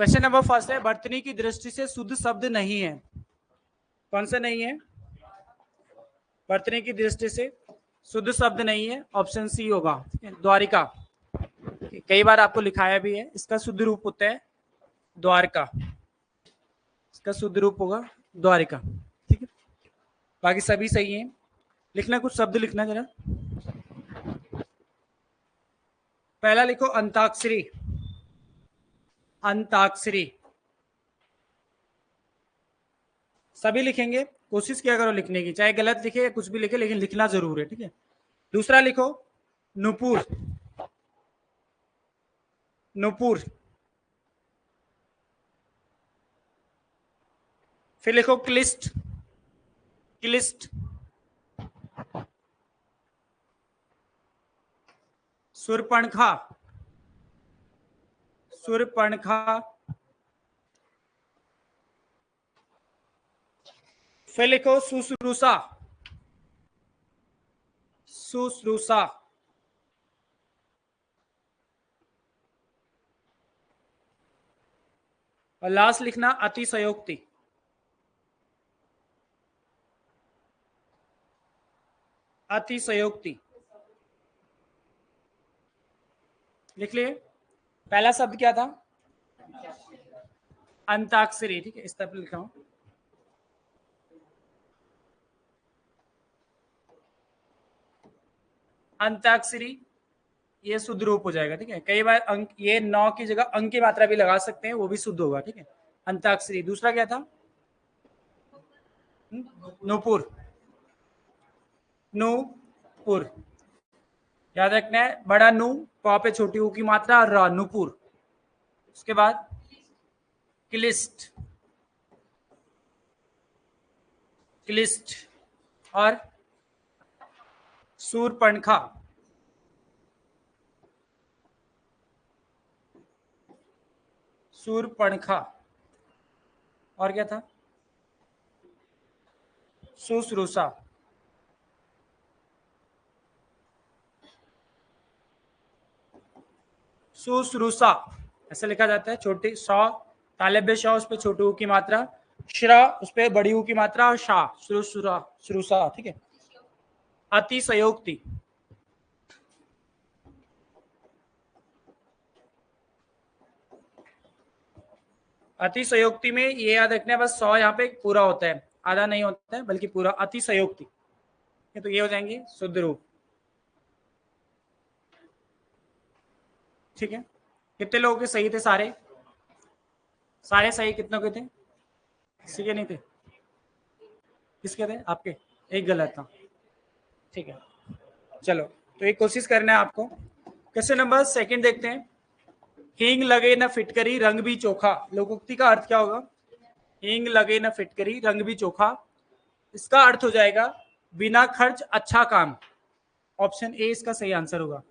Question number first है, वर्तनी की दृष्टि से शुद्ध शब्द नहीं है। कौन सा नहीं है? वर्तनी की दृष्टि से शुद्ध शब्द नहीं है, ऑप्शन सी होगा। द्वारिका। कई बार आपको लिखाया भी है, इसका शुद्ध रूप होता है द्वारका। इसका शुद्ध रूप होगा द्वारिका। ठीक है, बाकी सभी सही है। लिखना, कुछ शब्द लिखना जरा। पहला लिखो अंताक्षरी। अंताक्षरी सभी लिखेंगे, कोशिश किया करो लिखने की, चाहे गलत लिखे या कुछ भी लिखे, लेकिन लिखना जरूर है। ठीक है, दूसरा लिखो नुपुर। नुपुर। फिर लिखो क्लिष्ट। क्लिष्ट। सुरपणखा। सुरपणखा। फिर लिखो सुश्रूषा। सुश्रूषा। और लास्ट लिखना अतिशयोक्ति। अतिशयोक्ति लिख लिए। पहला शब्द क्या था? अंताक्षरी। ठीक है, इस तरफ लिखा हूं। अंताक्षरी ये शुद्ध रूप हो जाएगा। ठीक है, कई बार अंक, ये 9 की जगह अंक की मात्रा भी लगा सकते हैं, वो भी शुद्ध होगा। ठीक है, अंताक्षरी। दूसरा क्या था? नूपुर। नूपुर याद रखना है, बड़ा नू, प पे छोटी ऊ की मात्रा, और रा, नूपुर। उसके बाद क्लिष्ट। क्लिष्ट और सूरपणखा। सूरपणखा। और क्या था? सुश्रूषा। सुश्रूषा ऐसे लिखा जाता है, छोटी सौ, तालब्य श, उस पर छोटी ऊ की मात्रा, श्र उस पर बड़ी ऊ की मात्रा, और शा, श्रुशुरा, श्रुषा। ठीक है, अतिशयोक्ति। अतिशयोक्ति में ये याद रखना है, बस 100 यहाँ पे पूरा होता है, आधा नहीं होता है, बल्कि पूरा। अतिशयोक्ति, तो ये हो जाएंगे शुद्ध रूप। ठीक है, कितने लोगों के सही थे? सारे सारे सही। कितनों के थे? किसी के नहीं थे? किसके थे? आपके। एक गलत था। ठीक है, चलो, तो एक कोशिश करना है आपको। क्वेश्चन नंबर सेकंड देखते हैं। हींग लगे न फिटकरी, रंग भी चोखा। लोकोक्ति का अर्थ क्या होगा? हींग लगे न फिटकरी, रंग भी चोखा। इसका अर्थ हो जाएगा बिना खर्च अच्छा काम। ऑप्शन ए इसका सही आंसर होगा,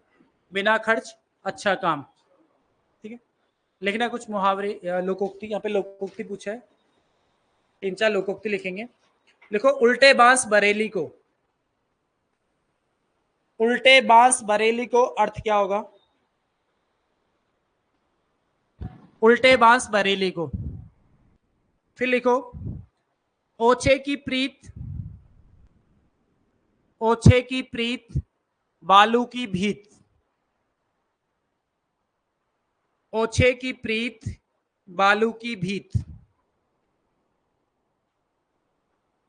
बिना खर्च अच्छा काम। ठीक है, लिखना कुछ मुहावरे या लोकोक्ति। यहाँ पे लोकोक्ति पूछा है, 3-4 लोकोक्ति लिखेंगे। लिखो उल्टे बांस बरेली को। उल्टे बांस बरेली को अर्थ क्या होगा? उल्टे बांस बरेली को। फिर लिखो ओछे की प्रीत। ओछे की प्रीत, बालू की भीत। ओछे की प्रीत, बालू की भीत।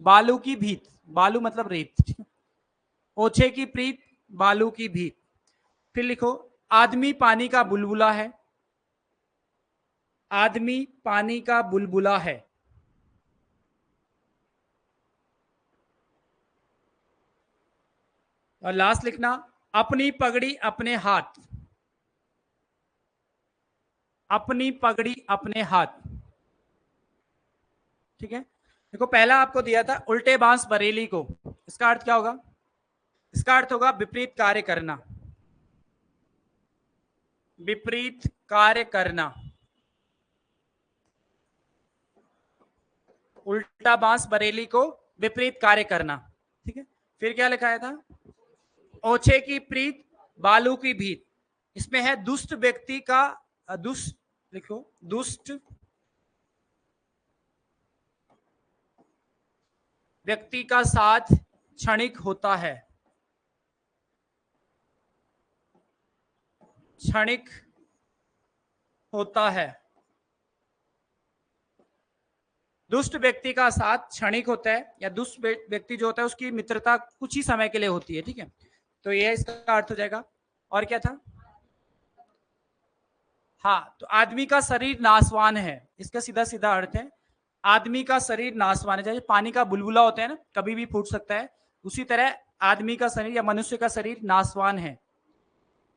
बालू की भीत, बालू मतलब रेत। ओछे की प्रीत, बालू की भीत। फिर लिखो आदमी पानी का बुलबुला है। आदमी पानी का बुलबुला है। और लास्ट लिखना अपनी पगड़ी अपने हाथ। अपनी पगड़ी अपने हाथ। ठीक है, देखो पहला आपको दिया था उल्टे बांस बरेली को, इसका अर्थ क्या होगा? इसका अर्थ होगा विपरीत कार्य करना। विपरीत कार्य करना। उल्टा बांस बरेली को विपरीत कार्य करना। ठीक है, फिर क्या लिखाया था? ओछे की प्रीत, बालू की भीत। इसमें है दुष्ट व्यक्ति का, दुष्ट लिखो, दुष्ट व्यक्ति का साथ क्षणिक होता है, क्षणिक होता है। दुष्ट व्यक्ति का साथ क्षणिक होता है, या दुष्ट व्यक्ति जो होता है उसकी मित्रता कुछ ही समय के लिए होती है, ठीक है। तो ये इसका अर्थ हो जाएगा। और क्या था? हाँ, तो आदमी का शरीर नाशवान है, इसका सीधा सीधा अर्थ है आदमी का शरीर नाशवान है। जैसे पानी का बुलबुला होता है ना, कभी भी फूट सकता है, उसी तरह आदमी का शरीर या मनुष्य का शरीर नाशवान है।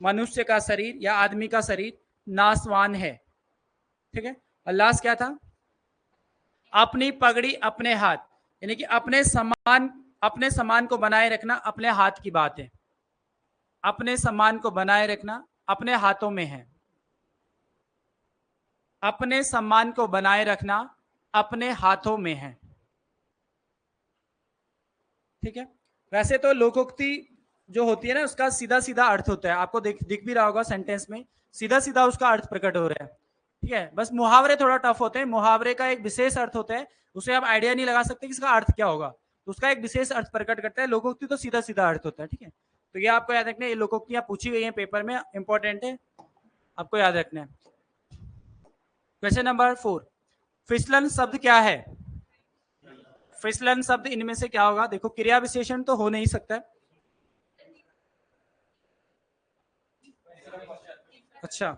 मनुष्य का शरीर या आदमी का शरीर नाशवान है, ठीक है। और लास्ट क्या था? अपनी पगड़ी अपने हाथ, यानी कि अपने सम्मान को बनाए रखना अपने हाथ की बात है। अपने सम्मान को बनाए रखना अपने हाथों में है। अपने सम्मान को बनाए रखना अपने हाथों में है, ठीक है। वैसे तो लोकोक्ति जो होती है ना, उसका सीधा सीधा अर्थ होता है, आपको दिख भी रहा होगा सेंटेंस में, सीधा सीधा उसका अर्थ प्रकट हो रहा है, ठीक है। बस मुहावरे थोड़ा टफ होते हैं, मुहावरे का एक विशेष अर्थ होता है, उसे आप आइडिया नहीं लगा सकते कि इसका अर्थ क्या होगा, तो उसका एक विशेष अर्थ प्रकट करता है। लोकोक्ति तो सीधा सीधा अर्थ होता है, ठीक है। तो ये आपको याद रखना है, ये लोकोक्तियां पूछी गई है पेपर में, इंपॉर्टेंट है, आपको याद रखना है। क्वेश्चन नंबर 4, फिसलन शब्द क्या है? फिसलन शब्द इनमें से क्या होगा? देखो, क्रिया विशेषण तो हो नहीं सकता। अच्छा,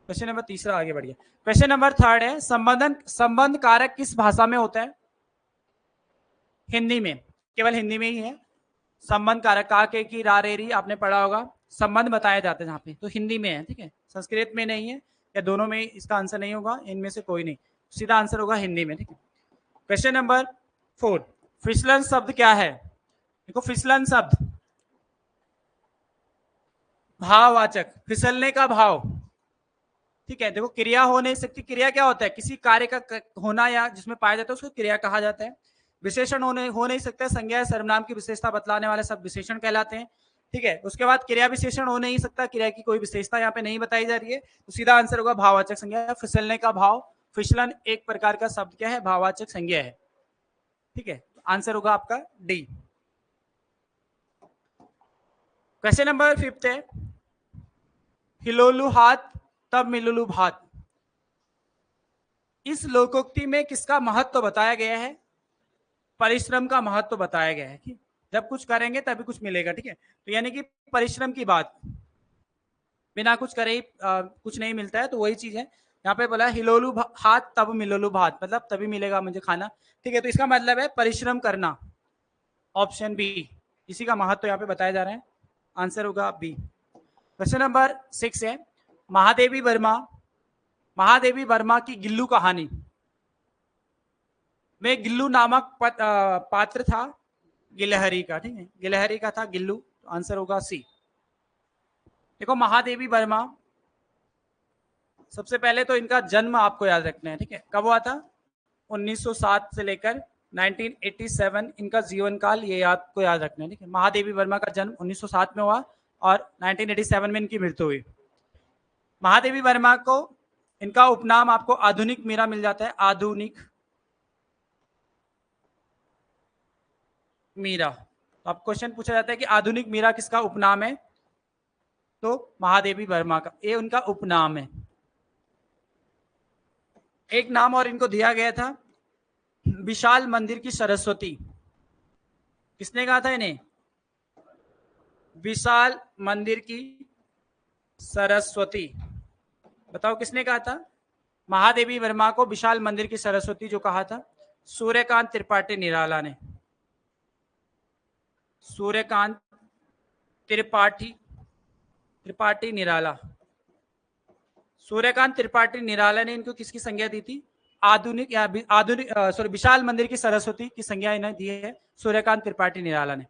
क्वेश्चन नंबर तीसरा आगे बढ़िए। क्वेश्चन नंबर 3 है, संबंध कारक किस भाषा में होता है? हिंदी में, केवल हिंदी में ही है। संबंध कारक का के की रा रे री आपने पढ़ा होगा, संबंध बताए जाते हैं जहाँ पे, तो हिंदी में है, ठीक है। संस्कृत में नहीं है, या दोनों में इसका आंसर नहीं होगा, इनमें से कोई नहीं, सीधा आंसर होगा हिंदी में, ठीक है। क्वेश्चन नंबर 4, फिसलन शब्द क्या है? देखो, फिसलन शब्द भाववाचक, फिसलने का भाव, ठीक है। देखो, क्रिया हो नहीं सकती, क्रिया क्या होता है? किसी कार्य का होना या जिसमें पाया जाता है उसको क्रिया कहा जाता है। विशेषण हो नहीं सकता, संज्ञा सर्वनाम की विशेषता बतलाने वाले सब विशेषण कहलाते हैं, ठीक है। उसके बाद क्रिया विशेषण हो नहीं सकता, क्रिया की कोई विशेषता यहाँ पे नहीं बताई जा रही है, तो सीधा आंसर होगा भाववाचक संज्ञा, फिसलने का भाव। फिसलन एक प्रकार का शब्द क्या है? भाववाचक संज्ञा है, ठीक है। आंसर होगा आपका डी। क्वेश्चन नंबर 5 है, हिलोलू हाथ तब मिलोलू भात। इस लोकोक्ति में किसका महत्व बताया गया है? परिश्रम का महत्व बताया गया है कि जब कुछ करेंगे तभी कुछ मिलेगा, ठीक है। तो यानी कि परिश्रम की बात, बिना कुछ करे ही कुछ नहीं मिलता है, तो वही चीज है यहाँ पे बोला, हिलोलू हाथ तब मिलोलू भात, मतलब तभी मिलेगा मुझे खाना, ठीक है। तो इसका मतलब है परिश्रम करना, ऑप्शन बी, इसी का महत्व यहाँ पे बताया जा रहा है, आंसर होगा बी। क्वेश्चन नंबर 6 है, महादेवी वर्मा की गिल्लू कहानी में गिल्लू नामक पात्र था गिलहरी का, ठीक है, गिलहरी का था गिल्लू, आंसर होगा सी। देखो, महादेवी वर्मा, सबसे पहले तो इनका जन्म आपको याद रखना है, ठीक है, कब हुआ था? 1907 से लेकर 1987 इनका जीवन काल, ये आपको याद रखना है, ठीक है। महादेवी वर्मा का जन्म 1907 में हुआ और 1987 में इनकी मृत्यु हुई। महादेवी वर्मा को इनका उपनाम आपको आधुनिक मीरा मिल जाता है, आधुनिक मीरा। तो अब क्वेश्चन पूछा जाता है कि आधुनिक मीरा किसका उपनाम है? तो महादेवी वर्मा का, ये उनका उपनाम है। एक नाम और इनको दिया गया था, विशाल मंदिर की सरस्वती। किसने कहा था इन्हें? विशाल मंदिर की सरस्वती, बताओ किसने कहा था महादेवी वर्मा को विशाल मंदिर की सरस्वती? जो कहा था सूर्यकांत त्रिपाठी निराला ने, सूर्यकांत त्रिपाठी निराला, सूर्यकांत त्रिपाठी निराला ने इनको किसकी संज्ञा दी थी? विशाल मंदिर की सरस्वती की संज्ञा इन्हें दी है सूर्यकांत त्रिपाठी निराला ने,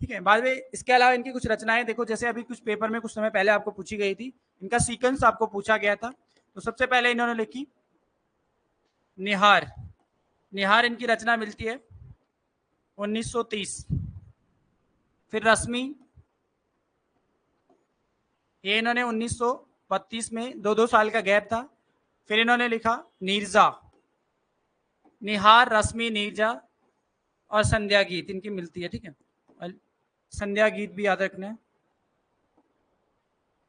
ठीक है। बाद में इसके अलावा इनकी कुछ रचनाएं देखो, जैसे अभी कुछ पेपर में कुछ समय पहले आपको पूछी गई थी, इनका सीक्वेंस आपको पूछा गया था। तो सबसे पहले इन्होंने लिखी निहार, निहार इनकी रचना मिलती है 1930। फिर रश्मि, ये इन्होंने 32 में 2-2 साल का गैप था। फिर इन्होंने लिखा नीरजा, निहार, रश्मि, नीरजा और संध्या गीत, इनकी मिलती है, ठीक है। और संध्या गीत भी याद रखना है,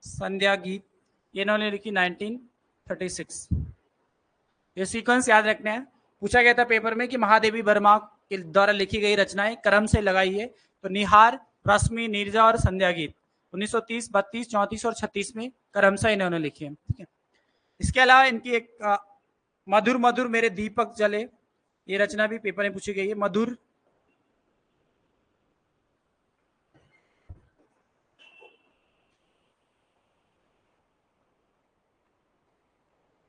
संध्या गीत, ये इन्होंने लिखी 1936। ये सीक्वेंस याद रखना है। पूछा गया था पेपर में कि महादेवी वर्मा के द्वारा लिखी गई रचनाएं क्रम से लगाइए, तो निहार, रश्मि, नीरजा और संध्या गीत 1930, 32, 34 और 36 में क्रमशः इन्होंने लिखी है, ठीक है। इसके अलावा इनकी एक मधुर मधुर मेरे दीपक जले, ये रचना भी पेपर में पूछी गई है। मधुर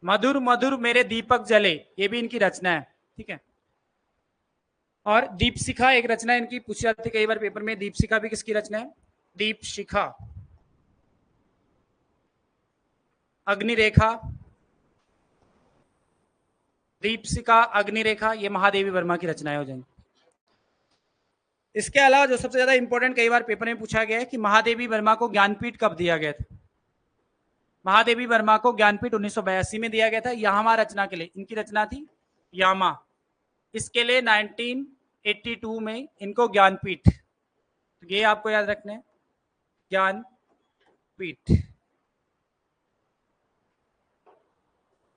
मधुर मधुर मेरे दीपक जले, ये भी इनकी रचना है, ठीक है। और दीपशिखा एक रचना इनकी पूछी जाती है कई बार पेपर में। दीपशिखा भी किसकी रचना है? दीपशिखा। अग्निरेखा, दीपशिखा, अग्निरेखा, ये महादेवी वर्मा की रचनाएं हो जाएंगी। इसके अलावा जो सबसे ज्यादा इंपॉर्टेंट कई बार पेपर में पूछा गया है कि महादेवी वर्मा को ज्ञानपीठ कब दिया गया था? महादेवी वर्मा को ज्ञानपीठ 1982 में दिया गया था, यामा रचना के लिए। इनकी रचना थी यामा, इसके लिए 1982 में इनको ज्ञानपीठ, ये आपको याद रखना है, ज्ञानपीठ,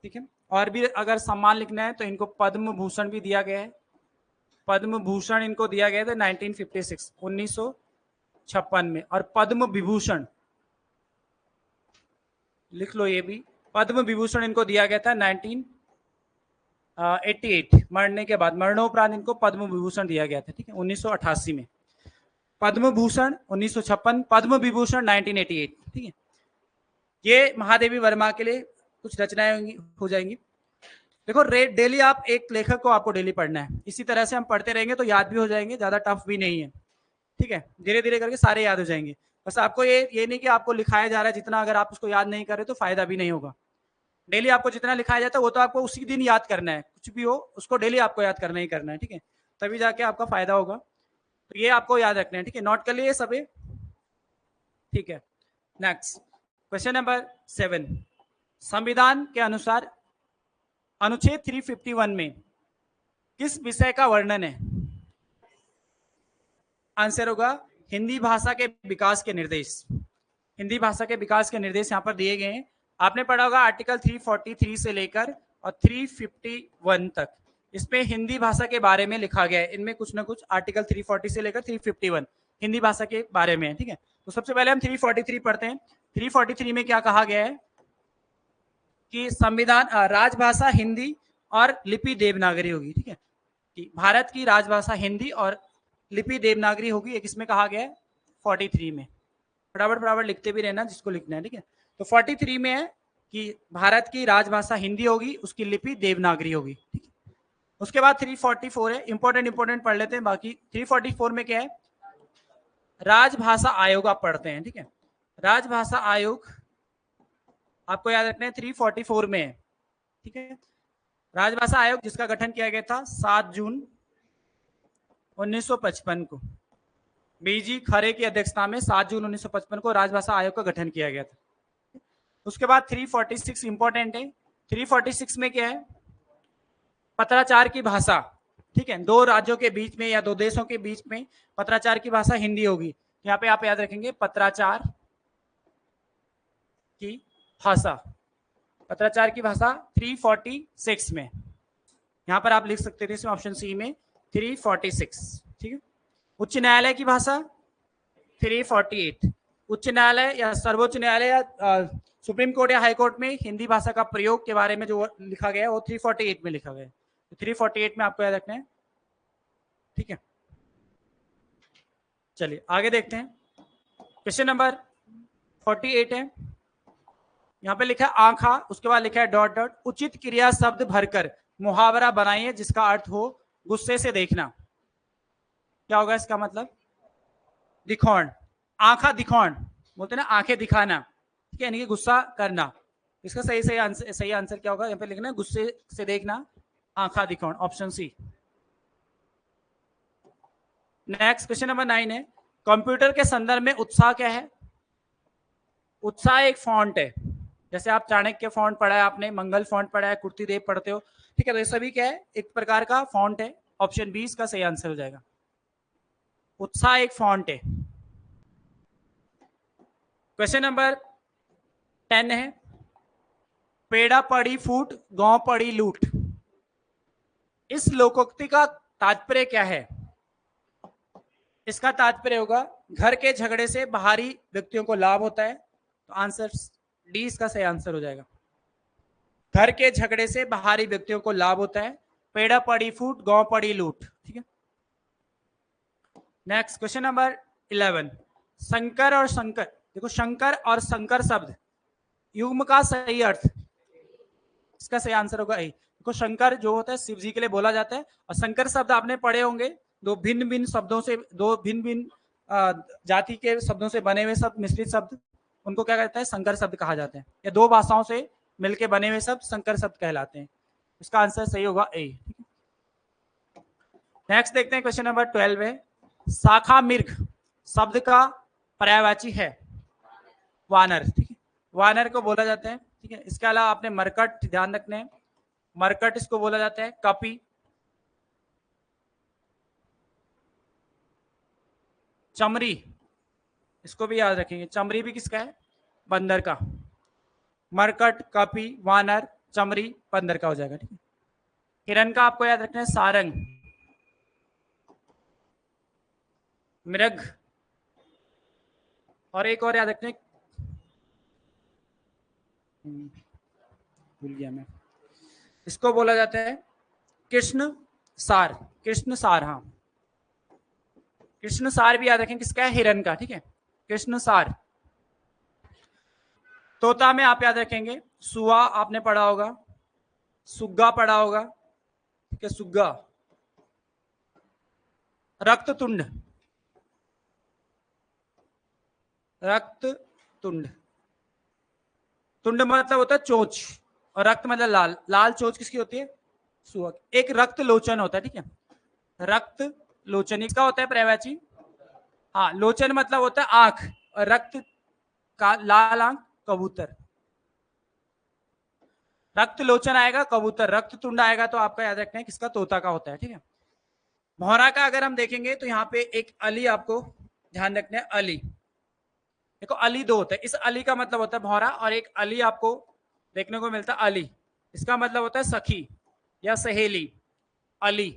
ठीक है। और भी अगर सम्मान लिखना है तो इनको पद्म भूषण भी दिया गया है। पद्म भूषण इनको दिया गया था 1956, 1956 में। और पद्म विभूषण लिख लो, ये भी पद्म विभूषण इनको दिया गया था 1988, मरने के बाद, मरणोपरांत इनको पद्म विभूषण दिया गया था, ठीक है, 1988 में। पद्म भूषण 1956, पद्म विभूषण 1988, ठीक है। ये महादेवी वर्मा के लिए कुछ रचनाएं हो जाएंगी। देखो, डेली आप एक लेखक को आपको डेली पढ़ना है, इसी तरह से हम पढ़ते रहेंगे तो याद भी हो जाएंगे, ज्यादा टफ भी नहीं है, ठीक है। धीरे धीरे करके सारे याद हो जाएंगे। बस आपको ये नहीं कि आपको लिखाया जा रहा है जितना, अगर आप उसको याद नहीं कर रहे तो फायदा भी नहीं होगा। डेली आपको जितना लिखाया जाता है वो तो आपको उसी दिन याद करना है, कुछ भी हो उसको डेली आपको याद करना ही करना है, ठीक है, तभी जाके आपका फायदा होगा। तो ये आपको याद रखना है, ठीक है, नोट कर लिए सभी, ठीक है। नेक्स्ट क्वेश्चन नंबर 7, संविधान के अनुसार अनुच्छेद 351 में किस विषय का वर्णन है? आंसर होगा हिंदी भाषा के विकास के निर्देश। हिंदी भाषा के विकास के निर्देश यहाँ पर दिए गए हैं। आपने पढ़ा होगा आर्टिकल 343 से लेकर और 351 तक, इसमें हिंदी भाषा के बारे में लिखा गया है। इनमें कुछ ना कुछ आर्टिकल 340 से लेकर 351 हिंदी भाषा के बारे में है, ठीक है। तो सबसे पहले हम 343 पढ़ते हैं। 343 में क्या कहा गया है कि संविधान, राजभाषा हिंदी और लिपि देवनागरी होगी, ठीक है, कि भारत की राजभाषा हिंदी और लिपि देवनागरी होगी, एक इसमें कहा गया है 43 में। फटाफट फटाफट लिखते भी रहना जिसको लिखना है, ठीक है। तो 43 में है कि भारत की राजभाषा हिंदी होगी, उसकी लिपि देवनागरी होगी, ठीक है। उसके बाद 344 है, इंपॉर्टेंट पढ़ लेते हैं बाकी। 344 में क्या है? राजभाषा आयोग आप पढ़ते हैं, ठीक है। राजभाषा आयोग आपको याद रखना है 344 में है, ठीक है। राजभाषा आयोग जिसका गठन किया गया था 7 जून 1955 को, बीजी खरे की अध्यक्षता में 7 जून 1955 को राजभाषा आयोग का गठन किया गया था। उसके बाद 346 इंपॉर्टेंट है। 346 में क्या है? पत्राचार की भाषा, ठीक है, दो राज्यों के बीच में या दो देशों के बीच में पत्राचार की भाषा हिंदी होगी। यहाँ पे आप याद रखेंगे पत्राचार की भाषा, पत्राचार की भाषा 346 में। यहाँ पर आप लिख सकते थे इसमें ऑप्शन सी में 346, ठीक है। उच्च न्यायालय की भाषा 348। उच्च न्यायालय या सर्वोच्च न्यायालय या सुप्रीम कोर्ट या हाई कोर्ट में हिंदी भाषा का प्रयोग के बारे में जो लिखा गया है वो 348 में लिखा गया है। तो 348 में आपको याद रखना है, ठीक है। चलिए आगे देखते हैं। क्वेश्चन नंबर 48 है, यहाँ पे लिखा है आंखा, उसके बाद लिखा है डॉट डॉट, उचित क्रिया शब्द भरकर मुहावरा बनाइए जिसका अर्थ हो गुस्से से देखना। क्या होगा इसका मतलब? दिखौन, आंखा दिखौन बोलते ना, आंखें दिखाना, ठीक है, यानी कि गुस्सा करना। इसका सही आंसर क्या होगा? यहाँ पे लिखना है गुस्से से देखना, आंखा दिखौन, option C. Next question number 9 है, कंप्यूटर के संदर्भ में उत्साह क्या है? उत्साह एक फॉन्ट है, जैसे आप चाणक्य फॉन्ट पढ़ा है आपने, मंगल फॉन्ट पढ़ा है, कुर्तीदेव पढ़ते हो, ठीक है, तो ये सभी क्या है, एक प्रकार का फॉन्ट है। ऑप्शन बी इसका सही आंसर हो जाएगा। उत्साह एक फॉन्ट है। क्वेश्चन नंबर 10 है, पेड़ा पड़ी फूट गांव पड़ी लूट, इस लोकोक्ति का तात्पर्य क्या है? इसका तात्पर्य होगा घर के झगड़े से बाहरी व्यक्तियों को लाभ होता है, तो आंसर डी इसका सही आंसर हो जाएगा। घर के झगड़े से बाहरी व्यक्तियों को लाभ होता है, पेड़ा पड़ी फूट गांव पड़ी लूट, ठीक है। नेक्स्ट क्वेश्चन नंबर 11, शंकर और शंकर, देखो शंकर और शंकर शब्द युग्म का सही अर्थ, इसका सही आंसर होगा ए। देखो शंकर जो होता है शिव जी के लिए बोला जाता है, और शंकर शब्द आपने पढ़े होंगे, दो भिन्न भिन्न शब्दों से, दो भिन्न भिन्न जाति के शब्दों से बने हुए शब्द, मिश्रित शब्द, उनको क्या कहता है, शंकर शब्द कहा जाता है। या दो भाषाओं से मिलके बने हुए शब्द शंकर शब्द कहलाते हैं। इसका आंसर सही होगा ए। नेक्स्ट देखते हैं क्वेश्चन नंबर 12 है, शाखा मृग शब्द का पर्यायवाची है वानर, ठीक है, वानर को बोला जाता है, ठीक है। इसके अलावा आपने मरकट ध्यान रखने हैं, मरकट इसको बोला जाता है, कपी, चमरी इसको भी याद रखेंगे, चमरी भी किसका है, बंदर का। मरकट, कपी, वानर, चमरी बंदर का हो जाएगा, ठीक है। हिरन का आपको याद रखना है सारंग, मृग, और एक और याद रखना है, भूल गया मैं, इसको बोला जाता है कृष्ण सार, कृष्ण सार, हाँ कृष्ण सार भी याद रखें, किसका है, हिरन का, ठीक है, कृष्ण सार। तोता में आप याद रखेंगे सुआ, आपने पढ़ा होगा, सुग्गा पढ़ा होगा, ठीक है, सुग्गा। रक्ततुंड, रक्ततुंड, तुंड मतलब होता है चोच, और रक्त मतलब लाल, लाल चोच किसकी होती है, सुआ। एक रक्त लोचन होता है, ठीक है, रक्त लोचन इसका होता है पर्यायवाची, हाँ लोचन मतलब होता है आंख, और रक्त का लाल आंख कबूतर, रक्त लोचन आएगा कबूतर, रक्त तुंड आएगा तो आपका याद रखना है किसका, तोता का होता है, ठीक है। भौरा का अगर हम देखेंगे तो यहाँ पे एक अली आपको ध्यान रखना है, अली, देखो अली दो होता है, इस अली का मतलब होता है भौरा, और एक अली आपको देखने को मिलता है अली, इसका मतलब होता है सखी या सहेली, अली,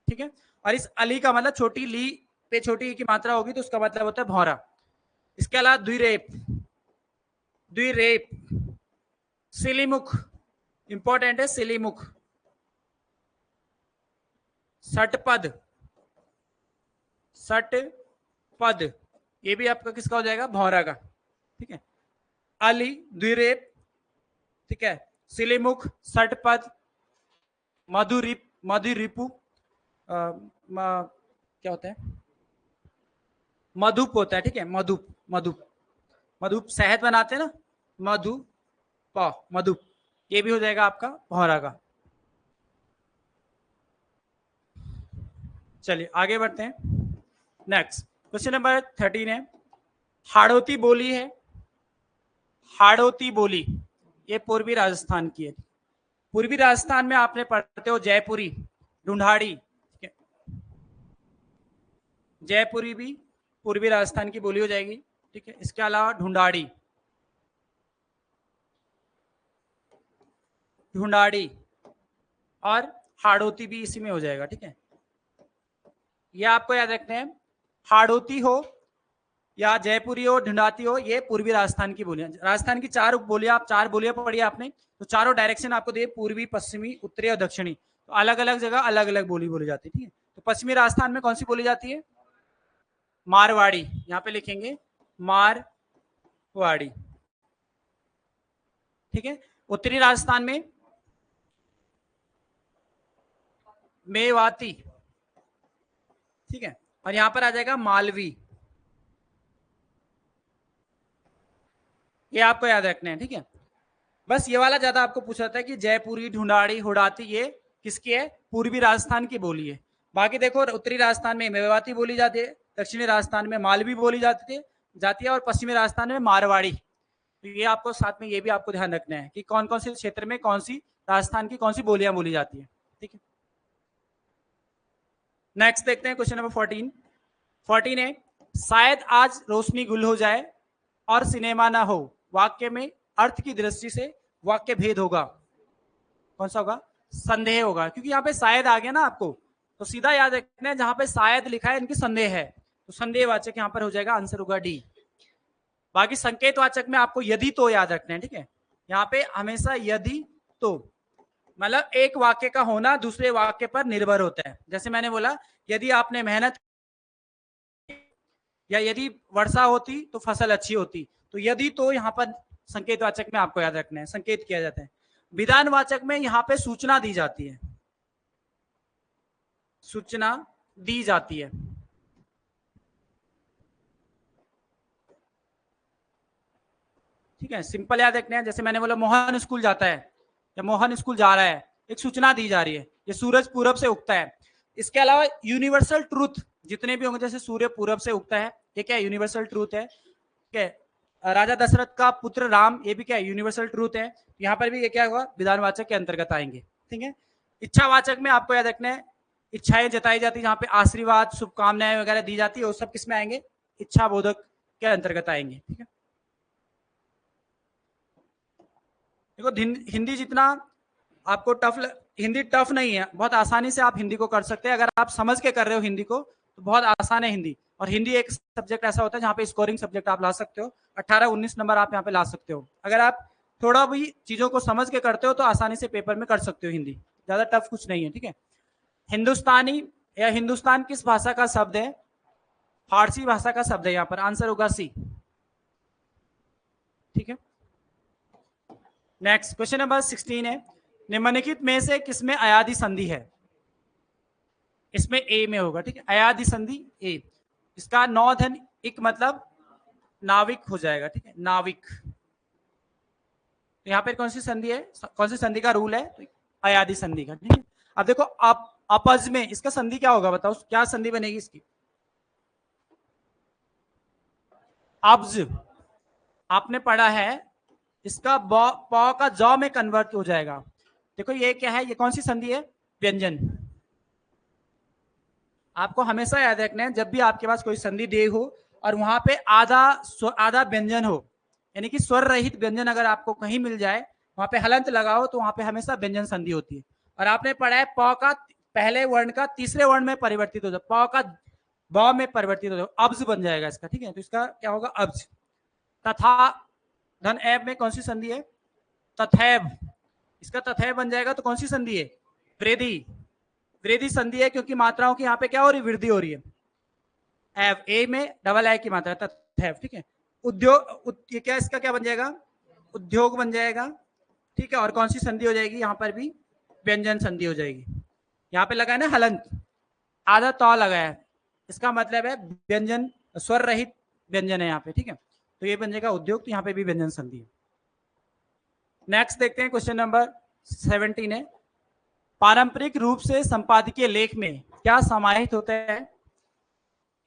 ठीक है। और इस अली का मतलब छोटी ली पे छोटी की मात्रा होगी तो उसका मतलब होता है भौरा। इसके अलावा द्विरेप, द्विरेप, सिलीमुख, इंपॉर्टेंट है सिलीमुख, सटपद, सटपद, ये भी आपका किसका हो जाएगा, भौरा का, ठीक है। अली, द्विरेप, ठीक है, सिलीमुख, सटपद, मधुरिप, मधुरिपु, क्या होता है, मधुप होता है, ठीक है, मधुप, मधुप, मधुप शहद बनाते हैं ना, मधु प, मधुप, ये भी हो जाएगा आपका भौरा का। चलिए आगे बढ़ते हैं। नेक्स्ट क्वेश्चन नंबर 13 है, हाड़ौती बोली है, हाड़ौती बोली ये पूर्वी राजस्थान की है, पूर्वी राजस्थान में आपने पढ़ते हो जयपुरी, ढूंढाड़ी, ठीक है, जयपुरी भी पूर्वी राजस्थान की बोली हो जाएगी, ठीक है। इसके अलावा ढूंढाड़ी, ढूंढाड़ी और हाड़ौती भी इसी में हो जाएगा, ठीक है। ये आपको याद रखते हैं, हाड़ौती हो या जयपुरी हो, ढूंढाती हो, ये पूर्वी राजस्थान की बोलियां, राजस्थान की चार बोलियां, आप चार बोलियां पढ़ी आपने, तो चारों डायरेक्शन आपको दिए, पूर्वी, पश्चिमी, उत्तरी और दक्षिणी, तो अलग अलग जगह अलग अलग बोली बोली जाती है, ठीक है। तो पश्चिमी राजस्थान में कौन सी बोली जाती है, मारवाड़ी, यहाँ पे लिखेंगे मारवाड़ी, ठीक है। उत्तरी राजस्थान में मेवाती, ठीक है, और यहां पर आ जाएगा मालवी, ये आपको याद रखना है, ठीक है। बस ये वाला ज्यादा आपको पूछा था कि जयपुरी, ढूंढाड़ी, हुड़ाती ये किसकी है, पूर्वी राजस्थान की बोली है। बाकी देखो उत्तरी राजस्थान में मेवाती बोली जाती है, दक्षिणी राजस्थान में मालवी बोली जाती है, और पश्चिमी राजस्थान में मारवाड़ी, तो ये आपको साथ में ये भी आपको ध्यान रखना है कि कौन कौन से क्षेत्र में कौन सी राजस्थान की कौन सी बोलियां बोली जाती है। ठीक है, नेक्स्ट देखते हैं क्वेश्चन नंबर 14 है, शायद आज रोशनी गुल हो जाए और सिनेमा ना हो, वाक्य में अर्थ की दृष्टि से वाक्य भेद होगा, कौन सा होगा? संदेह होगा, क्योंकि यहाँ पे शायद आ गया ना आपको, तो सीधा याद रखना है जहां पे शायद लिखा है इनकी संदेह है, तो संदेहवाचक यहाँ पर हो जाएगा, आंसर होगा डी। बाकी संकेतवाचक में आपको यदि तो याद रखना है। ठीक है, यहाँ पे हमेशा यदि तो मतलब एक वाक्य का होना दूसरे वाक्य पर निर्भर होता है। जैसे मैंने बोला यदि आपने मेहनत या यदि वर्षा होती तो फसल अच्छी होती, तो यदि तो यहाँ पर संकेतवाचक में आपको याद रखना है, संकेत किया जाता है। विधानवाचक में यहाँ पे सूचना दी जाती है, सूचना दी जाती है। ठीक है, सिंपल याद रखना है। जैसे मैंने बोला मोहन स्कूल जाता है या मोहन स्कूल जा रहा है, एक सूचना दी जा रही है, ये सूरज पूरब से उगता है। इसके अलावा यूनिवर्सल ट्रूथ जितने भी होंगे, जैसे सूर्य पूरब से उगता है, ये क्या यूनिवर्सल ट्रूथ है। ठीक है, राजा दशरथ का पुत्र राम, ये भी क्या यूनिवर्सल ट्रूथ है। यहाँ पर भी ये क्या होगा, विधानवाचक के अंतर्गत आएंगे। ठीक है, इच्छावाचक में आपको याद रखना है, इच्छाएं जताई जाती है, जहाँ पे आशीर्वाद शुभकामनाएं वगैरह दी जाती है, वो सब किस में आएंगे, इच्छा बोधक के अंतर्गत आएंगे। ठीक है, देखो हिंदी जितना आपको हिंदी टफ नहीं है, बहुत आसानी से आप हिंदी को कर सकते हैं। अगर आप समझ के कर रहे हो हिंदी को तो बहुत आसान है हिंदी। और हिंदी एक सब्जेक्ट ऐसा होता है जहाँ पे स्कोरिंग सब्जेक्ट आप ला सकते हो, 18-19 नंबर आप यहाँ पे ला सकते हो। अगर आप थोड़ा भी चीजों को समझ के करते हो तो आसानी से पेपर में कर सकते हो हिंदी, ज्यादा टफ कुछ नहीं है। ठीक है, हिंदुस्तानी या हिंदुस्तान किस भाषा का शब्द है, फारसी भाषा का शब्द है, यहाँ पर आंसर होगा सी। ठीक है, नेक्स्ट क्वेश्चन नंबर 16 है, निम्नलिखित में से किसमें अयादी संधि है, इसमें ए में होगा। ठीक है, अयादी संधि ए, इसका नौ धन इक मतलब नाविक हो जाएगा। ठीक है, नाविक, तो यहाँ पर कौन सी संधि है, कौन सी संधि का रूल है, तो अयादी संधि का। ठीक है, अब देखो अपज में इसका संधि क्या होगा, बताओ क्या संधि बनेगी इसकी, अब्ज आपने पढ़ा है, इसका प का जौ में कन्वर्ट हो जाएगा। देखो ये क्या है, ये कौन सी संधि है, व्यंजन। आपको हमेशा याद रखना है जब भी आपके पास कोई संधि दे हो और वहां पे आधा व्यंजन हो, यानी कि स्वर रहित व्यंजन अगर आपको कहीं मिल जाए, वहां पे हलंत लगाओ तो वहां पे हमेशा व्यंजन संधि होती है। और आपने पढ़ा है प का पहले वर्ण का तीसरे वर्ण में परिवर्तित हो जाए, प का ब में परिवर्तित हो जाए, अब्ज बन जाएगा इसका। ठीक है, तो इसका क्या होगा, अब्ज। तथा धन ऐब में कौन सी संधि है, तथैब, इसका तथैब बन जाएगा, तो कौन सी संधि है, वृद्धि, वृद्धि संधि है, क्योंकि मात्राओं की यहाँ पे क्या हो रही है, वृद्धि हो रही है। एव, ए में डबल आई की मात्रा तथैब। ठीक है, उद्योग, ये क्या इसका क्या बन जाएगा, उद्योग बन जाएगा। ठीक है, और कौन सी संधि हो जाएगी, यहाँ पर भी व्यंजन संधि हो जाएगी। यहाँ पे लगा है ना हलंत, आधा तौ लगा है, इसका मतलब है व्यंजन, स्वर रहित व्यंजन है यहाँ पे। ठीक है, तो ये बन जाएगा उद्योग, तो यहाँ पे भी व्यंजन संधि है। नेक्स्ट देखते हैं क्वेश्चन नंबर 17 है, पारंपरिक रूप से संपादकीय लेख में क्या समाहित होता है,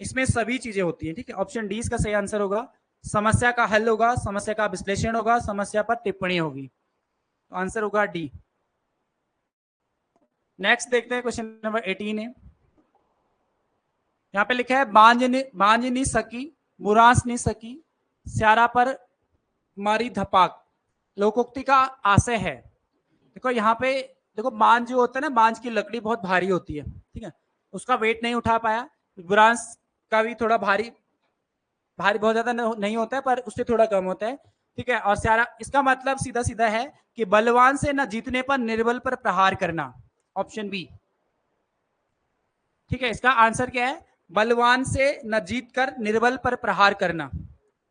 इसमें सभी चीजें होती हैं। ठीक है, ऑप्शन डी इसका सही आंसर होगा, समस्या का हल होगा, समस्या का विश्लेषण होगा, समस्या पर टिप्पणी होगी, तो आंसर होगा डी। नेक्स्ट देखते हैं क्वेश्चन नंबर 18 है, यहाँ पे लिखा है बांझ नहीं सकी, मुरास नहीं सकी, स्यारा पर मारी धपाक, लोकोक्ति का आशय है। देखो यहाँ पे देखो, बांझ जो होता है ना, बांझ की लकड़ी बहुत भारी होती है। ठीक है, उसका वेट नहीं उठा पाया, बुरांस का भी थोड़ा भारी बहुत ज्यादा नहीं होता है, पर उससे थोड़ा कम होता है। ठीक है, और स्यारा, इसका मतलब सीधा सीधा है कि बलवान से न जीतने पर निर्बल पर प्रहार करना, ऑप्शन बी। ठीक है, इसका आंसर क्या है, बलवान से न जीत कर निर्बल पर प्रहार करना,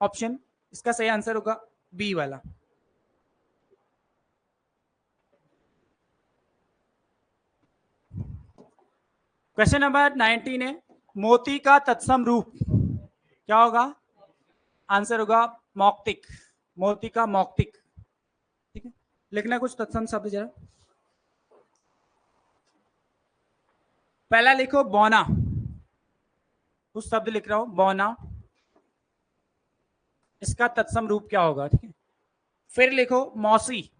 ऑप्शन इसका सही आंसर होगा बी वाला। क्वेश्चन नंबर 19 है, मोती का तत्सम रूप क्या होगा, आंसर होगा मौक्तिक, मोती का मौक्तिक। ठीक है, लिखना कुछ तत्सम शब्द जरा, पहला लिखो बौना, कुछ शब्द लिख रहा हूं, बौना, इसका तत्सम रूप क्या होगा। ठीक है, फिर लिखो मौसी,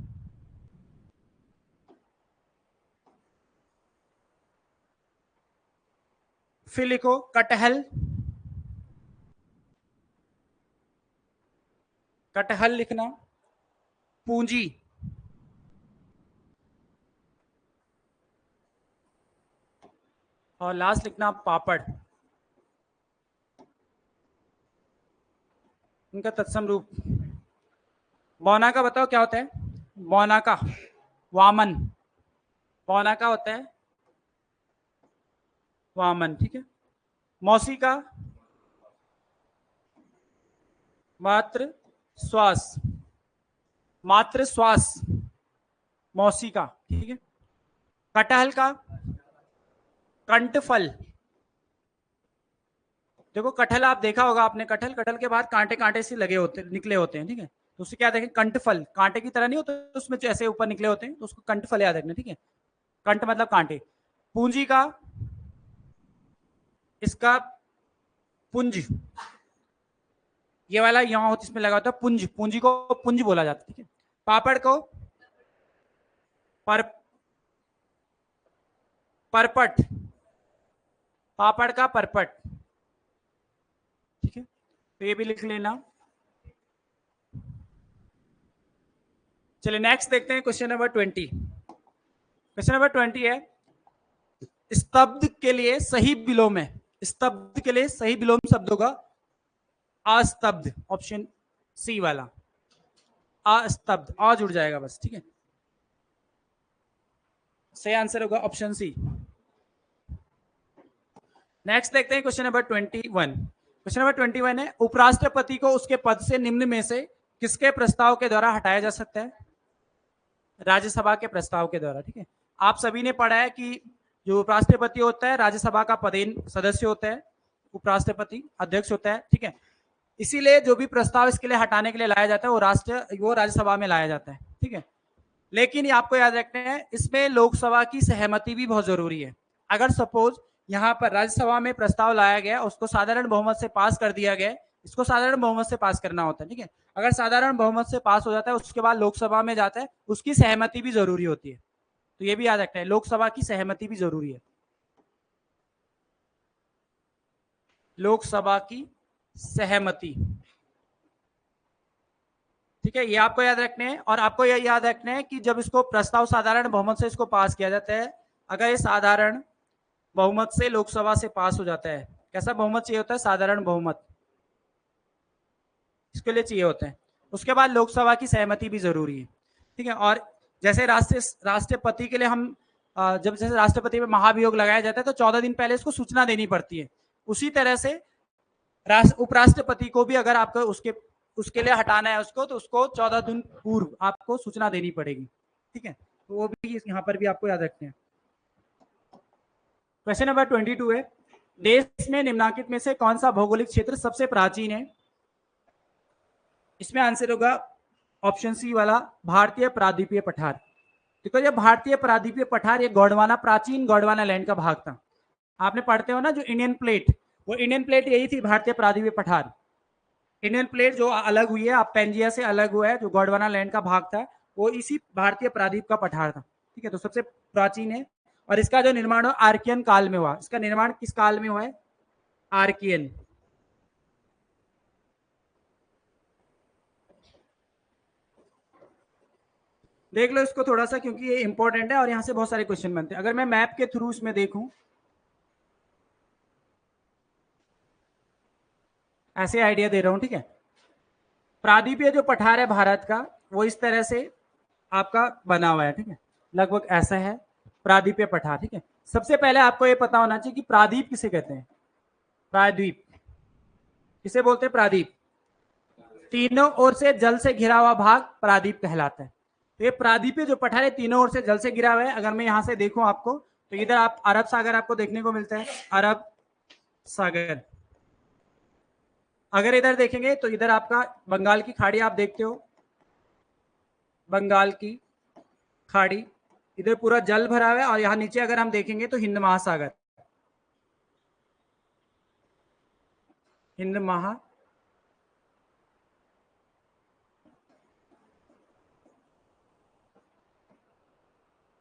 फिर लिखो कटहल, कटहल लिखना, पूंजी, और लास्ट लिखना पापड़। इनका तत्सम रूप। बौना का बताओ क्या होता है? बौना का वामन, बौना का होता है वामन, ठीक है। मौसी का मात्र श्वास, मात्र श्वास, मौसी का, ठीक है। कटहल का कंठफल, देखो कटहल आप देखा होगा आपने, कटहल, कटहल के बाद कांटे कांटे से लगे होते, निकले होते हैं, ठीक है। तो उससे क्या देखें, कंठफल, कांटे की तरह नहीं होते उसमें जो ऐसे ऊपर निकले होते हैं, तो उसको कंठफल याद रखना, ठीक है। कंठ मतलब कांटे। पूंजी का, इसका पुंज, ये वाला यहाँ होता इसमें लगा होता है पुंज, पूंजी को पुंज बोला जाता है, ठीक है। पापड़ को पर, परपट, पापड़ का परपट, ठीक है। तो ये भी लिख लेना। चलिए नेक्स्ट देखते हैं क्वेश्चन नंबर 20। क्वेश्चन नंबर 20 है, स्तब्ध के लिए सही विलोम है, स्तब्ध के लिए सही विलोम शब्दों का अस्तब्ध, ऑप्शन सी वाला, अस्तब्ध, आ जुड़ जाएगा बस, ठीक है। सही आंसर होगा ऑप्शन सी। नेक्स्ट देखते हैं क्वेश्चन नंबर 21। क्वेश्चन नंबर 21 है, उपराष्ट्रपति को उसके पद से निम्न में से किसके प्रस्ताव के द्वारा हटाया जा सकता है? राज्यसभा के प्रस्ताव के द्वारा, ठीक है। आप सभी ने पढ़ा है कि जो उपराष्ट्रपति होता है राज्यसभा का पदेन सदस्य होता है, उपराष्ट्रपति अध्यक्ष होता है, ठीक है। इसीलिए जो भी प्रस्ताव इसके लिए हटाने के लिए लाया जाता है वो राज्यसभा में लाया जाता है, ठीक है। लेकिन ये आपको याद रखना है, इसमें लोकसभा की सहमति भी बहुत जरूरी है। अगर सपोज यहाँ पर राज्यसभा में प्रस्ताव लाया गया, उसको साधारण बहुमत से पास कर दिया गया, इसको साधारण बहुमत से पास करना होता है, ठीक है। अगर साधारण बहुमत से पास हो जाता है, उसके बाद लोकसभा में जाता है, उसकी सहमति भी जरूरी होती है। तो ये भी याद रखना है, लोकसभा की सहमति भी जरूरी है, लोकसभा की सहमति, ठीक है। ये आपको याद रखने हैं। और आपको यह याद रखना है कि जब इसको प्रस्ताव साधारण बहुमत से इसको पास किया जाता है, अगर ये साधारण बहुमत से लोकसभा से पास हो जाता है, कैसा बहुमत चाहिए होता है? साधारण बहुमत, इसके लिए चाहिए होता है। उसके बाद लोकसभा की सहमति भी जरूरी है, ठीक है। और जैसे राष्ट्रपति के लिए हम जब जैसे राष्ट्रपति में महाभियोग लगाया जाता है तो 14 दिन पहले इसको सूचना देनी पड़ती है। उसी तरह से उपराष्ट्रपति को भी अगर आपको उसके उसके लिए हटाना है उसको, तो उसको 14 दिन पूर्व आपको सूचना देनी पड़ेगी, ठीक है। तो वो भी यहाँ पर भी आपको याद रखते हैं। क्वेश्चन नंबर 22 है, देश में निम्नलिखित में से कौन सा भौगोलिक क्षेत्र सबसे प्राचीन है? इसमें आंसर होगा ऑप्शन सी वाला, भारतीय प्रादीपीय पठार। देखो ये भारतीय प्रादीपीय पठार, ये गोंडवाना, प्राचीन गोंडवाना लैंड का भाग था। आपने पढ़ते हो ना जो इंडियन प्लेट, वो इंडियन प्लेट यही थी, भारतीय प्रादीपीय पठार। इंडियन प्लेट जो अलग हुई है, आप पेंजिया से अलग हुआ है, जो गोंडवाना लैंड का भाग था, वो इसी भारतीय प्रादीप का पठार था, ठीक है। तो सबसे प्राचीन है। और इसका जो निर्माण आर्कियन काल में हुआ, इसका निर्माण किस काल में हुआ है? आर्कियन। देख लो इसको थोड़ा सा, क्योंकि ये इंपॉर्टेंट है और यहाँ से बहुत सारे क्वेश्चन बनते हैं। अगर मैं मैप के थ्रू इसमें देखूं, ऐसे आइडिया दे रहा हूं, ठीक है। प्रादीपीय जो पठार है भारत का, वो इस तरह से आपका बना हुआ है, ठीक है। लगभग ऐसा है प्रादीपीय पठार, ठीक है। सबसे पहले आपको ये पता होना चाहिए कि प्रादीप किसे कहते हैं। प्रादीप किसे बोलते हैं? प्रादीप, तीनों ओर से जल से घिरा हुआ भाग प्रादीप कहलाता है। तो ये प्रादीपीय जो पठार है तीनों ओर से जल से घिरा हुआ है। अगर मैं यहां से देखूं आपको, तो इधर आप अरब सागर आपको देखने को मिलता है, अरब सागर। अगर इधर देखेंगे तो इधर आपका बंगाल की खाड़ी आप देखते हो, बंगाल की खाड़ी, इधर पूरा जल भरा हुआ है। और यहाँ नीचे अगर हम देखेंगे तो हिंद महासागर, हिंद महा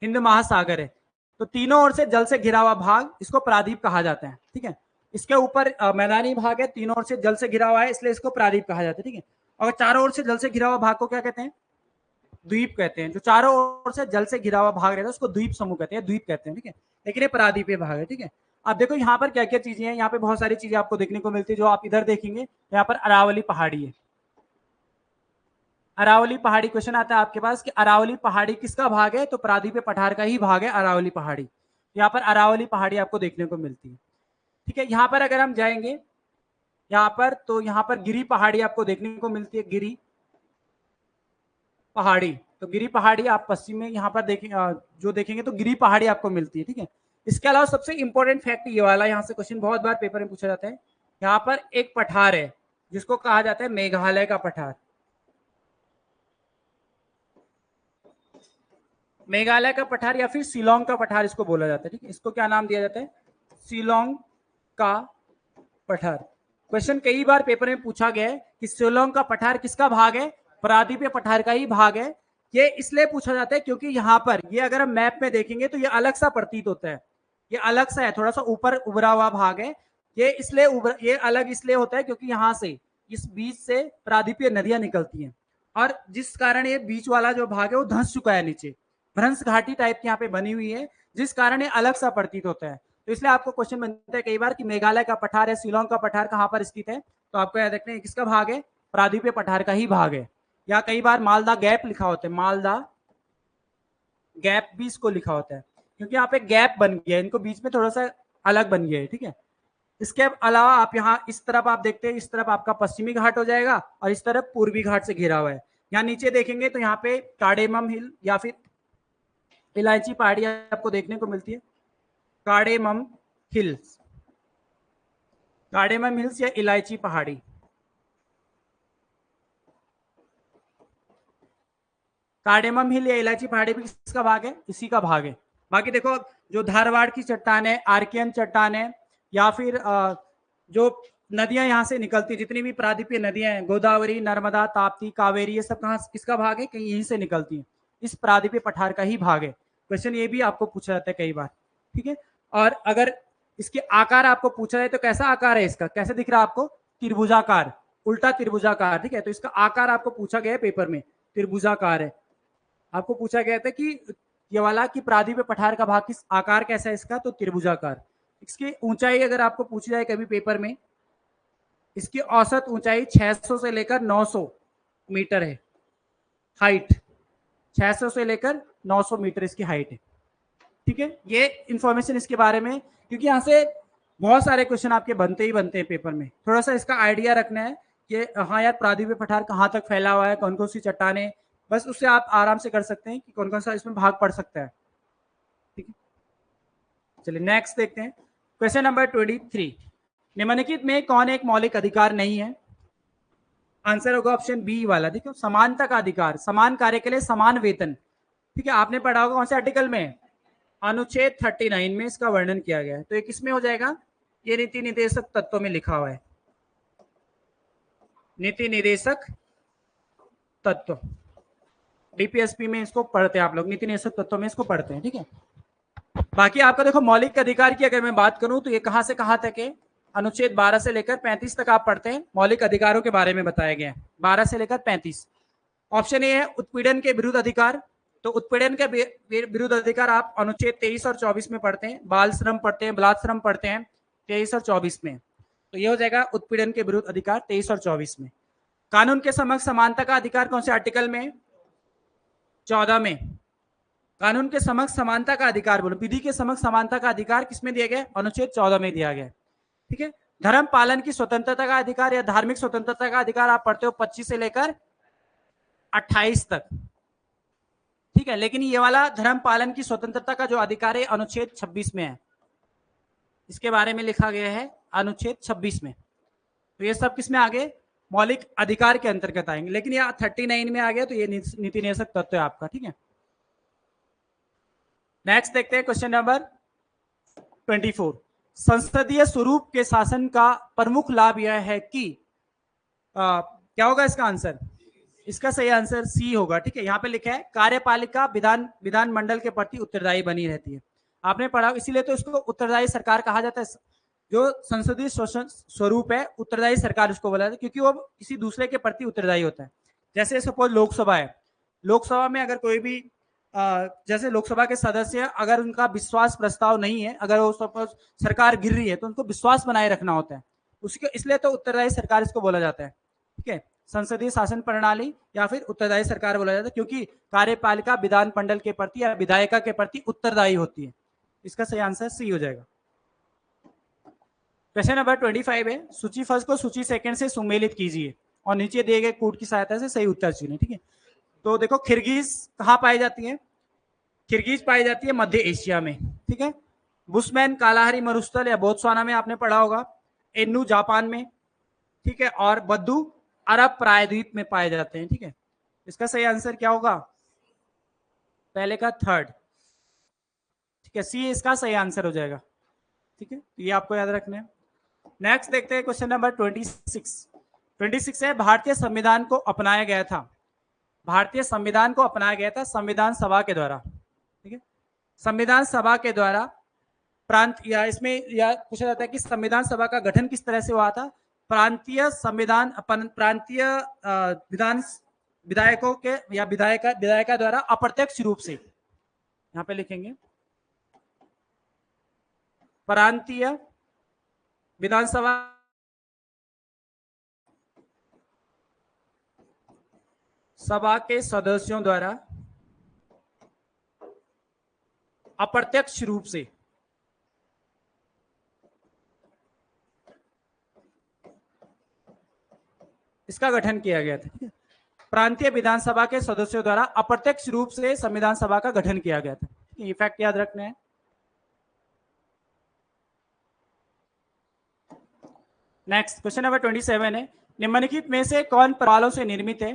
हिंद महासागर है। तो तीनों ओर से जल से घिरा हुआ भाग इसको प्रादीप कहा जाता है, ठीक है। इसके ऊपर मैदानी भाग है, तीनों ओर से जल से घिरा हुआ है, इसलिए इसको प्रादीप कहा जाता है, ठीक है। और चारों ओर से जल से घिरा हुआ भाग को क्या कहते हैं? द्वीप कहते हैं। जो चारों ओर से जल से घिरा हुआ भाग रहता है उसको द्वीप समूह कहते हैं, द्वीप कहते हैं, ठीक है। लेकिन ये प्रादीपीय भाग है, ठीक है। अब देखो यहाँ पर क्या क्या चीजें हैं, यहाँ पे बहुत सारी चीजें आपको देखने को मिलती है। जो आप इधर देखेंगे यहाँ पर अरावली पहाड़ी है। अरावली पहाड़ी क्वेश्चन आता है आपके पास कि अरावली पहाड़ी किसका भाग है? तो प्रादीपीय पठार का ही भाग है अरावली पहाड़ी। यहाँ पर अरावली पहाड़ी आपको देखने को मिलती है, ठीक है। यहाँ पर अगर हम जाएंगे यहाँ पर, तो यहाँ पर गिरी पहाड़ी आपको देखने को मिलती है, गिरी पहाड़ी। तो गिरी पहाड़ी आप पश्चिम में यहाँ पर देखेंगे, जो देखेंगे तो गिरी पहाड़ी आपको मिलती है, ठीक है। इसके अलावा सबसे इंपॉर्टेंट फैक्ट ये वाला, यहाँ से क्वेश्चन बहुत बार पेपर में पूछा जाता है। यहाँ पर एक पठार है जिसको कहा जाता है मेघालय का पठार। मेघालय का पठार या फिर शिलोंग का पठार इसको बोला जाता है, ठीक है। इसको क्या नाम दिया जाता है? शिलोंग का पठार। क्वेश्चन कई बार पेपर में पूछा गया है कि शिलोंग का पठार किसका भाग है? प्रादीपीय पठार का ही भाग है। ये इसलिए पूछा जाता है क्योंकि यहाँ पर ये अगर हम मैप में देखेंगे तो ये अलग सा प्रतीत होता है, ये अलग सा है, थोड़ा सा ऊपर उभरा हुआ भाग है। ये अलग इसलिए होता है क्योंकि यहाँ से इस बीच से प्रादीपीय नदियां निकलती हैं, और जिस कारण ये बीच वाला जो भाग है वो धंस चुका है, नीचे भ्रंश घाटी टाइप की यहाँ पे बनी हुई है, जिस कारण ये अलग सा प्रतीत होता है। तो इसलिए आपको क्वेश्चन बनता है कई बार कि मेघालय का पठार है, शिलोंग का पठार कहाँ पर स्थित है? तो आपको याद रखना है किसका भाग है? प्रादीपीय पठार का ही भाग है। या कई बार मालदा गैप लिखा होता है, मालदा गैप भी इसको लिखा होता है क्योंकि यहाँ पे गैप बन गया है, इनको बीच में थोड़ा सा अलग बन गया है, ठीक है। इसके अलावा आप यहाँ इस तरफ आप देखते हैं, इस तरफ आपका पश्चिमी घाट हो जाएगा और इस तरफ पूर्वी घाट से घिरा हुआ है। यहाँ नीचे देखेंगे तो यहाँ पे कार्डेमम हिल या फिर इलायची पहाड़ी आपको देखने को मिलती है, कार्डेमम हिल्स, कार्डेमम हिल्स या इलायची पहाड़ी। कार्डेमम हिल या इलायची पहाड़ी भी किसका भाग है? इसी का भाग है। बाकी देखो जो धारवाड़ की चट्टान है, आर्कियन चट्टान है, या फिर जो नदियां यहाँ से निकलती, जितनी भी प्रादीपीय नदियां हैं, गोदावरी, नर्मदा, ताप्ती, कावेरी, ये सब कहाँ किसका भाग है? कहीं यहीं से निकलती है, इस प्रादीपीय पठार का ही भाग है। क्वेश्चन ये भी आपको पूछा जाता है कई बार, ठीक है। और अगर इसके आकार आपको पूछा जाए तो कैसा आकार है इसका, कैसे दिख रहा है आपको? त्रिभुजाकार, उल्टा त्रिभुजाकार, ठीक है। तो इसका आकार आपको पूछा गया है पेपर में, त्रिभुजाकार है। आपको पूछा गया था कि ये वाला कि प्रादीपीय पठार का भाग किस आकार कैसा है इसका? तो त्रिभुजाकार। इसकी ऊंचाई अगर आपको पूछी जाए कभी पेपर में, इसकी औसत ऊंचाई 600 से लेकर 900 मीटर है, हाइट 600 से लेकर 900 मीटर इसकी हाइट है, ठीक है। ये इंफॉर्मेशन इसके बारे में, क्योंकि यहाँ से बहुत सारे क्वेश्चन आपके बनते ही बनते हैं पेपर में, थोड़ा सा इसका आइडिया रखना है कि हाँ यार प्रादीपीय पठार कहाँ तक फैला हुआ है, कौन कौन सी चट्टानें, बस उससे आप आराम से कर सकते हैं कि कौन कौन सा इसमें भाग पड़ सकता है, ठीक है। चलिए नेक्स्ट देखते हैं, क्वेश्चन नंबर 23। निम्नलिखित में कौन एक मौलिक अधिकार नहीं है? आंसर होगा ऑप्शन बी वाला, देखो समानता का अधिकार, समान कार्य के लिए समान वेतन, ठीक है। आपने पढ़ा होगा कौन से आर्टिकल में? अनुच्छेद 39 में इसका वर्णन किया गया है। तो ये किसमें हो जाएगा? ये नीति निर्देशक तत्वों में लिखा हुआ है, नीति निर्देशक तत्व, डीपीएसपी में इसको पढ़ते हैं आप लोग, नीति निर्देशक तत्वों में इसको पढ़ते हैं, ठीक है। बाकी आपका देखो मौलिक अधिकार की अगर मैं बात करूं तो ये कहां से कहां तक है? अनुच्छेद 12 से लेकर 35 तक आप पढ़ते हैं, मौलिक अधिकारों के बारे में बताया गया है, 12 से लेकर 35। ऑप्शन ए है उत्पीड़न के विरुद्ध अधिकार, तो उत्पीड़न के विरुद्ध अधिकार आप अनुच्छेद 23 और 24 में पढ़ते हैं, बाल श्रम पढ़ते हैं, बलात् श्रम पढ़ते हैं 23 और 24 में। तो ये हो जाएगा उत्पीड़न के विरुद्ध अधिकार 23 और 24 में। कानून के समक्ष समानता का अधिकार कौन से आर्टिकल में? 14 में। कानून के समक्ष समानता का अधिकार बोलो, विधि के समक्ष समानता का अधिकार किसमें दिया गया? अनुच्छेद 14 में दिया गया, ठीक है। धर्म पालन की स्वतंत्रता का अधिकार या धार्मिक स्वतंत्रता का अधिकार आप पढ़ते हो 25 से लेकर 28 तक, ठीक है। लेकिन ये वाला धर्म पालन की स्वतंत्रता का जो अधिकार है अनुच्छेद 26 में है, इसके बारे में लिखा गया है अनुच्छेद 26 में। तो ये सब किसमें आ गए? मौलिक अधिकार के अंतर्गत आएंगे, लेकिन ये 39 में आ गया, तो ये नीति निर्देशक तत्व है आपका, ठीक है। नेक्स्ट देखते हैं क्वेश्चन नंबर 24। संसदीय स्वरूप के शासन का प्रमुख लाभ यह है कि क्या होगा इसका आंसर? इसका सही आंसर सी होगा। ठीक है, यहाँ पे लिखा है कार्यपालिका विधान मंडल के प्रति उत्तरदायी बनी रहती है। आपने पढ़ा, इसीलिए तो इसको उत्तरदायी सरकार कहा जाता है। जो संसदीय स्वरूप है उत्तरदायी सरकार उसको बोला जाता है, क्योंकि वो किसी दूसरे के प्रति उत्तरदायी होता है। जैसे सपोज लोकसभा है, लोकसभा में अगर कोई भी जैसे लोकसभा के सदस्य अगर उनका विश्वास प्रस्ताव नहीं है, अगर वो सपोज सरकार गिर रही है तो उनको विश्वास बनाए रखना होता है उसके, इसलिए तो उत्तरदायी सरकार इसको बोला जाता है। ठीक है, संसदीय शासन प्रणाली या फिर उत्तरदायी सरकार बोला जाता है, क्योंकि कार्यपालिका विधान मंडल के प्रति या विधायिका के प्रति उत्तरदायी होती है। इसका सही आंसर सी हो जाएगा। क्वेश्चन नंबर 25 है, सूची फर्स्ट को सूची सेकंड से सुमेलित कीजिए और नीचे दिए गए कोड की सहायता से सही उत्तर चुनें। ठीक है, तो देखो किर्गिज कहाँ पाई जाती है? किर्गिज पाई जाती है मध्य एशिया में। ठीक है, बुशमैन कालाहारी मरुस्थल या बोत्सवाना में आपने पढ़ा होगा, एन्नू जापान में, ठीक है, और बद्दू अरब प्रायद्वीप में पाए जाते हैं। ठीक है, इसका सही आंसर क्या होगा? पहले का थर्ड। ठीक है, सी इसका सही आंसर हो जाएगा। ठीक है, ये आपको याद रखना है। नेक्स्ट देखते हैं क्वेश्चन नंबर 26 है, भारतीय संविधान को अपनाया गया था, भारतीय संविधान को अपनाया गया था संविधान सभा के द्वारा। ठीक है, संविधान सभा के द्वारा प्रांत या इसमें यह पूछा जाता है कि संविधान सभा का गठन किस तरह से हुआ था? प्रांतीय संविधान प्रांतीय विधान विधायकों के या विधायिका द्वारा अप्रत्यक्ष रूप से, यहां पे लिखेंगे प्रांतीय विधानसभा सभा के सदस्यों द्वारा अप्रत्यक्ष रूप से इसका गठन किया गया था। ठीक है, प्रांतीय विधानसभा के सदस्यों द्वारा अप्रत्यक्ष रूप से संविधान सभा का गठन किया गया था। ये फैक्ट याद रखना है। नेक्स्ट क्वेश्चन नंबर 27 है, निम्नलिखित में से कौन प्रवालों से निर्मित है?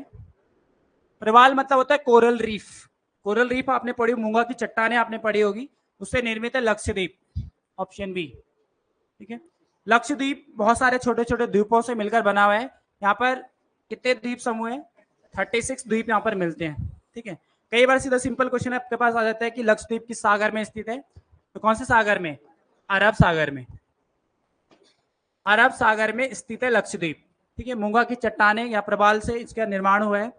प्रवाल मतलब होता है कोरल रीफ। कोरल रीफ आपने पढ़ी, मूंगा की चट्टानें आपने पढ़ी होगी, उससे निर्मित है लक्षद्वीप, ऑप्शन बी। ठीक है, लक्षद्वीप बहुत सारे छोटे छोटे द्वीपों से मिलकर बना हुआ है। यहाँ पर कितने द्वीप समूह है? 36 द्वीप यहाँ पर मिलते हैं। ठीक है, कई बार सीधा सिंपल क्वेश्चन आपके पास आ जाता है कि लक्षद्वीप किस सागर में स्थित है? तो कौन से सागर में? अरब सागर में। अरब सागर में स्थित है लक्षद्वीप। ठीक है, मूंगा की चट्टानें या प्रवाल से इसका निर्माण हुआ है।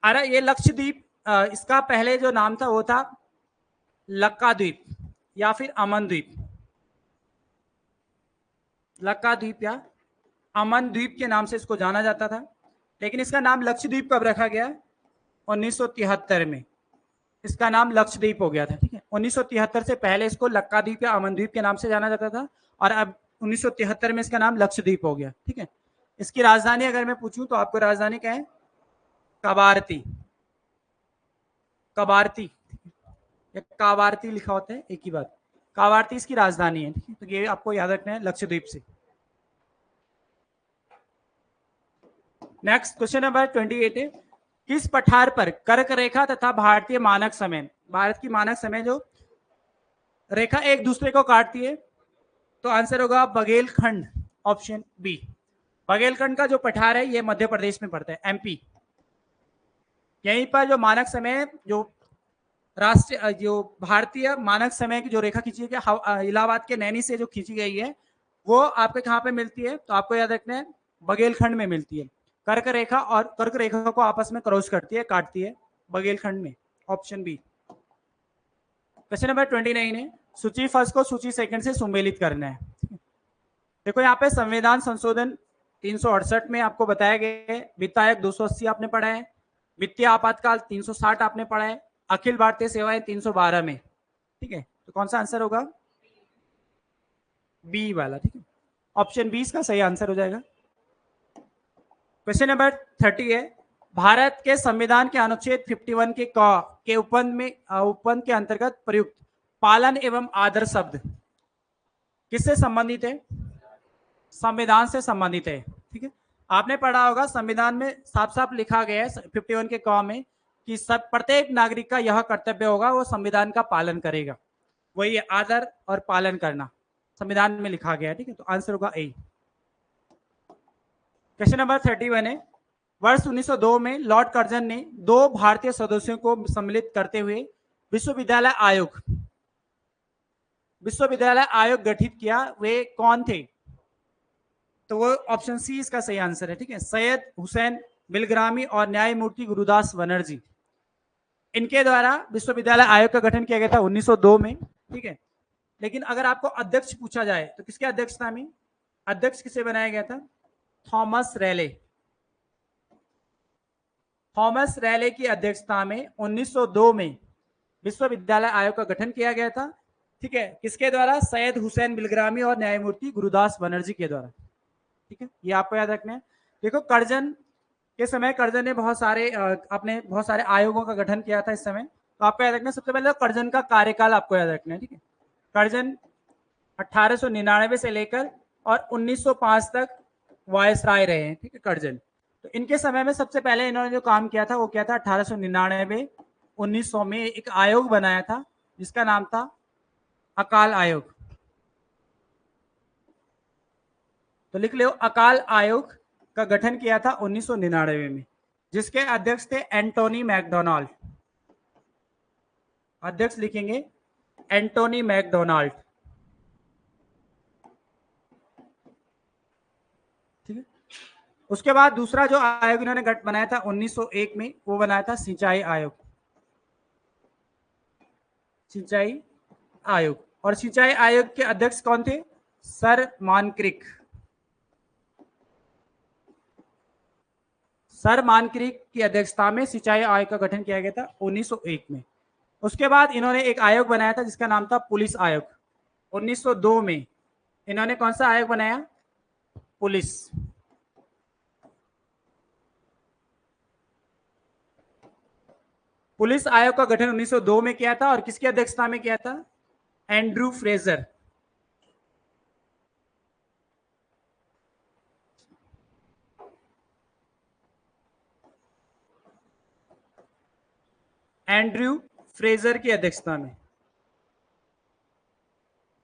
अरे ये लक्षद्वीप, इसका पहले जो नाम था वो था लक्काद्वीप या फिर अमन द्वीप। लक्काद्वीप या अमन द्वीप के नाम से इसको जाना जाता था, लेकिन इसका नाम लक्षद्वीप कब रखा गया? 1973 में इसका नाम लक्षद्वीप हो गया था। ठीक है, 1973 से पहले इसको लक्काद्वीप या अमन द्वीप के नाम से जाना जाता था और अब 1973 में इसका नाम लक्षद्वीप हो गया। ठीक है, इसकी राजधानी अगर मैं पूछूं तो आपको राजधानी क्या है? कवारती। कवारती या कावारती लिखा होता है, एक ही बात। कावारती इसकी राजधानी है। ठीक है, तो ये आपको याद रखना है लक्षद्वीप से। नेक्स्ट क्वेश्चन नंबर 28 है, किस पठार पर कर्क रेखा तथा भारतीय मानक समय, भारत की मानक समय जो रेखा एक दूसरे को काटती है? तो आंसर होगा बघेलखंड, ऑप्शन बी। बघेलखंड का जो पठार है ये मध्य प्रदेश में पड़ता है, एमपी। यहीं पर जो मानक समय, जो राष्ट्रीय जो भारतीय मानक समय की जो रेखा खींची गई इलाहाबाद के नैनी से जो खींची गई है, वो आपके कहाँ पे मिलती है? तो आपको याद रखना है बघेलखंड में मिलती है। कर्क रेखा और कर्क रेखा को आपस में क्रॉस करती है, काटती है, बघेलखंड में, ऑप्शन बी। क्वेश्चन नंबर 29 है, सूची फर्स्ट को सूची सेकंड से सुमेलित करना है। देखो यहाँ पे संविधान संशोधन 368 में आपको बताया गया है, वित्त आयोग 280 आपने पढ़ा है, वित्तीय आपातकाल 360 आपने पढ़ा है, अखिल भारतीय सेवाएं 312 में। ठीक है, तो कौन सा आंसर होगा? बी वाला। ठीक है, ऑप्शन बी इसका सही आंसर हो जाएगा। क्वेश्चन नंबर 30 है, भारत के संविधान के अनुच्छेद 51 के उपबंध के अंतर्गत प्रयुक्त पालन एवं आदर शब्द किससे संबंधित है? संविधान से संबंधित है। ठीक है, आपने पढ़ा होगा संविधान में साफ साफ लिखा गया है 51 के क में कि सब प्रत्येक नागरिक का यह कर्तव्य होगा वो संविधान का पालन करेगा, वही आदर और पालन करना संविधान में लिखा गया है। ठीक है, तो आंसर होगा ए। क्वेश्चन नंबर 31 है, वर्ष 1902 में लॉर्ड कर्जन ने 2 भारतीय सदस्यों को सम्मिलित करते हुए विश्वविद्यालय आयोग गठित किया। वे कौन थे? तो वो ऑप्शन सी इसका सही आंसर है। ठीक है, सैयद हुसैन बिलग्रामी और न्यायमूर्ति गुरुदास बनर्जी, इनके द्वारा विश्वविद्यालय आयोग का गठन किया गया था 1902 में। ठीक है, लेकिन अगर आपको अध्यक्ष पूछा जाए तो किसके अध्यक्षता में? अध्यक्ष किसे बनाया गया था? Thomas Raleigh. थॉमस रैले की अध्यक्षता में 1902 में विश्वविद्यालय आयोग का गठन किया गया था। ठीक है, किसके द्वारा? सैयद हुसैन बिलग्रामी और न्यायमूर्ति गुरुदास बनर्जी के द्वारा। ठीक है, ये आपको याद रखना है। देखो, कर्जन के समय कर्जन ने बहुत सारे आयोगों का गठन किया था इस समय, तो आपको याद रखना है। सबसे पहले तो कर्जन का कार्यकाल आपको याद रखना है। ठीक है, कर्जन 1899 से लेकर और 1905 तक वायसराय रहे हैं। ठीक है, कर्जन। तो इनके समय में सबसे पहले इन्होंने जो काम किया था वो क्या था? 1899 1900 में एक आयोग बनाया था जिसका नाम था अकाल आयोग। तो लिख लो, अकाल आयोग का गठन किया था 1999 में, जिसके अध्यक्ष थे एंटोनी मैकडोनाल्ड। अध्यक्ष लिखेंगे एंटोनी मैकडोनाल्ड। ठीक है, उसके बाद दूसरा जो आयोग इन्होंने बनाया था 1901 में, वो बनाया था सिंचाई आयोग। सिंचाई आयोग। और सिंचाई आयोग के अध्यक्ष कौन थे? सर मानक्रिक। सर मानक्रिक की अध्यक्षता में सिंचाई आयोग का गठन किया गया था 1901 में। उसके बाद इन्होंने एक आयोग बनाया था जिसका नाम था पुलिस आयोग। 1902 में इन्होंने कौन सा आयोग बनाया? पुलिस। पुलिस आयोग का गठन 1902 में किया था और किसकी अध्यक्षता में किया था? Andrew Fraser. एंड्रू फ्रेजर की अध्यक्षता में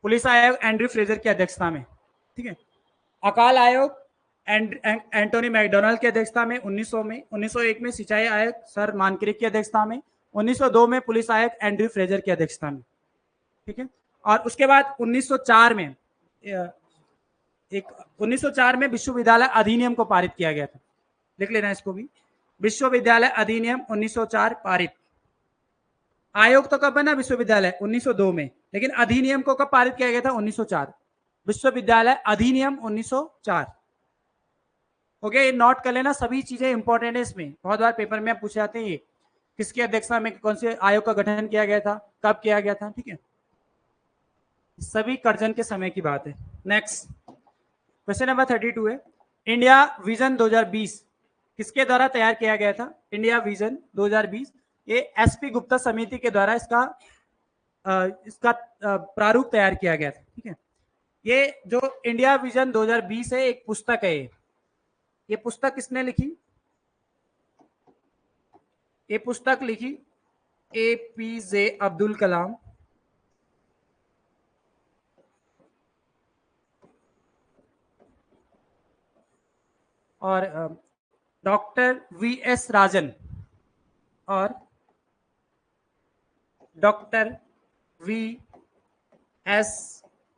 पुलिस आयोग एंड्रू फ्रेजर की अध्यक्षता में। ठीक है, अकाल आयोग एंटोनी मैकडोनाल्ड की अध्यक्षता में 1900 में। 1901 में सिंचाई आयोग सर मानक्रिक की अध्यक्षता में। 1902 में पुलिस आयोग एंड्रू फ्रेजर की अध्यक्षता में। ठीक है, और उसके बाद 1904 में 1904 में विश्वविद्यालय अधिनियम को पारित किया गया था। लिख लेना इसको भी, विश्वविद्यालय अधिनियम 1904 पारित। आयोग तो कब बना? विश्वविद्यालय 1902 में, लेकिन अधिनियम को कब पारित किया गया था? 1904। विश्वविद्यालय अधिनियम 1904। ओके, ये नोट कर लेना, सभी चीजें इंपॉर्टेंट है इसमें। बहुत बार पेपर में पूछे जाते हैं ये किसकी अध्यक्षता में कौन से आयोग का गठन किया गया था, कब किया गया था। ठीक है, सभी कर्जन के समय की बात है। नेक्स्ट क्वेश्चन नंबर 32 है, इंडिया विजन 2020 किसके द्वारा तैयार किया गया था? इंडिया विजन 2020 ये एसपी गुप्ता समिति के द्वारा इसका प्रारूप तैयार किया गया था। ठीक है, ये जो इंडिया विजन 2020 है एक पुस्तक है। ये पुस्तक किसने लिखी? ये पुस्तक लिखी एपीजे अब्दुल कलाम और डॉक्टर वीएस राजन और डॉक्टर वीएस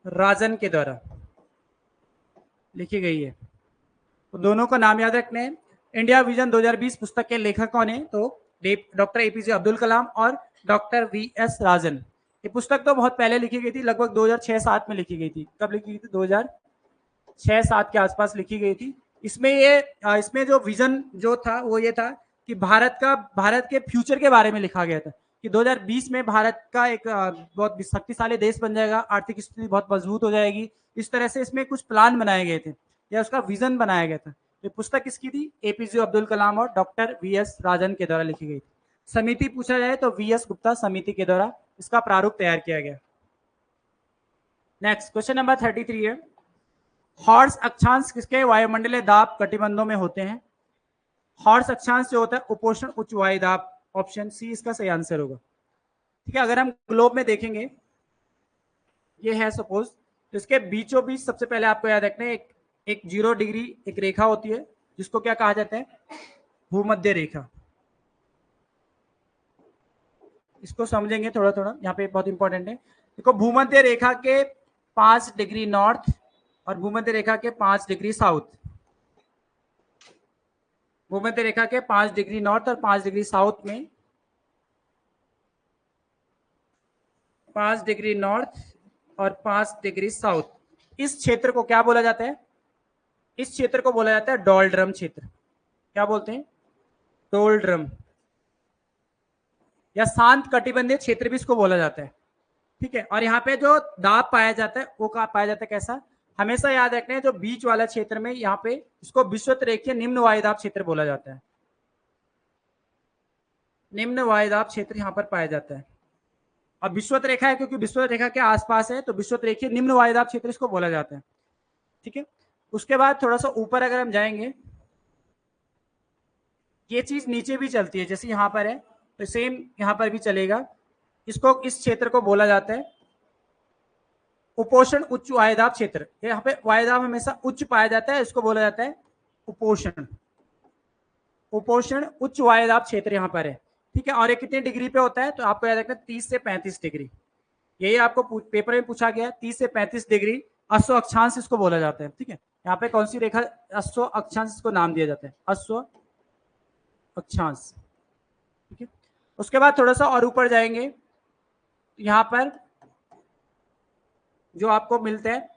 राजन के द्वारा लिखी गई है। तो दोनों का नाम याद रखने हैं। इंडिया विजन 2020 पुस्तक के लेखक कौन है? तो डॉक्टर एपीजे अब्दुल कलाम और डॉक्टर वीएस राजन। ये पुस्तक तो बहुत पहले लिखी गई थी, लगभग 2006-07 में लिखी गई थी। कब लिखी गई थी? 2006-07 के आसपास लिखी गई थी। इसमें जो विजन जो था वो ये था कि भारत के फ्यूचर के बारे में लिखा गया था कि 2020 में भारत का एक बहुत शक्तिशाली देश बन जाएगा, आर्थिक स्थिति बहुत मजबूत हो जाएगी। इस तरह से इसमें कुछ प्लान बनाए गए थे या उसका विजन बनाया गया था। ये पुस्तक किसकी थी? एपीजे अब्दुल कलाम और डॉक्टर वीएस राजन के द्वारा लिखी गई थी। समिति पूछा जाए तो वीएस गुप्ता समिति के द्वारा इसका प्रारूप तैयार किया गया। नेक्स्ट क्वेश्चन नंबर 33 है, हॉर्स अक्षांश किसके वायुमंडलीय दाब कटिबंधों में होते हैं? हॉर्स अक्षांश जो होता है उपोष्ण उच्च वायु दाब। ऑप्शन सी इसका सही आंसर होगा। ठीक है, अगर हम ग्लोब में देखेंगे, ये है सपोज, तो इसके बीचों बीच सबसे पहले आपको याद रखना है एक 0 डिग्री एक रेखा होती है जिसको क्या कहा जाता है? भूमध्य रेखा, इसको समझेंगे थोड़ा थोड़ा, यहाँ पे बहुत इंपॉर्टेंट है। देखो भूमध्य रेखा के 5 डिग्री नॉर्थ और भूमध्य रेखा के 5 डिग्री साउथ, भूमध्य रेखा के 5 डिग्री नॉर्थ और 5 डिग्री साउथ में, 5 डिग्री नॉर्थ और 5 डिग्री साउथ, इस क्षेत्र को क्या बोला जाता है? इस क्षेत्र को बोला जाता है डोल्ड्रम क्षेत्र। क्या बोलते हैं? डोल्ड्रम, या शांत कटिबंधीय क्षेत्र भी इसको बोला जाता है। ठीक है, और यहाँ पे जो दाब पाया जाता है वो कहाँ पाया जाता है, कैसा? हमेशा याद रखना है, जो बीच वाला क्षेत्र में यहाँ पे इसको विषुवत रेखीय निम्न वायुदाब क्षेत्र बोला जाता है। निम्न वायुदाब क्षेत्र यहाँ पर पाया जाता है। अब विषुवत रेखा है क्योंकि विषुवत रेखा के आसपास है, तो विषुवत रेखीय निम्न वायुदाब क्षेत्र इसको बोला जाता है। ठीक है, उसके बाद थोड़ा सा ऊपर अगर हम जाएंगे, ये चीज नीचे भी चलती है, जैसे यहाँ पर है तो सेम यहाँ पर भी चलेगा। इसको, इस क्षेत्र को बोला जाता है उपोषण उच्च वायुदाब क्षेत्र। यहाँ पे वायुदाब हमेशा उच्च पाया जाता है, इसको बोला जाता है उपोषण, उपोषण उच्च वायुदाब क्षेत्र यहाँ पर है। ठीक है, और ये कितने डिग्री पे होता है? तो आपको याद रखना 30 से 35 डिग्री, यही आपको पेपर में पूछा गया, 30 से 35 डिग्री अश्व अक्षांश इसको बोला जाता है। ठीक है, यहाँ पे कौन सी रेखा? अश्व अक्षांश इसको नाम दिया जाता है, अश्व अक्षांश। ठीक है, उसके बाद थोड़ा सा और ऊपर जाएंगे, यहाँ पर जो आपको मिलता है,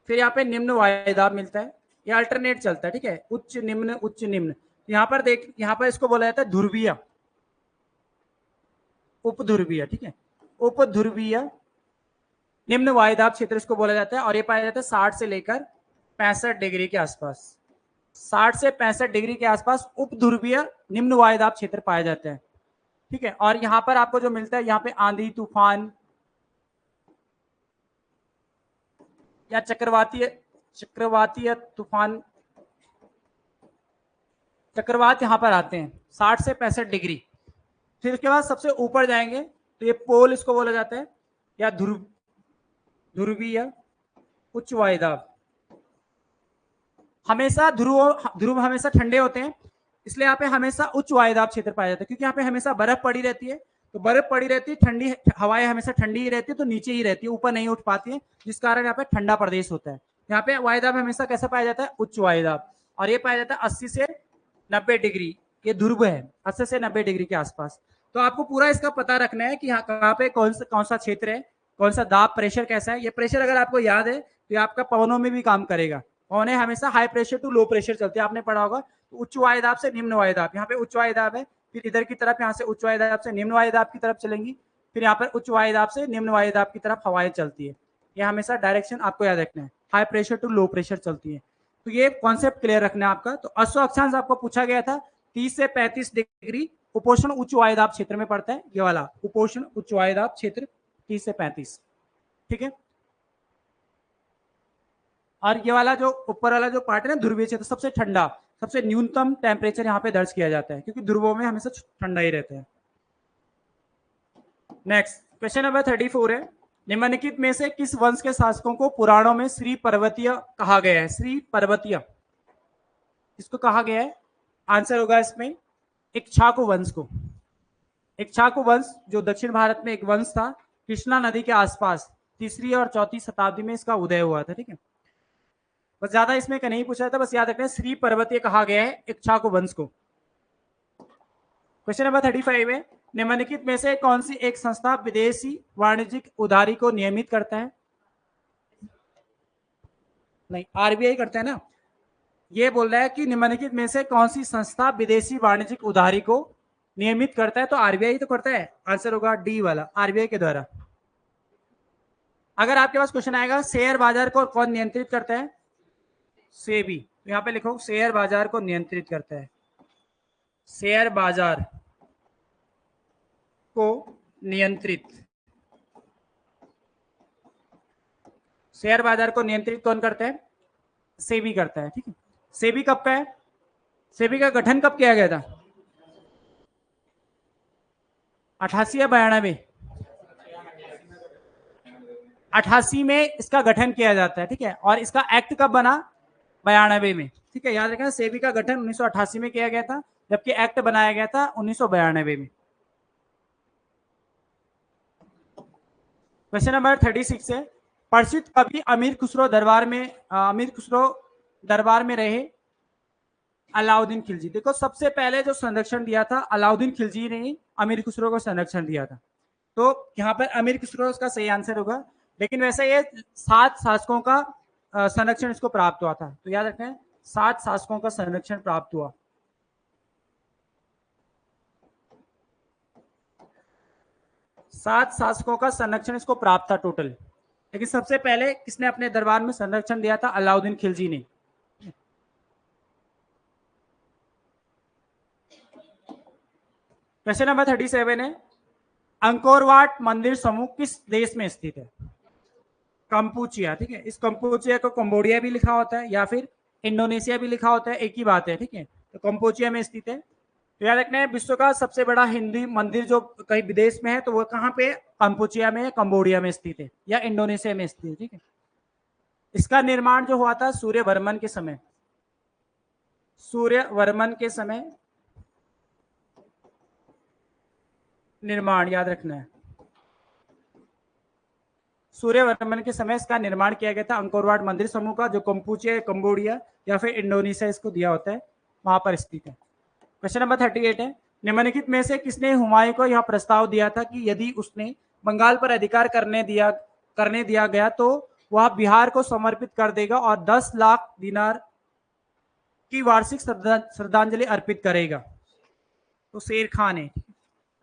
फिर यहाँ पे निम्न वायुदाब मिलता है, ये अल्टरनेट चलता है। ठीक है, उच्च निम्न उच्च निम्न। यहाँ पर देख, यहाँ पर इसको बोला जाता है ध्रुवीय, उपध्रुवीय। ठीक है, उपध्रुवीय निम्न वायुदाब क्षेत्र इसको बोला जाता है, और ये पाया जाता है 60 से लेकर 65 डिग्री के आसपास, 60 से 65 डिग्री के आसपास उपध्रुवीय निम्न वायुदाब क्षेत्र पाया जाता है। ठीक है, और यहाँ पर आपको जो मिलता है, यहाँ पे आंधी तूफान या चक्रवातीय तूफान, चक्रवात यहाँ पर आते हैं 60 से 65 डिग्री। फिर उसके बाद सबसे ऊपर जाएंगे तो ये पोल इसको बोला जाता है, या ध्रुवीय उच्च वायुदाब। हमेशा ध्रुव हमेशा ठंडे होते हैं, इसलिए यहाँ पे हमेशा उच्च वायुदाब क्षेत्र पाया जाता है, क्योंकि यहाँ पे हमेशा बर्फ पड़ी रहती है, तो बर्फ पड़ी रहती है, ठंडी हवाएं हमेशा ठंडी ही रहती है, तो नीचे ही रहती है, ऊपर नहीं उठ पाती है, जिस कारण यहाँ पे ठंडा प्रदेश होता है। यहाँ पे वायुदाब हमेशा कैसा पाया जाता है? उच्च वायुदाब, और ये पाया जाता है 80 से 90 डिग्री, ये ध्रुव है 80 से 90 डिग्री के आसपास। तो आपको पूरा इसका पता रखना है कि यहाँ कहाँ पे कौन सा क्षेत्र है, कौन सा दाब, प्रेशर कैसा है। ये प्रेशर अगर आपको याद है तो ये आपका पवनों में भी काम करेगा। पवनें हमेशा high pressure to low pressure चलती है, आपने पढ़ा होगा। तो उच्च वायुदाब से निम्न वायुदाब, यहाँ पे उच्च वायुदाब है, फिर इधर की तरफ यहाँ से उच्च वायुदाब से निम्न वायुदाब की तरफ चलेंगी, फिर यहाँ पर उच्च वायुदाब से निम्न वायुदाब की तरफ हवाएं चलती है। ये हमेशा डायरेक्शन आपको याद रखना है, high pressure to low pressure चलती है। तो ये कॉन्सेप्ट क्लियर रखना है आपका। तो अश्व अक्षांश आपको पूछा गया था, 30 से 35 डिग्री उपोषण उच्च वायुदाब क्षेत्र में पड़ता है, ये वाला उपोषण उच्च वायुदाब क्षेत्र 30 से 35। ठीक है, और ये वाला जो ऊपर वाला जो पार्ट है ना, ध्रुवीय क्षेत्र, सबसे ठंडा, सबसे न्यूनतम टेम्परेचर यहाँ पे दर्ज किया जाता है, क्योंकि ध्रुवों में हमेशा ठंडा ही रहता है। नेक्स्ट क्वेश्चन नंबर 34 है, निम्नलिखित में से किस वंश के शासकों को पुराणों में श्री पर्वतीय कहा गया है? श्री पर्वतीय इसको कहा गया है, आंसर होगा इसमें इक्ष्वाकु वंश को। इक्ष्वाकु वंश जो दक्षिण भारत में एक वंश था, कृष्णा नदी के आसपास 3री और 4वीं शताब्दी में इसका उदय हुआ था। ठीक है, बस ज्यादा इसमें का नहीं पूछा था, बस याद रखना श्री पर्वतीय कहा गया है इक्ष्वाकु वंश को। क्वेश्चन नंबर 35 है, निम्नलिखित में से कौन सी एक संस्था विदेशी वाणिज्यिक उधारी को नियमित करता है? नहीं, आरबीआई करता है ना। ये बोल रहा है कि निम्नलिखित में से कौन सी संस्था विदेशी वाणिज्यिक उधारी को नियमित करता है? तो आरबीआई तो करता है, आंसर होगा डी वाला, आरबीआई के द्वारा। अगर आपके पास क्वेश्चन आएगा शेयर बाजार को कौन नियंत्रित करता है? सेबी, तो यहाँ पे लिखो शेयर बाजार को नियंत्रित करता है, शेयर बाजार को नियंत्रित, शेयर बाजार को नियंत्रित कौन करता है? सेबी करता है। ठीक है, सेबी कब का है? सेबी का गठन कब किया गया था? 88 या 92? 88 में इसका गठन किया जाता है। ठीक है, और इसका एक्ट कब बना? 92 में। ठीक है, याद रखना सेबी का गठन 1988 में किया गया था, जबकि एक्ट बनाया गया था 1992 में। क्वेश्चन नंबर 36 है, प्रसिद्ध कवि अमीर खुसरो दरबार में रहे अलाउद्दीन खिलजी। देखो सबसे पहले जो संरक्षण दिया था अलाउद्दीन खिलजी ने ही अमीर खुसरो को संरक्षण दिया था, तो यहाँ पर अमीर खुसरो का सही आंसर होगा। लेकिन वैसे ये 7 शासकों का संरक्षण इसको प्राप्त हुआ था, तो याद रखना है 7 शासकों का संरक्षण प्राप्त हुआ। सात शासकों का संरक्षण इसको प्राप्त था टोटल, लेकिन सबसे पहले किसने अपने दरबार में संरक्षण दिया था? अलाउद्दीन खिलजी ने। क्वेश्चन नंबर 37 है, अंकोरवाट मंदिर समूह किस देश में स्थित है? कंपूचिया। ठीक है, इस कंपूचिया को कंबोडिया भी लिखा होता है या फिर इंडोनेशिया भी लिखा होता है, एक ही बात है। ठीक है, तो कंपूचिया में स्थित है। तो याद रखना है विश्व का सबसे बड़ा हिंदी मंदिर जो कहीं विदेश में है तो वो कहाँ पे? कंपूचिया में, कंबोडिया में स्थित है या इंडोनेशिया में स्थित है। ठीक है, इसका निर्माण जो हुआ था सूर्यवर्मन के समय, सूर्यवर्मन के समय निर्माण, याद रखना है सूर्यवर्मन के समय इसका निर्माण किया गया था। अंकोरवाट मंदिर समूह का, जो कंपूचिया, कंबोडिया या फिर इंडोनेशिया इसको दिया होता है, वहां पर स्थित है। क्वेश्चन नंबर 38 है, निम्नलिखित में से किसने हुमायूं को यह प्रस्ताव दिया था कि यदि उसने बंगाल पर अधिकार करने दिया गया तो वह बिहार को समर्पित कर देगा और 10 लाख दिनार की वार्षिक श्रद्धांजलि अर्पित करेगा? तो शेर खान है।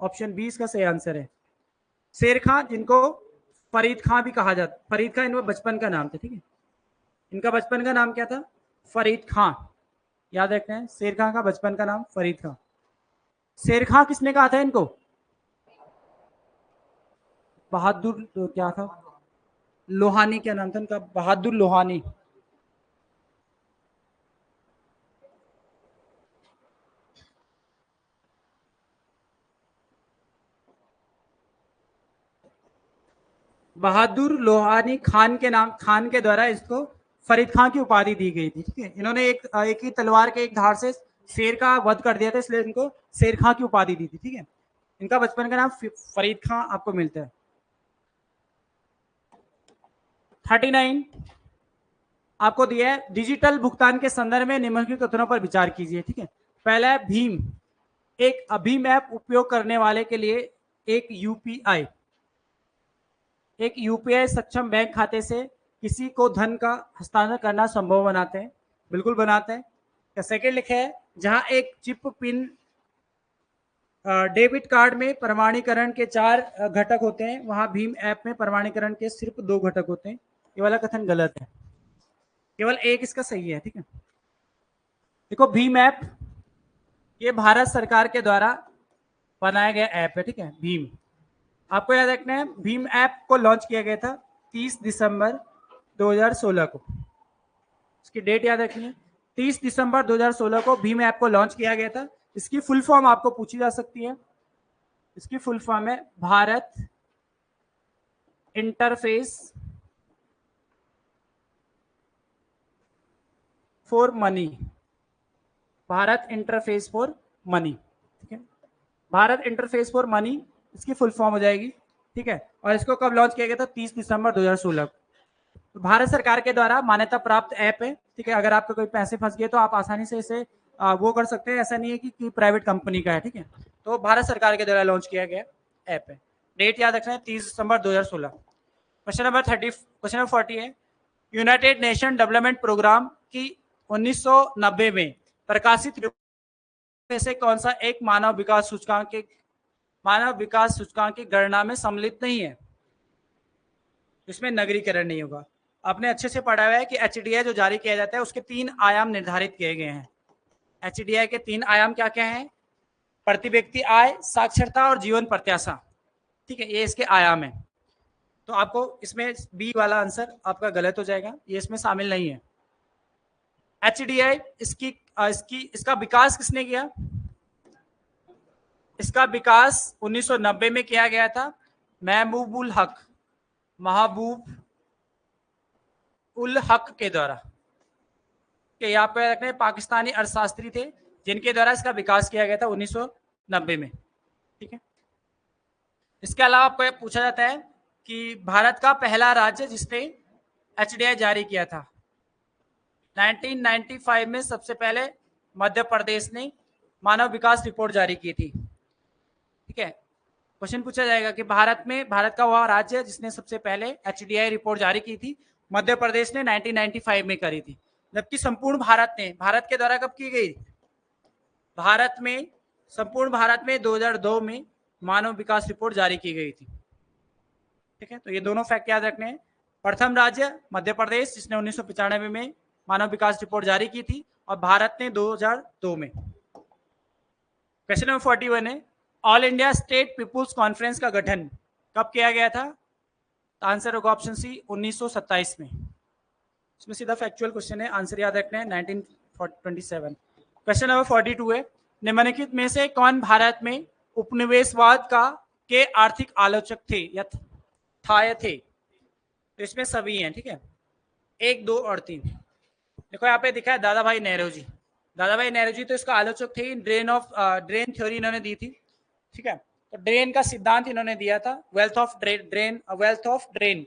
ऑप्शन 20 का सही आंसर है शेर खान, जिनको फरीद खान भी कहा जाता। फरीद खान इनका बचपन का नाम था। ठीक है, इनका बचपन का नाम क्या था? फरीद खान। याद रखना है शेर खान का बचपन का नाम फरीद खान। शेर खान किसने कहा था इनको? बहादुर, तो क्या था लोहानी, क्या नाम था इनका? बहादुर लोहानी। बहादुर लोहानी खान के नाम, खान के द्वारा इसको फरीद खान की उपाधि दी गई थी। ठीक है, इन्होंने एक ही तलवार के एक धार से शेर का वध कर दिया था, इसलिए इनको शेर खान की उपाधि दी थी। ठीक है, इनका बचपन का नाम फरीद खान आपको मिलता है। 39 आपको दिया है, डिजिटल भुगतान के संदर्भ में निम्नलिखित कथनों पर विचार कीजिए। ठीक है, पहला है भीम। एक भीम ऐप उपयोग करने वाले के लिए एक यूपीआई सक्षम बैंक खाते से किसी को धन का हस्तांतरण करना संभव बनाते हैं। बिल्कुल बनाते हैं। सेकेंड लिखे है, जहां एक चिप पिन डेबिट कार्ड में प्रमाणीकरण के 4 घटक होते हैं, वहां भीम ऐप में प्रमाणीकरण के सिर्फ 2 घटक होते हैं। ये वाला कथन गलत है, केवल एक इसका सही है। ठीक है, देखो भीम ऐप ये भारत सरकार के द्वारा बनाया गया ऐप है। ठीक है, भीम आपको याद रखना है, भीम ऐप को लॉन्च किया गया था 30 दिसंबर 2016 को। इसकी डेट याद रखनी है, 30 दिसंबर 2016 को भीम ऐप को लॉन्च किया गया था। इसकी फुल फॉर्म आपको पूछी जा सकती है। इसकी फुल फॉर्म है Bharat interface for money. Bharat interface for money. ठीक है, भारत इंटरफेस फॉर मनी इसकी फुल फॉर्म हो जाएगी। ठीक है, और इसको कब लॉन्च किया गया था? 30 दिसंबर 2016। तो भारत सरकार के द्वारा मान्यता प्राप्त ऐप है। ठीक है, अगर आपके कोई पैसे फंस गए तो आप आसानी से इसे वो कर सकते हैं, ऐसा नहीं है कि प्राइवेट कंपनी का है। ठीक है, तो भारत सरकार के द्वारा लॉन्च किया गया ऐप है। डेट याद रखना है 30 दिसंबर 2016। क्वेश्चन नंबर 40 है, यूनाइटेड नेशन डेवलपमेंट प्रोग्राम की 1990 में प्रकाशित में से कौन सा एक मानव विकास सूचकांक की गणना में सम्मिलित नहीं है? इसमें नगरीकरण नहीं होगा। आपने अच्छे से पढ़ा हुआ है कि एचडीआई जो जारी किया जाता है उसके 3 आयाम निर्धारित किए गए हैं। एचडीआई के 3 आयाम क्या क्या हैं? प्रति व्यक्ति आय, साक्षरता और जीवन प्रत्याशा। ठीक है, ये इसके आयाम है। तो आपको इसमें बी वाला आंसर आपका गलत हो जाएगा, ये इसमें शामिल नहीं है। एचडीआई इसका विकास किसने किया? इसका विकास 1990 में किया गया था महबूब उल हक के द्वारा। यहाँ पे रखने पाकिस्तानी अर्थशास्त्री थे जिनके द्वारा इसका विकास किया गया था 1990 में। ठीक है, इसके अलावा आपको पूछा जाता है कि भारत का पहला राज्य जिसने एचडीआई जारी किया था। 1995 में सबसे पहले मध्य प्रदेश ने मानव विकास रिपोर्ट जारी की थी। ठीक है, क्वेश्चन पूछा जाएगा कि भारत का वह राज्य है जिसने सबसे पहले एचडीआई रिपोर्ट जारी की थी। मध्य प्रदेश ने 1995 में करी थी, जबकि संपूर्ण भारत के द्वारा कब की गई? संपूर्ण भारत में 2002 में मानव विकास रिपोर्ट जारी की गई थी। ठीक है, तो ये दोनों फैक्ट याद रखने हैं। प्रथम राज्य मध्य प्रदेश जिसने 1995 में मानव विकास रिपोर्ट जारी की थी, और भारत ने 2002 में। क्वेश्चन नंबर 41 है, all India state people's conference का गठन कब किया गया था? तो आंसर होगा ऑप्शन सी 1927 में। इसमें सीधा फैक्चुअल क्वेश्चन है, आंसर याद रखना है 1927। क्वेश्चन नंबर 42 है, निम्नलिखित में से कौन भारत में उपनिवेशवाद के आर्थिक आलोचक थे या थे? तो इसमें सभी हैं। ठीक है, 1, 2 और 3। देखो यहाँ पे दिखा है दादा भाई नेहरू जी। दादा भाई नेहरू जी तो इसका आलोचक थे। ड्रेन थ्योरी इन्होंने दी थी। ठीक है, तो ड्रेन का सिद्धांत इन्होंने दिया था, वेल्थ ऑफ ड्रेन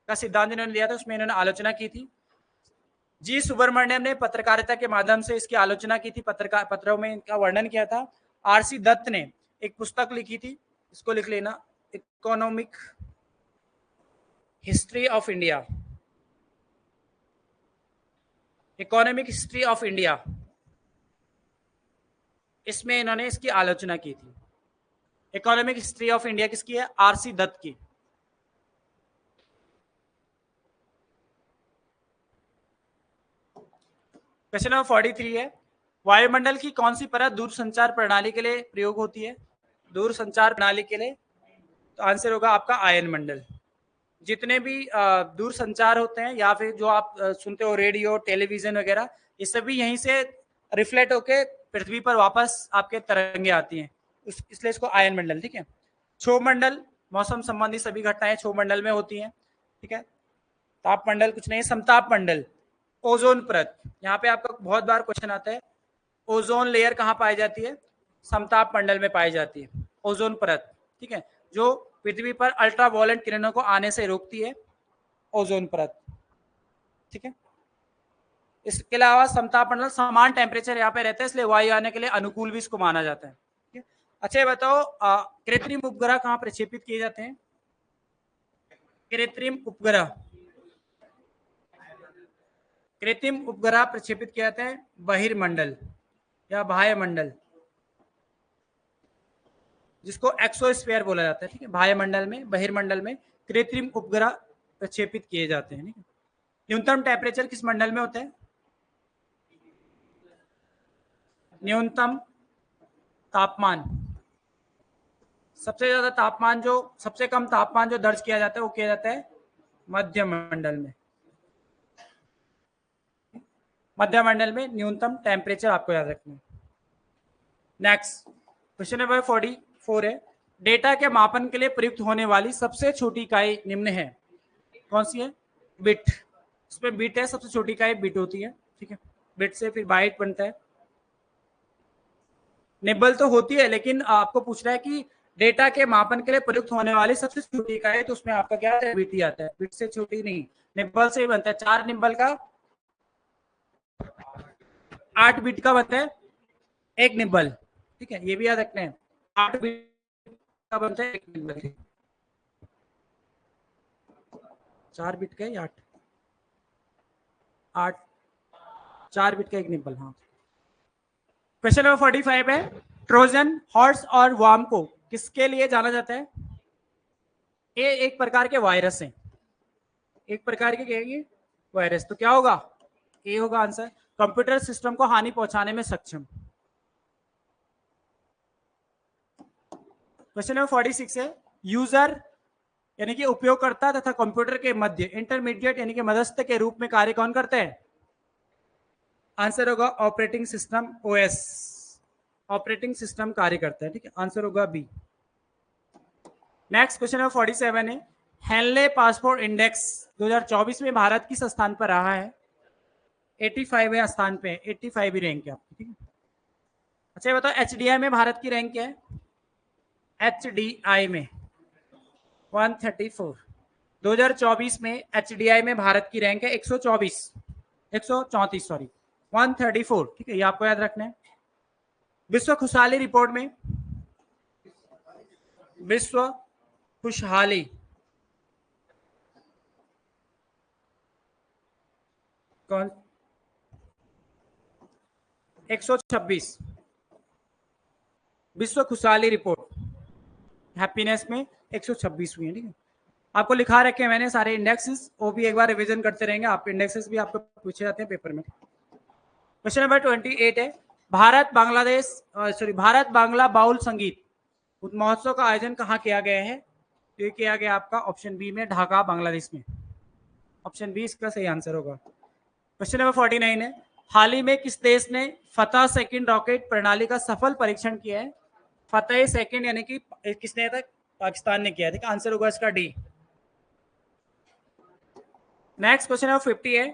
का सिद्धांत इन्होंने दिया था, उसमें इन्होंने आलोचना की थी। जी सुब्रमण्यम ने पत्रकारिता के माध्यम से इसकी आलोचना की थी, पत्रों में इनका वर्णन किया था। आरसी दत्त ने एक पुस्तक लिखी थी, इसको लिख लेना, economic history of India. Economic history of India, इसमें इन्होंने इसकी आलोचना की थी। इकोनॉमिक हिस्ट्री ऑफ इंडिया किसकी है? आरसी दत्त की। क्वेश्चन नंबर 43 है, वायुमंडल की कौन सी परत दूरसंचार प्रणाली के लिए प्रयोग होती है? दूरसंचार प्रणाली के लिए तो आंसर होगा आपका आयन मंडल। जितने भी दूरसंचार होते हैं या फिर जो आप सुनते हो रेडियो, टेलीविजन वगैरह, ये सभी यहीं से रिफ्लेक्ट होके पृथ्वी पर वापस आपके तरंगे आती हैं, इसलिए इसको आयन मंडल। ठीक है, क्षोभ मंडल, मौसम संबंधी सभी घटनाएं क्षोभ मंडल में होती हैं। ठीक है, तापमंडल कुछ नहीं, समताप मंडल, ओजोन परत। यहाँ पे आपका बहुत बार क्वेश्चन आता है, ओजोन लेयर कहाँ पाई जाती है? समताप मंडल में पाई जाती है ओजोन परत। ठीक है, जो पृथ्वी पर अल्ट्रावायलेट किरणों को आने से रोकती है, ओजोन परत। ठीक है, इसके अलावा समताप मंडल समान टेम्परेचर यहाँ पे रहता है, इसलिए वायु आने के लिए अनुकूल भी इसको माना जाता है। ठीक है, अच्छा ये बताओ, कृत्रिम उपग्रह कहाँ प्रक्षेपित किए जाते हैं? कृत्रिम उपग्रह प्रक्षेपित किए जाते हैं बहिर्मंडल या बाह्य मंडल, जिसको एक्सोस्फीयर बोला जाता है। ठीक है, बाह्य मंडल में, बहिर्मंडल में कृत्रिम उपग्रह प्रक्षेपित किए जाते हैं। न्यूनतम टेम्परेचर किस मंडल में होता है? न्यूनतम तापमान, सबसे ज्यादा तापमान जो, सबसे कम तापमान जो दर्ज किया जाता है वो किया जाता है मध्य मंडल में। मध्य मंडल में न्यूनतम टेम्परेचर आपको याद रखना है। नेक्स्ट क्वेश्चन नंबर 44 है, डेटा के मापन के लिए प्रयुक्त होने वाली सबसे छोटी इकाई निम्न है, कौन सी है? बिट। इसमें बिट है, सबसे छोटी इकाई बिट होती है। ठीक है, बिट से फिर बाइट बनता है। निबल तो होती है, लेकिन आपको पूछ रहा है कि डेटा के मापन के लिए प्रयुक्त होने वाली सबसे छोटी इकाई, तो उसमें आपका क्या है? बिट ही आता है, बिट से छोटी नहीं। निबल से ही बनता है, 4 निबल का 8 बिट का बनता है 1 निबल। ठीक है, ये भी याद रखना है, 8 बिट का बनता है 1 निबल। 4 बिट का 8 4 बिट का 1 निबल। हाँ, क्वेश्चन नंबर 45 है, ट्रोजन हॉर्स और वार्म को किसके लिए जाना जाता है? ये एक प्रकार के वायरस हैं, एक प्रकार के कहेंगे वायरस, तो क्या होगा? ए होगा आंसर। कंप्यूटर सिस्टम को हानि पहुंचाने में सक्षम। क्वेश्चन नंबर 46 है, यूजर यानी कि उपयोगकर्ता तथा कंप्यूटर के मध्य इंटरमीडिएट यानी कि मध्यस्थ के रूप में कार्य कौन करते हैं? आंसर होगा operating system, OS. Operating system कार्य करता है। ठीक है, आंसर होगा बी। नेक्स्ट क्वेश्चन नंबर 47 है, हेनले पासपोर्ट इंडेक्स 2024 में भारत किस स्थान पर रहा है? 85वें स्थान पे, 85 रैंक है आपकी। ठीक है, अच्छा ये बताओ HDI में भारत की रैंक क्या है? HDI में 134। 2024 में HDI में भारत की रैंक है 134 सॉरी 134। ठीक है, ये आपको याद रखना है। विश्व खुशहाली रिपोर्ट में, विश्व खुशहाली कौन 126 विश्व खुशहाली रिपोर्ट हैप्पीनेस में 126 हुई है। ठीक है, आपको लिखा रखे मैंने सारे इंडेक्सेस, वो भी एक बार रिवीजन करते रहेंगे आप। इंडेक्सेस भी आपको पूछे जाते हैं पेपर में। क्वेश्चन नंबर 28 है, भारत भारत बांग्ला बाउल संगीत महोत्सव का आयोजन कहाँ किया गया है? तो ये किया गया आपका ऑप्शन बी में, ढाका बांग्लादेश में। ऑप्शन बी इसका सही आंसर होगा। क्वेश्चन नंबर 49 है, हाल ही में किस देश ने फतह सेकंड रॉकेट प्रणाली का सफल परीक्षण किया है? फतह सेकंड यानी कि किसने था? पाकिस्तान ने किया है। ठीक है, आंसर होगा इसका डी। नेक्स्ट क्वेश्चन नंबर 50 है,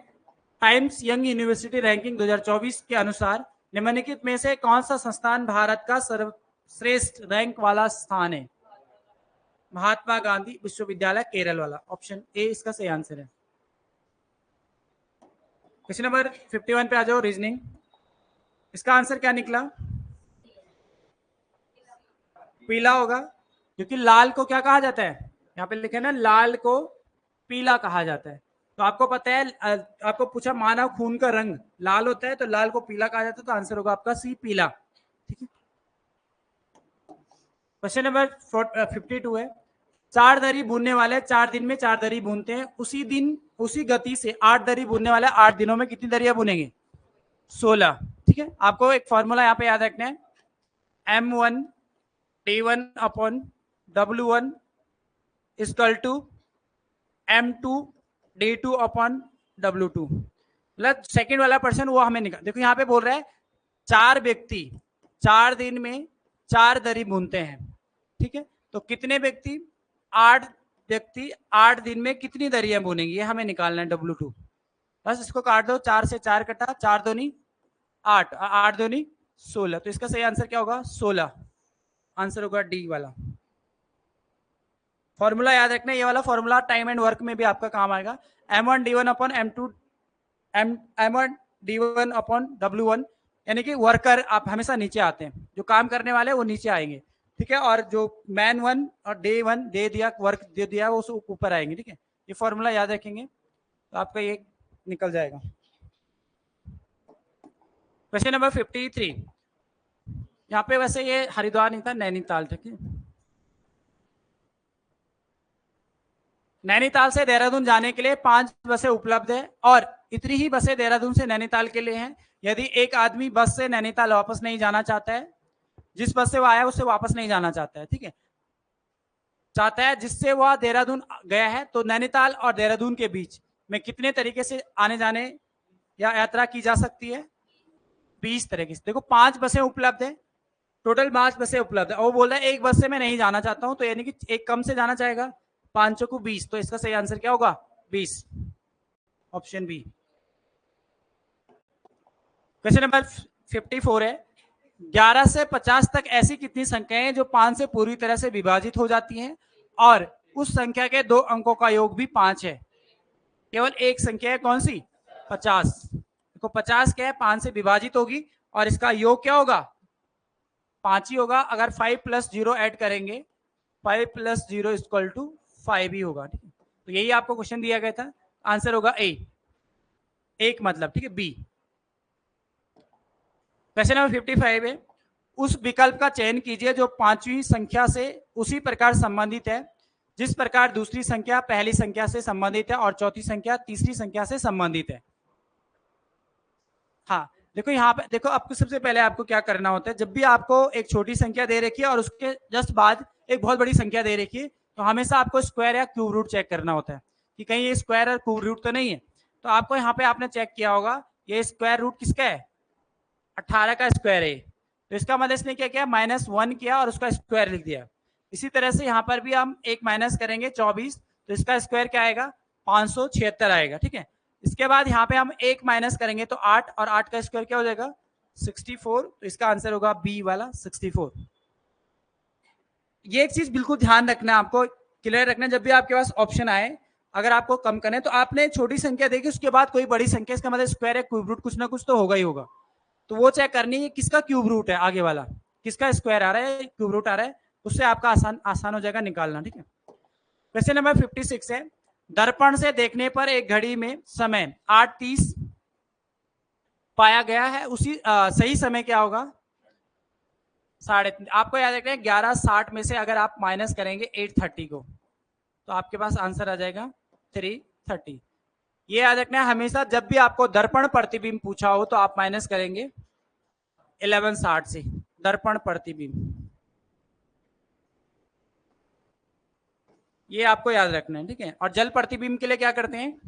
टाइम्स यंग यूनिवर्सिटी रैंकिंग 2024 के अनुसार निम्नलिखित में से कौन सा संस्थान भारत का सर्वश्रेष्ठ रैंक वाला स्थान है? महात्मा गांधी विश्वविद्यालय केरल वाला। ऑप्शन ए इसका सही आंसर है। क्वेश्चन नंबर 51 पे आ जाओ, रीजनिंग। इसका आंसर क्या निकला? पीला होगा, क्योंकि लाल को क्या कहा जाता है? यहाँ पे लिखे ना, लाल को पीला कहा जाता है। तो आपको पता है, आपको पूछा मानव खून का रंग लाल होता है, तो लाल को पीला कहा जाता है, तो आंसर होगा आपका सी, पीला। ठीक है, क्वेश्चन नंबर 52 है, 4 दरी बुनने वाले 4 दिन में 4 दरी बुनते हैं, उसी दिन उसी गति से 8 दरी बुनने वाले 8 दिनों में कितनी दरिया बुनेंगे? 16। ठीक है, आपको एक फॉर्मूला यहाँ पे याद रखना है, M1 D1 upon W1 equal to M2 D2 upon W2। मतलब सेकंड वाला पर्सन वो हमें निकाल, देखो यहाँ पे बोल रहा है 4 व्यक्ति 4 दिन में 4 दरी बुनते हैं। ठीक है, तो कितने व्यक्ति? 8 व्यक्ति 8 दिन में कितनी दरियां बुनेंगे, ये हमें निकालना है W2। बस इसको काट दो, 4 से 4 कटा, 4 दूनी 8, 8 दूनी 16। तो इसका सही आंसर क्या होगा? 16। आंसर होगा डी वाला। फॉर्मूला याद रखना, ये वाला फॉर्मूला टाइम एंड वर्क में भी आपका काम आएगा। M1 D1 upon M1 D1 upon W1, यानी कि वर्कर आप हमेशा नीचे आते हैं, जो काम करने वाले वो नीचे आएंगे। ठीक है, और जो मैन 1 और डे 1 दे दिया, वर्क दे दिया, वो ऊपर आएंगे। ठीक है, ये फॉर्मूला याद रखेंगे तो आपका ये निकल जाएगा। क्वेश्चन नंबर 53, यहाँ पे वैसे ये हरिद्वार नहीं था, नैनीताल था। नैनीताल से देहरादून जाने के लिए 5 बसें उपलब्ध है, और इतनी ही बसें देहरादून से नैनीताल के लिए हैं। यदि एक आदमी बस से नैनीताल वापस नहीं जाना चाहता है, जिस बस से वो आया उससे वापस नहीं जाना चाहता है, ठीक है, चाहता है जिससे वह देहरादून गया है, तो नैनीताल और देहरादून के बीच में कितने तरीके से आने जाने या यात्रा की जा सकती है? 20 तरीके से। देखो 5 बसें उपलब्ध है, टोटल 5 बसें उपलब्ध है, और वो बोल रहा है एक बस से मैं नहीं जाना चाहता हूं, तो यानी कि एक कम से जाना चाहेगा, 5 को 20, तो इसका सही आंसर क्या होगा? 20, ऑप्शन बी। क्वेश्चन नंबर 54 है, 11 से 50 तक ऐसी कितनी संख्याएं हैं जो 5 से पूरी तरह से विभाजित हो जाती हैं, और उस संख्या के 2 अंकों का योग भी 5 है? केवल एक संख्या है, कौन सी? 50। देखो 50 क्या है? 5 से विभाजित होगी, और इसका योग क्या होगा? 5 ही होगा। अगर 5 + 0 ऐड करेंगे, 5 + 0 = 5 ही होगा। ठीक है, तो यही आपको क्वेश्चन दिया गया था, आंसर होगा ए, एक मतलब। ठीक है, बी। क्वेश्चन नंबर 55 है, उस विकल्प का चयन कीजिए जो 5वीं संख्या से उसी प्रकार संबंधित है जिस प्रकार दूसरी संख्या पहली संख्या से संबंधित है और चौथी संख्या तीसरी संख्या से संबंधित है। हाँ, देखो यहाँ पे देखो, आपको सबसे पहले आपको क्या करना होता है, जब भी आपको एक छोटी संख्या दे रखी है और उसके जस्ट बाद एक बहुत बड़ी संख्या दे रखी है, तो हमेशा आपको स्क्वायर या क्यूब रूट चेक करना होता है कि कहीं ये स्क्वायर और क्यूब रूट तो नहीं है। तो आपको यहाँ पे आपने चेक किया होगा, ये स्क्वायर रूट किसका है? 18 का स्क्वायर है, तो इसका मतलब इसने क्या किया? -1 किया और उसका स्क्वायर लिख दिया। इसी तरह से यहाँ पर भी हम एक माइनस करेंगे 24, तो इसका स्क्वायर क्या आएगा? 576 आएगा। ठीक है, इसके बाद यहाँ पे हम एक माइनस करेंगे तो 8, और 8 का स्क्वायर क्या हो जाएगा? 64, तो इसका आंसर होगा बी वाला 64। ये एक चीज बिल्कुल ध्यान रखना, आपको क्लियर रखना, जब भी आपके पास ऑप्शन आए, अगर आपको कम करना है तो आपने छोटी संख्या देखी, उसके बाद कोई बड़ी संख्या, इसका मतलब स्क्वायर है, क्यूब रूट, कुछ ना कुछ तो होगा ही होगा, तो वो चेक करनी है किसका क्यूब रूट है, आगे वाला किसका स्क्वायर आ रहा है, क्यूब रूट आ रहा है, उससे आपका आसान हो जाएगा निकालना। ठीक है, क्वेश्चन नंबर 56 है, दर्पण से देखने पर एक घड़ी में समय 8:30 पाया गया है, उसी सही समय क्या होगा, 3:30। आपको याद रखना है 11:60 में से अगर आप माइनस करेंगे 8:30 को, तो आपके पास आंसर आ जाएगा 3:30। ये याद रखना है हमेशा, जब भी आपको दर्पण प्रतिबिंब पूछा हो तो आप माइनस करेंगे 11:60 से, दर्पण प्रतिबिंब, ये आपको याद रखना है। ठीक है, और जल प्रतिबिंब के लिए क्या करते हैं,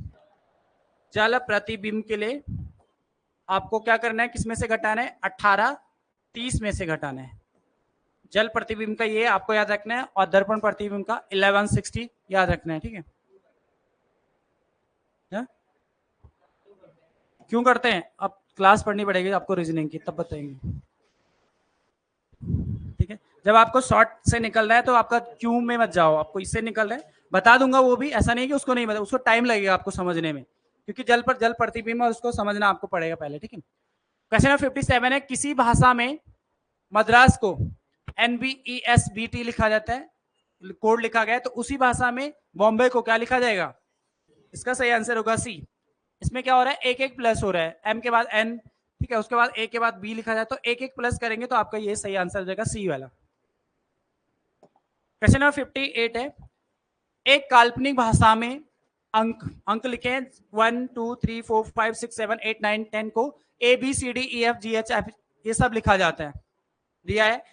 जल प्रतिबिंब के लिए आपको क्या करना है, किसमें से घटाना है, 18:30 में से घटाना है। जल प्रतिबिंब का ये आपको याद रखना है, और दर्पण प्रतिबिंब का 1160 याद रखना है। ठीक है, क्यों करते हैं, अब क्लास पढ़नी पड़ेगी आपको रीजनिंग की, तब बताएंगे। ठीक है, जब आपको शॉर्ट से निकलना है तो आपका क्यों में मत जाओ, आपको इससे निकल रहा है, बता दूंगा वो भी, ऐसा नहीं कि उसको नहीं बता, उसको टाइम लगेगा आपको समझने में, क्योंकि जल पर जल प्रतिबिंब और उसको समझना आपको पड़ेगा पहले। ठीक है, क्वेश्चन नंबर 57 है, किसी भाषा में मद्रास को NBESBT लिखा जाता है, कोड लिखा गया है, तो उसी भाषा में बॉम्बे को क्या लिखा जाएगा, इसका सही आंसर होगा सी। इसमें क्या हो रहा है, एक एक प्लस हो रहा है, एम के बाद एन, ठीक है, उसके बाद ए के बाद बी लिखा जाए, तो एक एक प्लस करेंगे तो आपका ये सही आंसर हो जाएगा सी वाला। क्वेश्चन नंबर 58 है, एक काल्पनिक भाषा में अंक लिखे 1 2 3 4 5 6 7 8 9 10 को ABCDEFGH ये सब लिखा जाता है, दिया है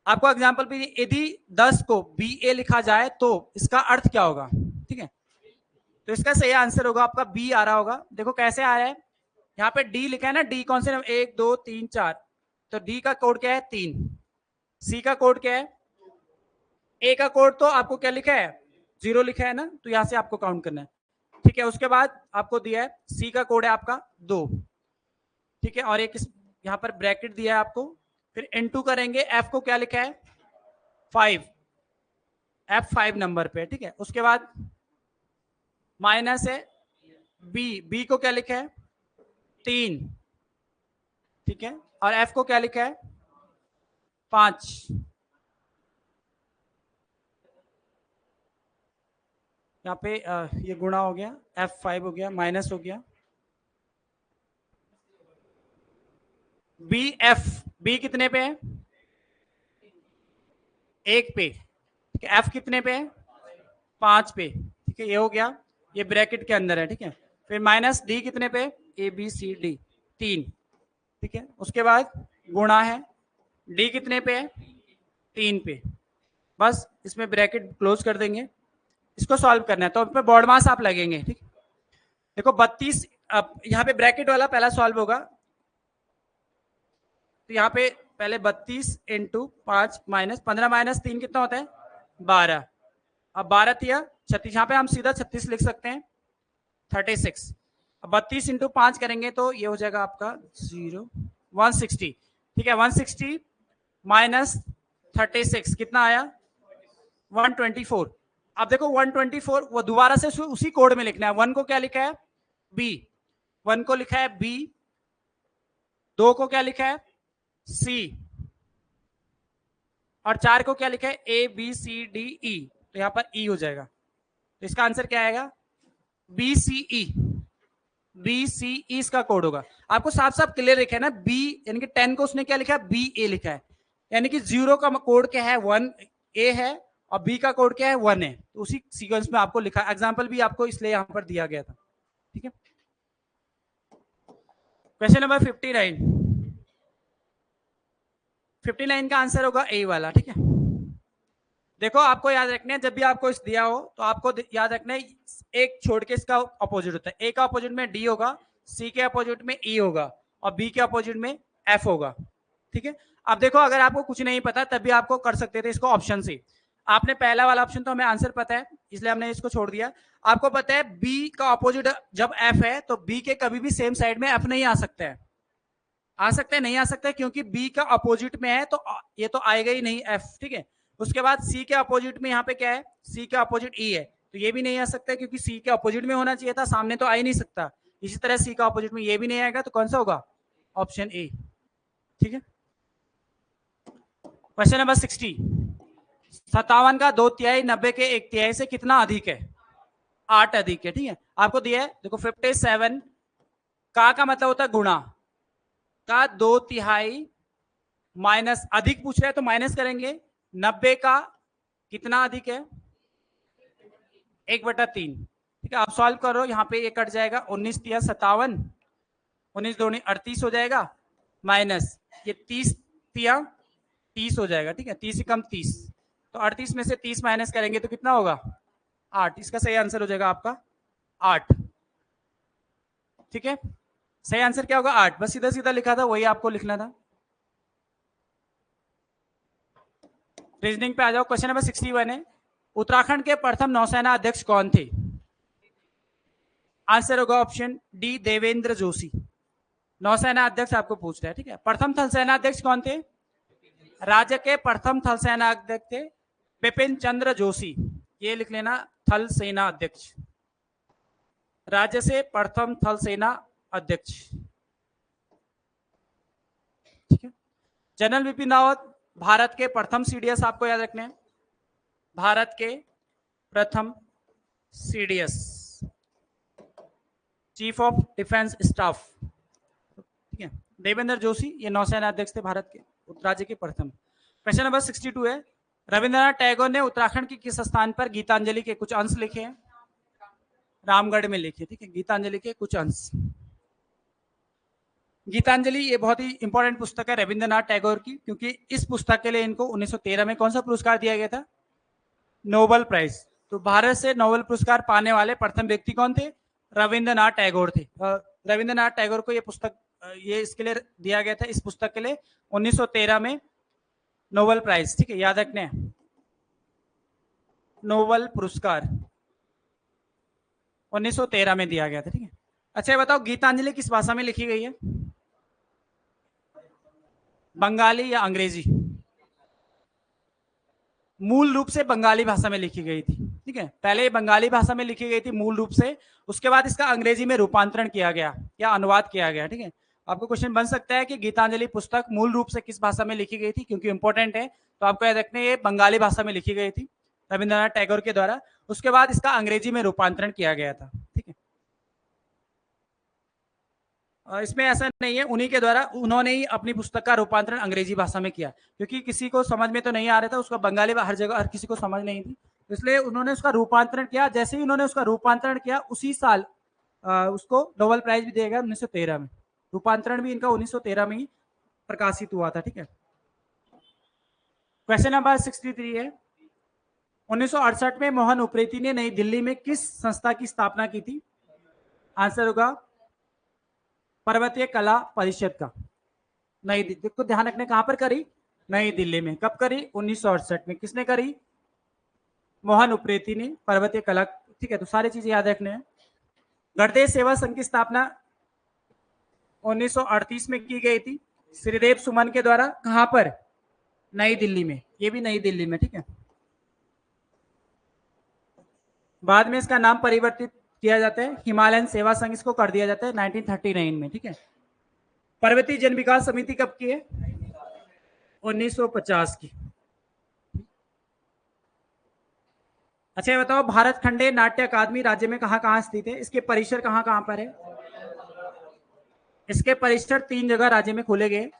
आपको एग्जाम्पल भी, यदि 10 को BA लिखा जाए तो इसका अर्थ क्या होगा। ठीक है, तो इसका सही आंसर होगा आपका बी आ रहा होगा। देखो कैसे आ रहा है, यहाँ पे डी लिखा है ना, डी कौन से, 1 2 3 4, तो डी का कोड क्या है 3, सी का कोड क्या है, ए का कोड तो आपको क्या लिखा है 0 लिखा है ना, तो यहां से आपको काउंट करना है। ठीक है, उसके बाद आपको दिया है सी का कोड है आपका 2, ठीक है, और एक यहाँ पर ब्रैकेट दिया है आपको, फिर इनटू करेंगे, एफ को क्या लिखा है 5, एफ 5 नंबर पे। ठीक है, उसके बाद माइनस है बी को क्या लिखा है 3, ठीक है, और एफ को क्या लिखा है 5, यहाँ पे ये गुणा हो गया, F5 हो गया, माइनस हो गया, बी कितने पे है, 1 पे, ठीक है, F कितने पे है 5 पे, ठीक है, ये हो गया, ये ब्रैकेट के अंदर है। ठीक है, फिर माइनस डी कितने पे, ABCD 3, ठीक है, उसके बाद गुणा है, डी कितने पे है 3 पे, बस इसमें ब्रैकेट क्लोज कर देंगे। इसको सॉल्व करना है तो इसमें बॉड मास आप लगेंगे। ठीक, देखो 32, अब यहाँ पे ब्रैकेट वाला पहला सॉल्व होगा, तो यहाँ पे पहले 32 इंटू 5 माइनस 15 माइनस 3 कितना होता है 12, अब 12 तिया 36, यहाँ पे हम सीधा 36 लिख सकते हैं 36, अब 32 इंटू 5 करेंगे तो ये हो जाएगा आपका 160, ठीक है, 160 माइनस 36 कितना आया 124। अब देखो 124 वो दोबारा से उसी कोड में लिखना है, 1 को क्या लिखा है बी, 1 को लिखा है बी, 2 को क्या लिखा है सी, और 4 को क्या लिखा है ABCDE, तो यहां पर ई हो जाएगा, तो इसका आंसर क्या आएगा BCE, BCE इसका कोड होगा। आपको साफ साफ क्लियर लिखा है ना, बी यानी कि 10 को उसने क्या लिखा है BA लिखा है, यानी कि 0 का कोड क्या है 1A है और बी का कोड क्या है 1 है, तो उसी सीक्वेंस में आपको लिखा, एग्जांपल भी आपको इसलिए यहां पर दिया गया था। ठीक है, क्वेश्चन नंबर 59 का आंसर होगा ए वाला। ठीक है, देखो आपको याद रखना है, जब भी आपको इस दिया हो तो आपको याद रखना है एक छोड़ के इसका अपोजिट होता है, ए का अपोजिट में डी होगा, सी के अपोजिट में ई होगा और बी के अपोजिट में एफ होगा। ठीक है, अब देखो अगर आपको कुछ नहीं पता तब भी आपको कर सकते थे इसको ऑप्शन से, आपने पहला वाला ऑप्शन तो हमें आंसर पता है इसलिए हमने इसको छोड़ दिया। आपको पता है बी का अपोजिट जब एफ है तो बी के कभी भी सेम साइड में एफ नहीं आ सकता है, आ सकता है, नहीं आ सकता है, क्योंकि बी का अपोजिट में है तो ये तो आएगा ही नहीं एफ, ठीक है। उसके बाद सी के अपोजिट में यहाँ पे क्या है, सी के अपोजिट ई है, तो ये भी नहीं आ सकता है क्योंकि सी के अपोजिट में होना चाहिए था, सामने तो आ ही नहीं सकता। इसी तरह सी का अपोजिट में ये भी नहीं आएगा, तो कौन सा होगा, ऑप्शन ए, ठीक है। क्वेश्चन नंबर 60, 57 का 2/3 90 के 1/3 से कितना अधिक है, 8 अधिक है, ठीक है। आपको दिया है देखो 57 का मतलब होता है गुणा का 2/3 माइनस, अधिक पूछ रहा है तो माइनस करेंगे, 90 का कितना अधिक है, 1/3, ठीक है। आप सॉल्व करो, यहाँ पे ये कट जाएगा, 19 तिया 57, 19 दूनी 38 हो जाएगा, माइनस ये 30 तिया 30 हो जाएगा, ठीक है, 30 से कम 30, तो 38 में से 30 माइनस करेंगे तो कितना होगा, 8। इसका सही आंसर हो जाएगा आपका 8, ठीक है। सही आंसर क्या होगा, 8, बस सीधा सीधा लिखा था, वही आपको लिखना था। रीजनिंग पे आ जाओ, क्वेश्चन नंबर 61 है, उत्तराखंड के प्रथम नौसेना अध्यक्ष कौन थे, आंसर होगा ऑप्शन डी, देवेंद्र जोशी। नौसेना अध्यक्ष आपको पूछ रहा है, ठीक है। प्रथम थल सेना अध्यक्ष कौन थे, राज्य के प्रथम थल सेना अध्यक्ष थे बिपिन चंद्र जोशी, ये लिख लेना, थल सेना अध्यक्ष, राज्य से प्रथम थल सेना अध्यक्ष, ठीक है। जनरल बिपिन रावत भारत के प्रथम सीडीएस, आपको याद रखने हैं, भारत के प्रथम CDS, chief of defence staff, ठीक है। देवेंद्र जोशी ये नौसेना अध्यक्ष थे भारत के, राज्य के प्रथम। क्वेश्चन नंबर 62 है, रविंद्रनाथ टैगोर ने उत्तराखंड के किस स्थान पर गीतांजलि के कुछ अंश लिखे हैं, रामगढ़ में लिखे, ठीक है, गीतांजलि के कुछ अंश। गीतांजलि ये बहुत ही इंपॉर्टेंट पुस्तक है रविंद्रनाथ टैगोर की, क्योंकि इस पुस्तक के लिए इनको 1913 में कौन सा पुरस्कार दिया गया था, नोबेल प्राइज। तो भारत से नोबेल पुरस्कार पाने वाले प्रथम व्यक्ति कौन थे, रविंद्रनाथ टैगोर थे। रविंद्रनाथ टैगोर को ये पुस्तक, ये इसके लिए दिया गया था, इस पुस्तक के लिए 1913 में नोबेल प्राइज, ठीक है, याद रखने, नोबेल पुरस्कार 1913 में दिया गया था, ठीक है। अच्छा ये बताओ गीतांजलि किस भाषा में लिखी गई है, बंगाली या अंग्रेजी, मूल रूप से बंगाली भाषा में लिखी गई थी, ठीक है, पहले बंगाली भाषा में लिखी गई थी मूल रूप से, उसके बाद इसका अंग्रेजी में रूपांतरण किया गया या अनुवाद किया गया, ठीक है। आपको क्वेश्चन बन सकता है कि गीतांजलि पुस्तक मूल रूप से किस भाषा में लिखी गई थी, क्योंकि इंपॉर्टेंट है, तो आपको याद रखना ये बंगाली भाषा में लिखी गई थी रविंद्रनाथ टैगोर के द्वारा, उसके बाद इसका अंग्रेजी में रूपांतरण किया गया था, ठीक है। इसमें ऐसा नहीं है, उन्हीं के द्वारा, उन्होंने ही अपनी पुस्तक का रूपांतरण अंग्रेजी भाषा में किया, क्योंकि किसी को समझ में तो नहीं आ रहा था, उसका बंगाली हर जगह हर किसी को समझ नहीं थी, इसलिए उन्होंने उसका रूपांतरण किया। जैसे ही उन्होंने उसका रूपांतरण किया उसी साल उसको नोबेल प्राइज भी दिया गया 1913 में, रूपांतरण भी इनका 1913 में ही प्रकाशित हुआ था, ठीक है। क्वेश्चन नंबर 63 है, 1968 में मोहन उप्रेती ने नई दिल्ली में किस संस्था की स्थापना की थी, आंसर होगा पर्वतीय कला परिषद का। नई दिल्ली को ध्यान रखने, कहां पर करी, नई दिल्ली में, कब करी, 1968 में, किसने करी, मोहन उप्रेती ने, पर्वतीय कला, ठीक है। तो सारी चीजें याद रखने हैं। गणतंत्र सेवा संघ की स्थापना 1938 में की गई थी श्रीदेव सुमन के द्वारा, कहां पर, नई दिल्ली में, ये भी नई दिल्ली में, ठीक है। बाद में इसका नाम परिवर्तित किया जाता है, हिमालयन सेवा संघ इसको कर दिया जाता है 1939 में, ठीक है। पर्वतीय जन विकास समिति कब की है, 1950 की। अच्छा ये बताओ भारत खंडे नाट्य अकादमी राज्य में कहां कहां स्थित है, इसके परिसर कहां कहां पर है, इसके परिसर 3 जगह राज्य में खोले गए,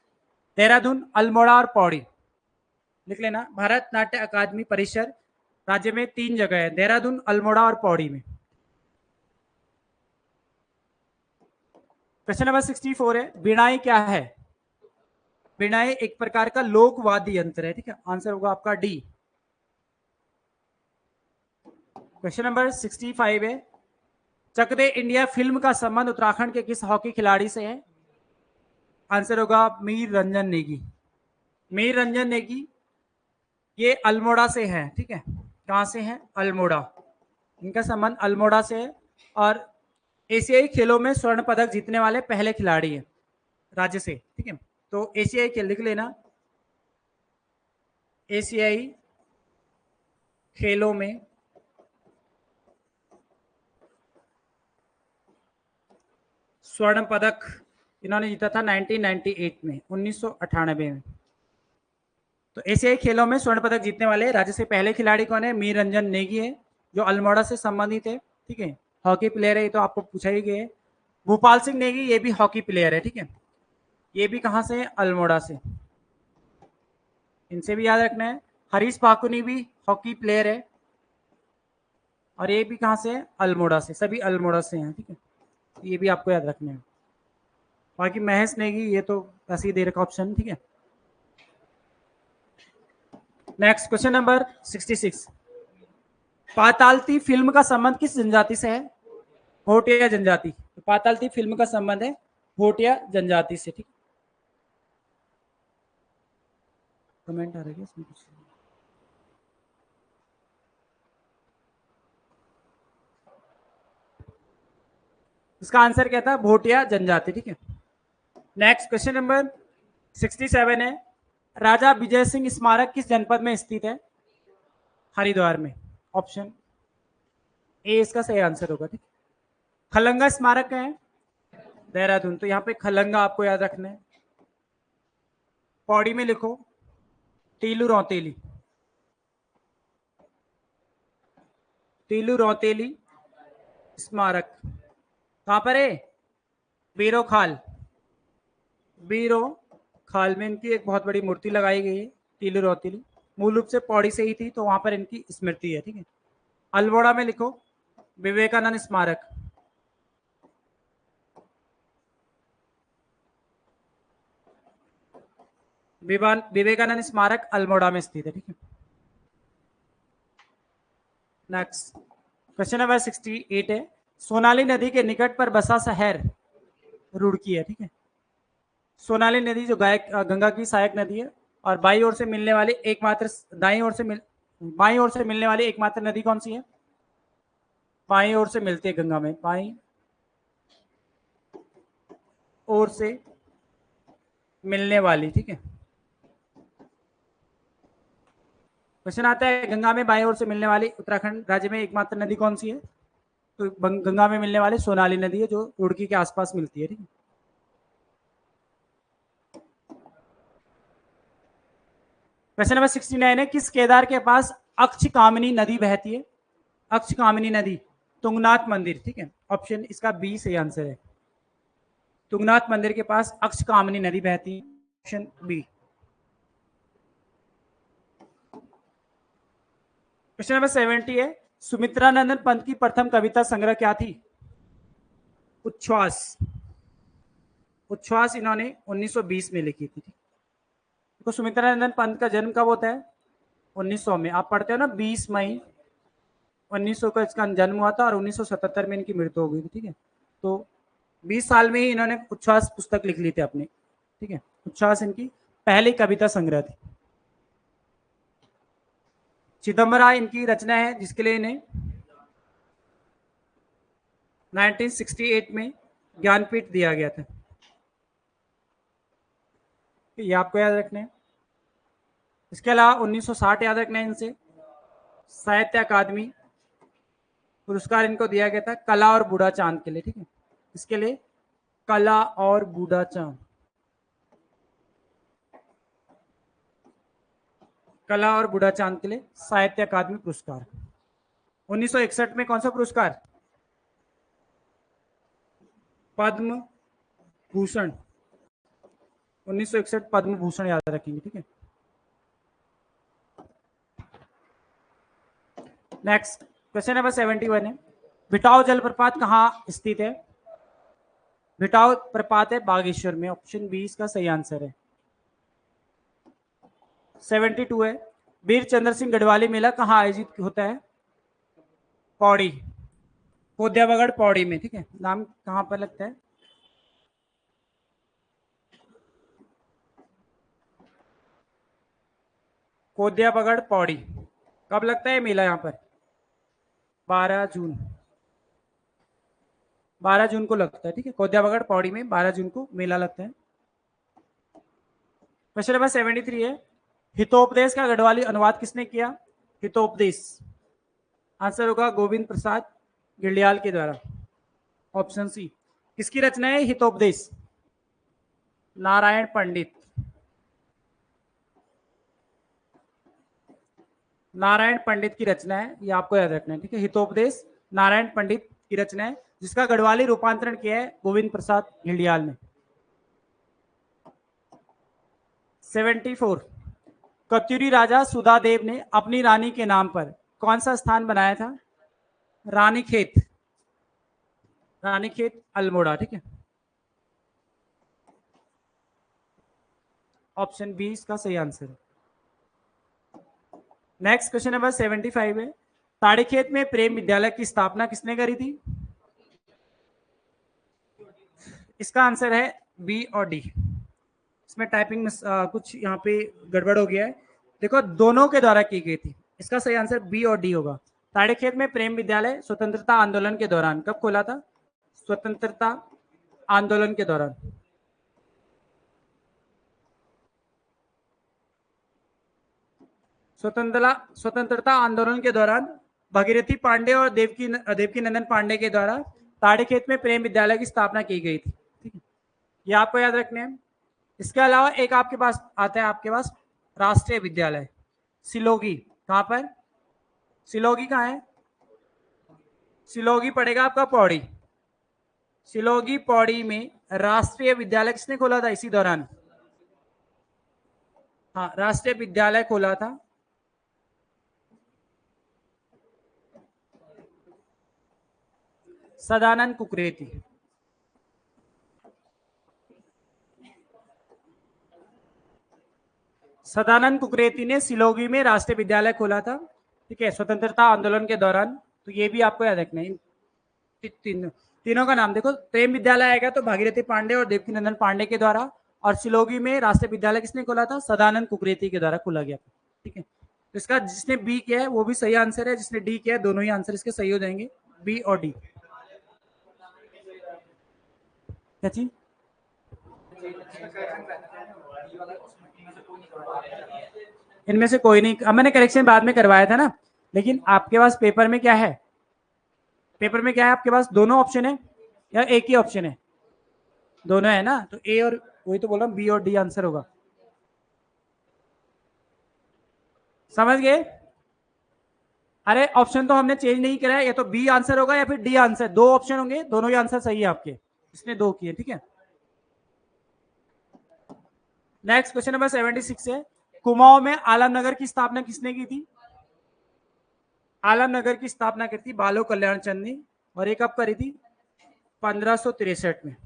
देहरादून, अल्मोड़ा और पौड़ी, लिख लेना, भारत नाट्य अकादमी परिसर राज्य में 3 जगह है, देहरादून, अल्मोड़ा और पौड़ी में। क्वेश्चन नंबर 64 है, बिनाई क्या है, बिनाई एक प्रकार का लोक वाद्य यंत्र है, ठीक है, आंसर होगा आपका डी। क्वेश्चन नंबर 65 है, चक दे इंडिया फिल्म का संबंध उत्तराखंड के किस हॉकी खिलाड़ी से है, आंसर होगा मीर रंजन नेगी। मीर रंजन नेगी ये अल्मोड़ा से है, ठीक है, कहां से है, अल्मोड़ा, इनका संबंध अल्मोड़ा से है, और एशियाई खेलों में स्वर्ण पदक जीतने वाले पहले खिलाड़ी है। राज्य से, ठीक है। तो एशियाई खेल लिख लेना, एशियाई खेलों में स्वर्ण पदक इन्होंने जीता था 1998 में, 1998 में। तो एशियाई खेलों में स्वर्ण पदक जीतने वाले राज्य से पहले खिलाड़ी कौन है? मीर रंजन नेगी है, जो अल्मोड़ा से संबंधित है, ठीक है। हॉकी प्लेयर है, ये तो आपको पूछा ही गया है। भूपाल सिंह नेगी, ये भी हॉकी प्लेयर है, ठीक है। ये भी कहां से? अल्मोड़ा से, इनसे भी याद रखना है। हरीश पाकुनी भी हॉकी प्लेयर है, और ये भी कहां से? अल्मोड़ा से, सभी अल्मोड़ा से हैं, ठीक है। ये भी आपको याद रखना है। बाकी महेश नेगी ये तो ऐसे ही दे रखा ऑप्शन, ठीक है। नेक्स्ट क्वेश्चन नंबर 66, पातालती फिल्म का संबंध किस जनजाति से है? भोटिया जनजाति। तो पातालती फिल्म का संबंध है भोटिया जनजाति से, ठीक। कमेंट आ रहा है इसमें कुछ? इसका आंसर क्या था? भोटिया जनजाति, ठीक है। नेक्स्ट क्वेश्चन नंबर 67 है, राजा विजय सिंह स्मारक किस जनपद में स्थित है? हरिद्वार में। ऑप्शन ए इसका सही आंसर होगा, ठीक। खलंगा स्मारक है देहरादून, तो यहाँ पे खलंगा आपको याद रखना है। पौड़ी में लिखो टीलू रौतेली, टीलू रौतेली स्मारक कहां पर है? बीरो खाल, बीरो खाल में इनकी एक बहुत बड़ी मूर्ति लगाई गई है, टीलू रौतेली। मूल रूप से पौड़ी से ही थी, तो वहां पर इनकी स्मृति है, ठीक है। अल्मोड़ा में लिखो विवेकानंद स्मारक, विवेकानंद स्मारक अल्मोड़ा में स्थित है, ठीक है। नेक्स्ट क्वेश्चन नंबर 68 है, सोनाली नदी के निकट पर बसा शहर रुड़की है, ठीक है। सोनाली नदी जो गंगा की सहायक नदी है, और बाई ओर से मिलने वाली एकमात्र, दाई ओर से बाई ओर से मिलने वाली एकमात्र नदी कौन सी है? बाई ओर से मिलती है गंगा में, बाई ओर से मिलने वाली, ठीक है। क्वेश्चन आता है गंगा में बाई ओर से मिलने वाली उत्तराखंड राज्य में एकमात्र नदी कौन सी है? तो गंगा में मिलने वाली सोनाली नदी है, जो रुड़की के आसपास मिलती है, ठीक है। क्वेश्चन नंबर 69 है, किस केदार के पास अक्षकामिनी नदी बहती है? अक्षकामिनी नदी तुंगनाथ मंदिर, ठीक है। ऑप्शन इसका बी सही आंसर है, तुंगनाथ मंदिर के पास अक्षकामिनी नदी बहती है, ऑप्शन बी। क्वेश्चन नंबर 70 है, सुमित्रानंदन पंत की प्रथम कविता संग्रह क्या थी? उच्छ्वास, उच्छ्वास इन्होंने 1920 में लिखी थी। तो सुमित्रानंदन पंत का जन्म कब होता है? 1900 में। आप पढ़ते हो ना 20 मई 1900 का इसका जन्म हुआ था, और 1977 में इनकी मृत्यु हो गई थी, ठीक है। तो 20 साल में ही इन्होंने उच्छ्वास पुस्तक लिख ली थी अपनी, ठीक है। उच्छ्वास इनकी पहली कविता संग्रह थी। चिदम्बरा इनकी रचना है, जिसके लिए इन्हें 1968 में ज्ञानपीठ दिया गया था। ये आपको याद रखना है। इसके अलावा 1960 याद रखना है इनसे, साहित्य अकादमी पुरस्कार इनको दिया गया था कला और बूढ़ा चांद के लिए, ठीक है। इसके लिए कला और बूढ़ा चांद, कला और बूढ़ा चांद के लिए साहित्य अकादमी पुरस्कार। 1961 में कौन सा पुरस्कार? पद्म भूषण, 1961 पद्म भूषण याद रखेंगे, ठीक है। नेक्स्ट क्वेश्चन नंबर 71 है, भिटाव जलप्रपात कहाँ स्थित है? भिटाव प्रपात है बागेश्वर में, ऑप्शन बी इसका सही आंसर है। 72 है, वीर चंद्र सिंह गढ़वाली मेला कहाँ आयोजित होता है? पौड़ी, कोद्याबगढ़ पौड़ी में, ठीक है। नाम कहाँ पर लगता है? कोद्याबगढ़ पौड़ी। कब लगता है मेला यहाँ पर? 12 जून, 12 जून को लगता है, ठीक है। कोद्याबगढ़ पौड़ी में 12 जून को मेला लगता है। क्वेश्चन नंबर 73 है, हितोपदेश का गढ़वाली अनुवाद किसने किया? हितोपदेश, आंसर होगा गोविंद प्रसाद गिल्डियाल के द्वारा। Option C. किसकी रचना है हितोपदेश? नारायण पंडित। नारायण पंडित की रचना है, ये आपको याद रखना है, ठीक है। हितोपदेश नारायण पंडित की रचना है, जिसका गढ़वाली रूपांतरण किया है गोविंद प्रसाद हिंडियाल ने। 74, कत्यूरी राजा सुधादेव ने अपनी रानी के नाम पर कौन सा स्थान बनाया था? रानीखेत, रानीखेत अल्मोड़ा, ठीक है। ऑप्शन बी इसका सही आंसर है। नेक्स्ट क्वेश्चन नंबर 75 है, ताड़ीखेत में प्रेम विद्यालय की स्थापना किसने करी थी? इसका आंसर है बी और डी। इसमें टाइपिंग में कुछ यहाँ पे गड़बड़ हो गया है, देखो दोनों के द्वारा की गई थी। इसका सही आंसर बी और डी होगा। ताड़ीखेत में प्रेम विद्यालय स्वतंत्रता आंदोलन के दौरान कब खोला था? स्वतंत्रता आंदोलन के दौरान। स्वतंत्रता आंदोलन के दौरान भागीरथी पांडे और देवकी नंदन पांडे के द्वारा ताड़ीखेत में प्रेम विद्यालय की स्थापना की गई थी, ठीक है। ये आपको याद रखने हैं। इसके अलावा एक आपके पास आता है, आपके पास राष्ट्रीय विद्यालय सिलोगी। कहां पर? सिलोगी कहाँ है? सिलोगी पड़ेगा आपका पौड़ी। सिलोगी पौड़ी में राष्ट्रीय विद्यालय किसने खोला था इसी दौरान? हाँ, राष्ट्रीय विद्यालय खोला था सदानंद कुकरेती। सदानंद कुकरेती ने सिलोगी में राष्ट्रीय विद्यालय खोला था, ठीक है, स्वतंत्रता आंदोलन के दौरान। तो ये भी आपको याद रखना है। तीनों का नाम देखो, प्रेम विद्यालय आएगा तो भागीरथी पांडे और देवकी नंदन पांडे के द्वारा, और सिलोगी में राष्ट्रीय विद्यालय किसने खोला था? सदानंद कुकरेती के द्वारा खोला गया, ठीक है। तो इसका जिसने बी किया है वो भी सही आंसर है, जिसने डी किया है दोनों ही आंसर इसके सही हो जाएंगे, बी और डी। क्या चीज? इनमें से कोई नहीं, अब मैंने करेक्शन बाद में करवाया था ना, लेकिन आपके पास पेपर में क्या है? पेपर में क्या है आपके पास? दोनों ऑप्शन है या एक ही ऑप्शन है? दोनों है ना, तो ए और, वही तो बोल रहा हूं, बी और डी आंसर होगा। समझ गए? अरे ऑप्शन तो हमने चेंज नहीं करा है, या तो बी आंसर होगा या फिर डी आंसर, दो ऑप्शन होंगे, दोनों ही आंसर सही है आपके, इसने दो किए, ठीक है। नेक्स्ट क्वेश्चन नंबर 76 है, कुमाऊं में आलमनगर की स्थापना किसने की थी? आलमनगर की स्थापना की थी बालो कल्याण चंद ने, और एक कब करी थी? 1563 में।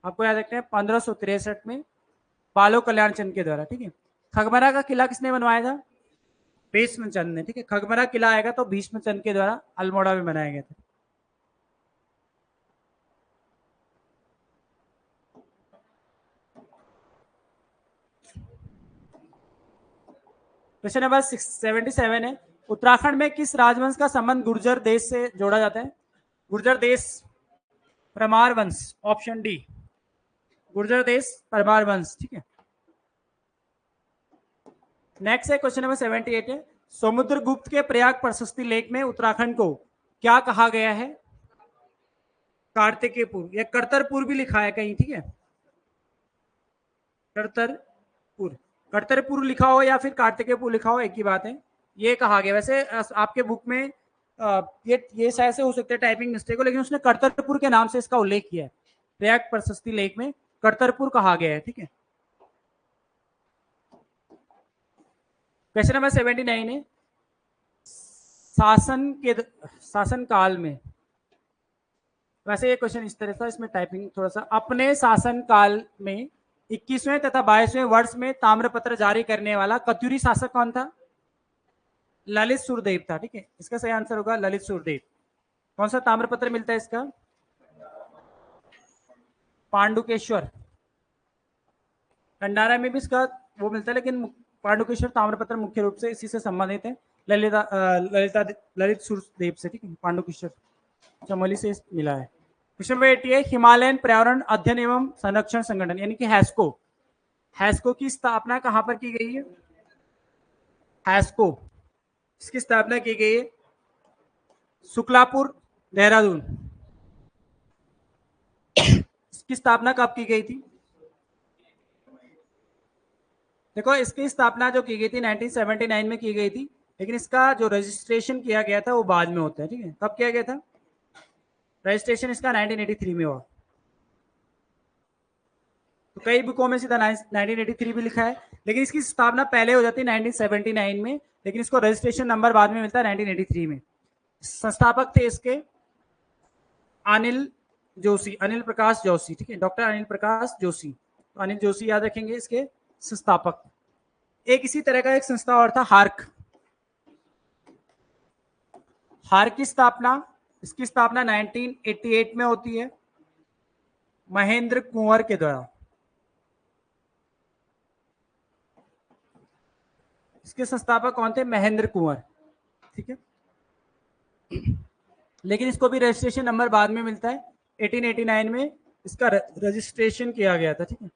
आपको याद रखना है 1563 में बालो कल्याण चंद के द्वारा, ठीक है। खगमरा का किला किसने बनवाया था? भीष्म चंद ने, ठीक है। खगमरा किला आएगा तो भीष्म चंद के द्वारा अल्मोड़ा में बनाया गया था। क्वेश्चन नंबर 77 है, उत्तराखंड में किस राजवंश का संबंध गुर्जर देश से जोड़ा जाता है? गुर्जर देश, परमार वंश, ऑप्शन डी, गुर्जर देश परमार वंश, ठीक है। नेक्स्ट है क्वेश्चन नंबर 78 है, समुद्रगुप्त के प्रयाग प्रशस्ति लेख में उत्तराखंड को क्या कहा गया है? कार्तिकेयपुर या करतरपुर भी लिखा है कहीं, ठीक है। करतरपुर, करतरपुर लिखा हो या फिर कार्तिकेयपुर लिखा हो, एक ही बात है। ये कहा गया, वैसे आपके बुक में ये शायद से हो सकता है टाइपिंग मिस्टेक हो, लेकिन उसने करतरपुर के नाम से इसका उल्लेख किया है। प्रयाग प्रशस्ति लेख में करतरपुर कहा गया है, ठीक है। क्वेश्चन नंबर 79 है, शासन काल में, वैसे ये क्वेश्चन इस तरह था, इसमें टाइपिंग थोड़ा सा, अपने शासन काल में 21वें तथा 22वें वर्ष में ताम्रपत्र जारी करने वाला कत्यूरी शासक कौन था? ललित सुरदेव था, ठीक है। इसका सही आंसर होगा ललित सुरदेव। कौन सा ताम्रपत्र मिलता है इसका? पांडुकेश्वर। भंडारा में भी इसका वो मिलता है, लेकिन पांडुकेश्वर ताम्रपत्र मुख्य रूप से इसी से संबंधित है, ललित सुरदेव से, ठीक है। पांडुकेश्वर चमोली से मिला है। क्वेश्चन नंबर 80 है, हिमालयन पर्यावरण अध्ययन एवं संरक्षण संगठन यानी कि हैस्को हैस्को की स्थापना कहां पर की गई है? हैस्को, इसकी स्थापना की गई है शुक्लापुर, देहरादून। इसकी स्थापना कब की गई थी? देखो, इसकी स्थापना जो की गई थी 1979 में की गई थी, लेकिन इसका जो रजिस्ट्रेशन किया गया था वो बाद में होता है। ठीक है, कब किया गया था रजिस्ट्रेशन इसका? 1983 में हुआ। तो कई बुकों में सीधा 1983 भी लिखा है, लेकिन इसकी स्थापना पहले हो जाती है 1979 में, लेकिन इसको रजिस्ट्रेशन नंबर बाद में मिलता है 1983 में। संस्थापक थे इसके अनिल जोशी, अनिल प्रकाश जोशी। ठीक है, डॉक्टर अनिल प्रकाश जोशी, तो अनिल जोशी याद रखेंगे इसके संस्थापक। एक इसी तरह का एक संस्था और था हार्क। हार्क की स्थापना, इसकी स्थापना 1988 में होती है महेंद्र कुंवर के द्वारा। इसके संस्थापक कौन थे? महेंद्र कुंवर। ठीक है, लेकिन इसको भी रजिस्ट्रेशन नंबर बाद में मिलता है 1889 में इसका रजिस्ट्रेशन किया गया था। ठीक है,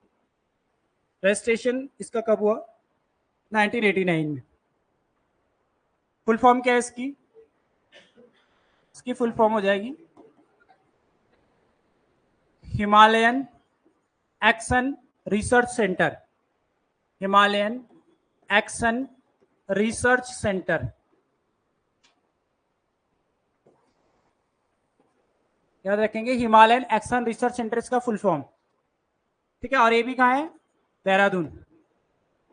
रजिस्ट्रेशन इसका कब हुआ? 1989 में। फुल फॉर्म क्या है इसकी? इसकी फुल फॉर्म हो जाएगी Himalayan action research centre. Himalayan action research centre, याद रखेंगे हिमालयन एक्शन रिसर्च सेंटर इसका फुल फॉर्म। ठीक है, और ये भी कहाँ है? देहरादून।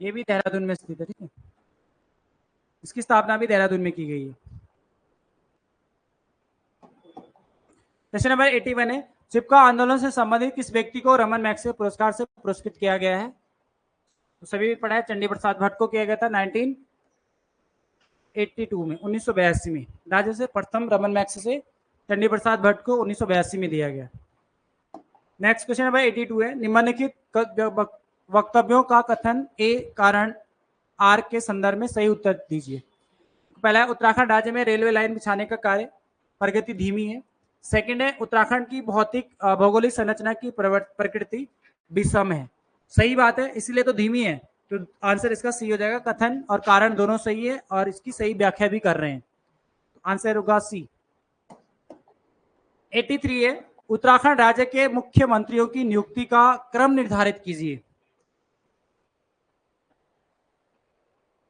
ये भी देहरादून में स्थित है। ठीक है, इसकी स्थापना भी देहरादून में की गई है। क्वेश्चन नंबर 81 है, चिपका आंदोलन से संबंधित किस व्यक्ति को रमन मैग्सेसे पुरस्कार से पुरस्कृत किया गया है? तो सभी पढ़ा है, चंडी प्रसाद भट्ट को किया गया था 1982 में, 1982 में। राज्य से प्रथम रमन मैग्सेसे चंडी प्रसाद भट्ट को 1982 में दिया गया। नेक्स्ट क्वेश्चन नंबर 82 है, निम्नलिखित वक्तव्यों का कथन ए कारण आर के संदर्भ में सही उत्तर दीजिए। पहला है, उत्तराखंड राज्य में रेलवे लाइन बिछाने का कार्य प्रगति धीमी है। सेकंड है, उत्तराखंड की भौतिक भौगोलिक संरचना की प्रकृति विषम है। सही बात है, इसीलिए तो धीमी है, तो आंसर इसका सी हो जाएगा। कथन और कारण दोनों सही है और इसकी सही व्याख्या भी कर रहे हैं, आंसर होगा सी। 83 है, उत्तराखंड राज्य के मुख्यमंत्रियों की नियुक्ति का क्रम निर्धारित कीजिए।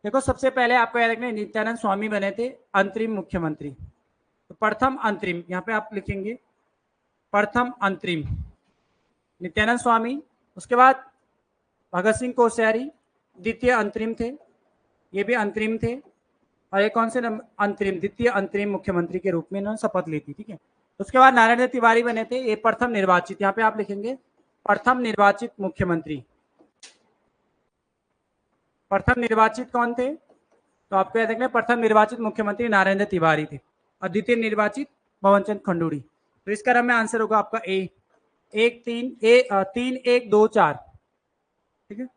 देखो, सबसे पहले आपको याद रखना, नित्यानंद स्वामी बने थे अंतरिम मुख्यमंत्री, तो प्रथम अंतरिम यहां पे आप लिखेंगे, प्रथम अंतरिम नित्यानंद स्वामी। उसके बाद भगत सिंह कोश्यारी द्वितीय अंतरिम थे, ये भी अंतरिम थे। और ये कौन से अंतरिम? द्वितीय अंतरिम मुख्यमंत्री के रूप में इन्होंने शपथ ली थी। ठीक है, उसके बाद नारायण तिवारी बने थे, ये प्रथम निर्वाचित, यहाँ पे आप लिखेंगे प्रथम निर्वाचित मुख्यमंत्री। प्रथम निर्वाचित कौन थे? तो आपको याद रखना, प्रथम निर्वाचित मुख्यमंत्री नारायण तिवारी थे और द्वितीय निर्वाचित पवन चंद खंडूड़ी। तो इसका क्रम में आंसर होगा आपका ए, 3-1-2-4। ठीक है,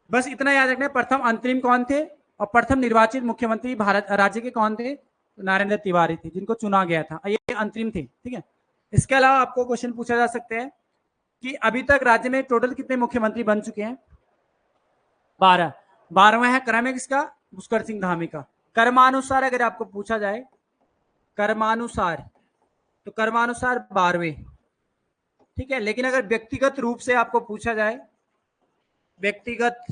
बस इतना याद रखना, प्रथम अंतरिम कौन थे और प्रथम निर्वाचित मुख्यमंत्री भारत राज्य के कौन थे? नारायण तिवारी थे, जिनको चुना गया था, ये अंतरिम थे। ठीक है, इसके अलावा आपको क्वेश्चन पूछा जा सकता है कि अभी तक राज्य में टोटल कितने मुख्यमंत्री बन चुके हैं? 12। 12वां है क्रम है किसका? पुष्कर सिंह धामी का। कर्मानुसार अगर आपको पूछा जाए, कर्मानुसार, तो कर्मानुसार 12वें। ठीक है, लेकिन अगर व्यक्तिगत रूप से आपको पूछा जाए, व्यक्तिगत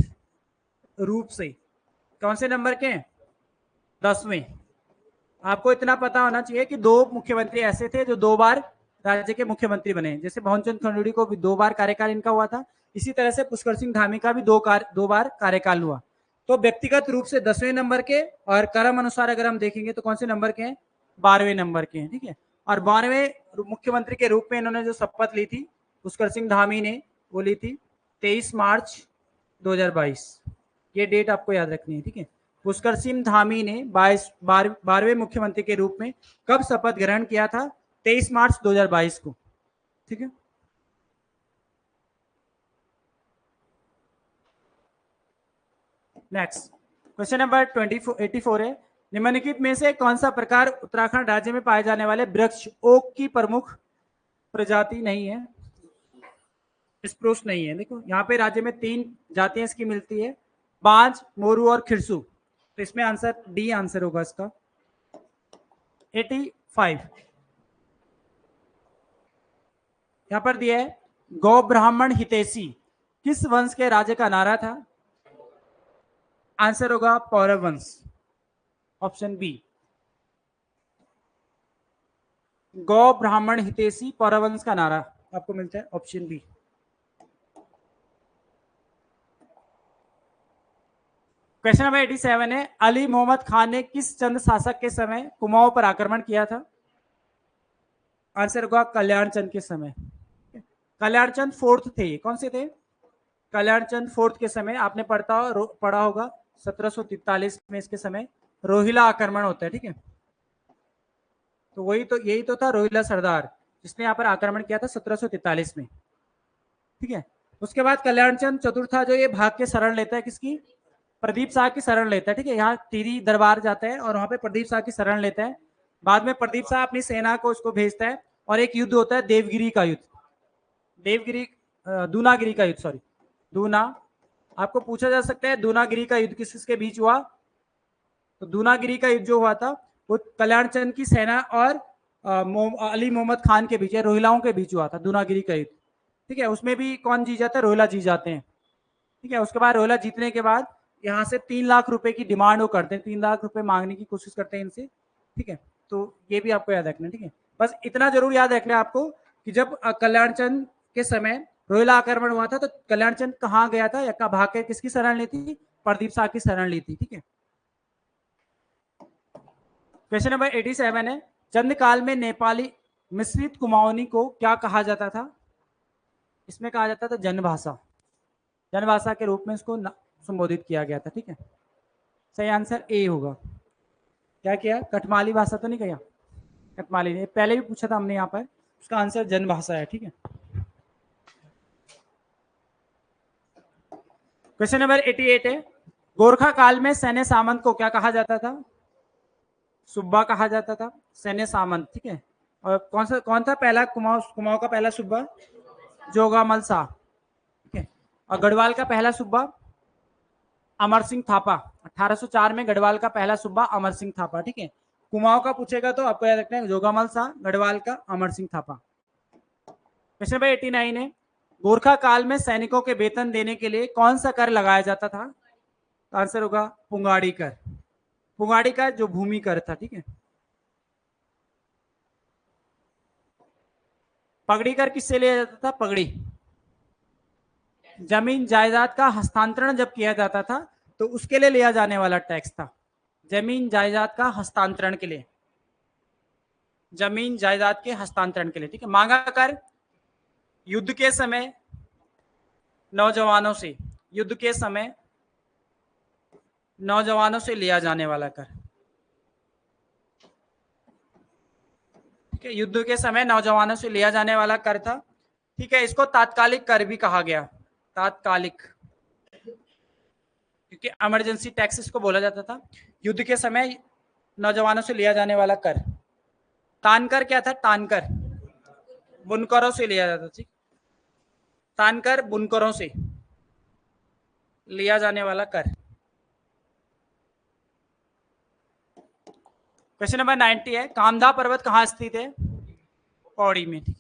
रूप से कौन से नंबर के हैं? 10वें। आपको इतना पता होना चाहिए कि 2 मुख्यमंत्री ऐसे थे जो 2 बार राज्य के मुख्यमंत्री बने, जैसे भवनचंद खंडूड़ी को भी 2 बार कार्यकाल इनका हुआ था, इसी तरह से पुष्कर सिंह धामी का भी 2 बार कार्यकाल हुआ। तो व्यक्तिगत रूप से 10वें नंबर के, और क्रम अनुसार अगर हम देखेंगे तो कौन से नंबर के हैं? 12वें नंबर के हैं। ठीक है, और 12वें मुख्यमंत्री के रूप में इन्होंने जो शपथ ली थी पुष्कर सिंह धामी ने, वो ली थी 23 मार्च 2022। ये डेट आपको याद रखनी है। ठीक है, पुष्कर सिंह धामी ने 12वें मुख्यमंत्री के रूप में कब शपथ ग्रहण किया था? 23 मार्च 2022 को। ठीक है, नेक्स्ट क्वेश्चन नंबर 84 है, निम्नलिखित में से कौन सा प्रकार उत्तराखंड राज्य में पाए जाने वाले वृक्ष ओक की प्रमुख प्रजाति नहीं है? स्प्रूस नहीं है। देखो यहाँ पे राज्य में 3 जातियां इसकी मिलती है, बांज, मोरू और खिरसू। तो इसमें आंसर डी आंसर होगा इसका। 85 यहाँ पर दिया है, गौ ब्राह्मण हितैषी किस वंश के राजा का नारा था? आंसर होगा पौरव वंश, ऑप्शन बी। गौ ब्राह्मण हितैषी पौरव वंश का नारा आपको मिलता है, ऑप्शन बी। क्वेश्चन नंबर 87 है, अली मोहम्मद खान ने किस चंद शासक के समय कुमाऊं पर आक्रमण किया था? आंसर होगा कल्याण चंद के समय। कल्याण चंद फोर्थ थे, कौन से थे? कल्याण चंद फोर्थ के समय आपने पढ़ा होगा 1743 में इसके समय रोहिला आक्रमण होता है, ठीक है। तो वही तो, यही तो था रोहिला सरदार जिसने यहाँ पर आक्रमण किया था 1743 में, ठीक है। उसके बाद कल्याण चंद चतुर्था जो ये भाग के शरण लेता है, किसकी? प्रदीप शाह की शरण लेता है, ठीक है। यहाँ टिहरी दरबार जाता है और वहां पे प्रदीप शाह की शरण लेता है। बाद में प्रदीप शाह अपनी सेना को उसको भेजता है और एक युद्ध होता है देवगिरी का युद्ध, देवगिरी दूनागिरी का युद्ध, सॉरी दूना। आपको पूछा जा सकता है दूनागिरी का युद्ध किस किसके बीच हुआ? तो दूनागिरी का युद्ध जो हुआ था वो कल्याण चंद की सेना और अली मोहम्मद खान के बीच, रोहिलाओं के बीच हुआ था दूनागिरी का युद्ध, ठीक है। उसमें भी कौन जीत जाता है? रोहिला जीत जाते हैं, ठीक है। उसके बाद रोहिला जीतने के बाद यहाँ से 3 लाख रुपए की डिमांड वो करते हैं, 3 लाख रुपए मांगने की कोशिश करते हैं इनसे, ठीक है। तो ये भी आपको याद रखना, ठीक है। बस इतना जरूर याद रखना आपको कि जब कल्याण चंद के समय रोहिला आक्रमण हुआ था तो कल्याण चंद कहाँ गया था या भाग के किसकी शरण ली थी? प्रदीप शाह की शरण ली थी, ठीक है। क्वेश्चन नंबर 87 है, चंद काल में नेपाली मिश्रित कुमाऊनी को क्या कहा जाता था? इसमें कहा जाता था जनभाषा, जनभाषा के रूप में इसको संबोधित किया गया था, ठीक है। सही आंसर ए होगा। क्या किया? कटमाली भाषा तो नहीं किया, कटमाली ने पहले भी पूछा था हमने यहाँ पर, उसका आंसर जनभाषा है, ठीक है। क्वेश्चन नंबर 88 है, गोरखा काल में सैन्य सामंत को क्या कहा जाता था? सुब्बा कहा जाता था, सैन्य सामंत, ठीक है। और कौन था पहला कुमाऊं का पहला सुब्बा? जोगामल शाह, ठीक है। और गढ़वाल का पहला सुब्बा अमर सिंह थापा, 1804 में गढ़वाल का पहला सुब्बा अमर सिंह थापा, ठीक है। कुमाऊं का पूछेगा तो आपको याद रखना है जोगामल शाह, गढ़वाल का अमर सिंह थापा। क्वेश्चन नंबर 89 है, गोरखा काल में सैनिकों के वेतन देने के लिए कौन सा कर लगाया जाता था? तो आंसर होगा पुंगाड़ी कर, पुंगाड़ी कर जो भूमि कर था, ठीक है। पगड़ी कर किससे लिया जाता था? पगड़ी जमीन जायदाद का हस्तांतरण जब किया जाता था तो उसके लिए लिया जाने वाला टैक्स था, जमीन जायदाद का हस्तांतरण के लिए, जमीन जायदाद के हस्तांतरण के लिए, ठीक है। मांगा कर युद्ध के समय नौजवानों से, युद्ध के समय नौजवानों से लिया जाने वाला कर, ठीक है। युद्ध के समय नौजवानों से लिया जाने वाला कर था, ठीक है। इसको तात्कालिक कर भी कहा गया, तात्कालिक, क्योंकि इमरजेंसी टैक्सेस को बोला जाता था। युद्ध के समय नौजवानों से लिया जाने वाला कर। तानकर क्या था? तानकर बुनकरों से लिया जाता, ठीक। तानकर बुनकरों से लिया जाने वाला कर। क्वेश्चन नंबर 90 है, कामदा पर्वत कहाँ स्थित है? पौड़ी में, ठीक।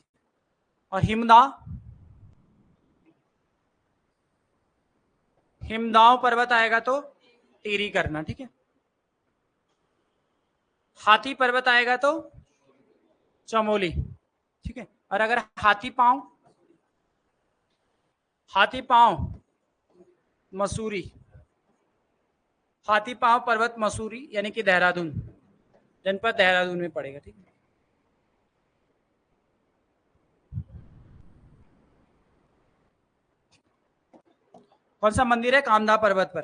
और हिमदाव पर्वत आएगा तो टिहरी करना, ठीक है। हाथी पर्वत आएगा तो चमोली, ठीक है। और अगर हाथी पांव मसूरी, हाथी पांव पर्वत मसूरी यानी कि देहरादून, जनपद देहरादून में पड़ेगा, ठीक है। कौन सा मंदिर है कामदा पर्वत पर?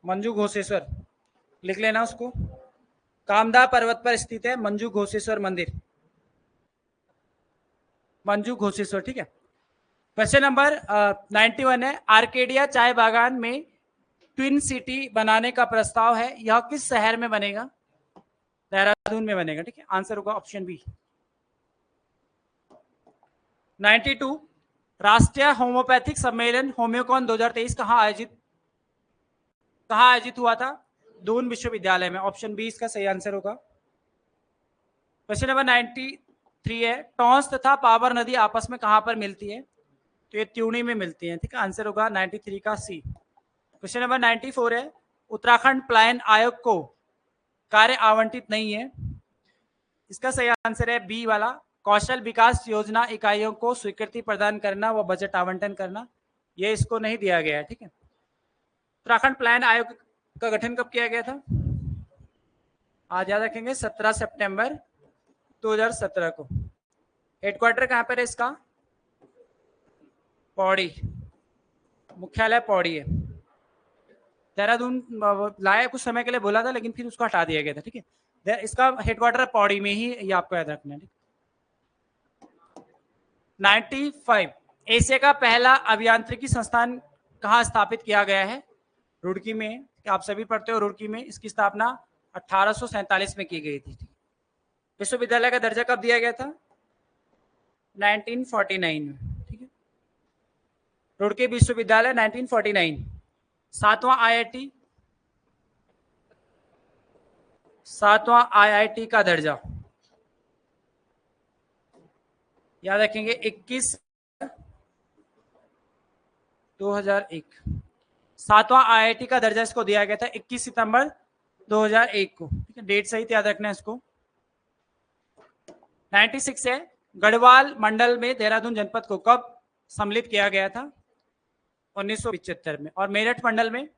मंजू घोषेश्वर, लिख लेना उसको। कामदा पर्वत पर स्थित है मंजू घोषेश्वर मंदिर, मंजू घोषेश्वर, ठीक है। क्वेश्चन नंबर 91 है, आर्केडिया चाय बागान में ट्विन सिटी बनाने का प्रस्ताव है, यह किस शहर में बनेगा? देहरादून में बनेगा, ठीक है। आंसर होगा ऑप्शन बी। 92 राष्ट्रीय होम्योपैथिक सम्मेलन होम्योकॉन 2023 कहाँ आयोजित हुआ था? दून विश्वविद्यालय में। ऑप्शन बी इसका सही आंसर होगा। क्वेश्चन नंबर 93 है, टॉन्स तथा पावर नदी आपस में कहां पर मिलती है? तो ये त्यूणी में मिलती है। ठीक है, आंसर होगा 93 का सी। क्वेश्चन नंबर 94 है, उत्तराखंड पलायन आयोग को कार्य आवंटित नहीं है। इसका सही आंसर है बी वाला, कौशल विकास योजना इकाइयों को स्वीकृति प्रदान करना व बजट आवंटन करना, ये इसको नहीं दिया गया है। ठीक है, उत्तराखंड पलायन आयोग का गठन कब किया गया था? आज याद रखेंगे 17 सितंबर 2017 को। हेडक्वार्टर कहां पर है इसका? पौड़ी, मुख्यालय पौड़ी है। देहरादून लाया कुछ समय के लिए बोला था, लेकिन फिर उसको हटा दिया गया था। ठीक है, इसका हेडक्वार्टर पौड़ी में ही, ये आपको याद रखना है। 95 एशिया का पहला अभियांत्रिकी संस्थान कहाँ स्थापित किया गया है? रुड़की में। आप सभी पढ़ते हो रुड़की में। इसकी स्थापना 1847 में की गई थी। विश्वविद्यालय का दर्जा कब दिया गया था? 1949 में। ठीक है, रुड़की विश्वविद्यालय 1949। सातवां आईआईटी का दर्जा याद रखेंगे 21/2001। सातवां आईआईटी का दर्जा इसको दिया गया था 21 सितंबर 2001 को। ठीक है, डेट सही याद रखना है इसको। 96 है, गढ़वाल मंडल में देहरादून जनपद को कब सम्मिलित किया गया था? 1975 में। और मेरठ मंडल में?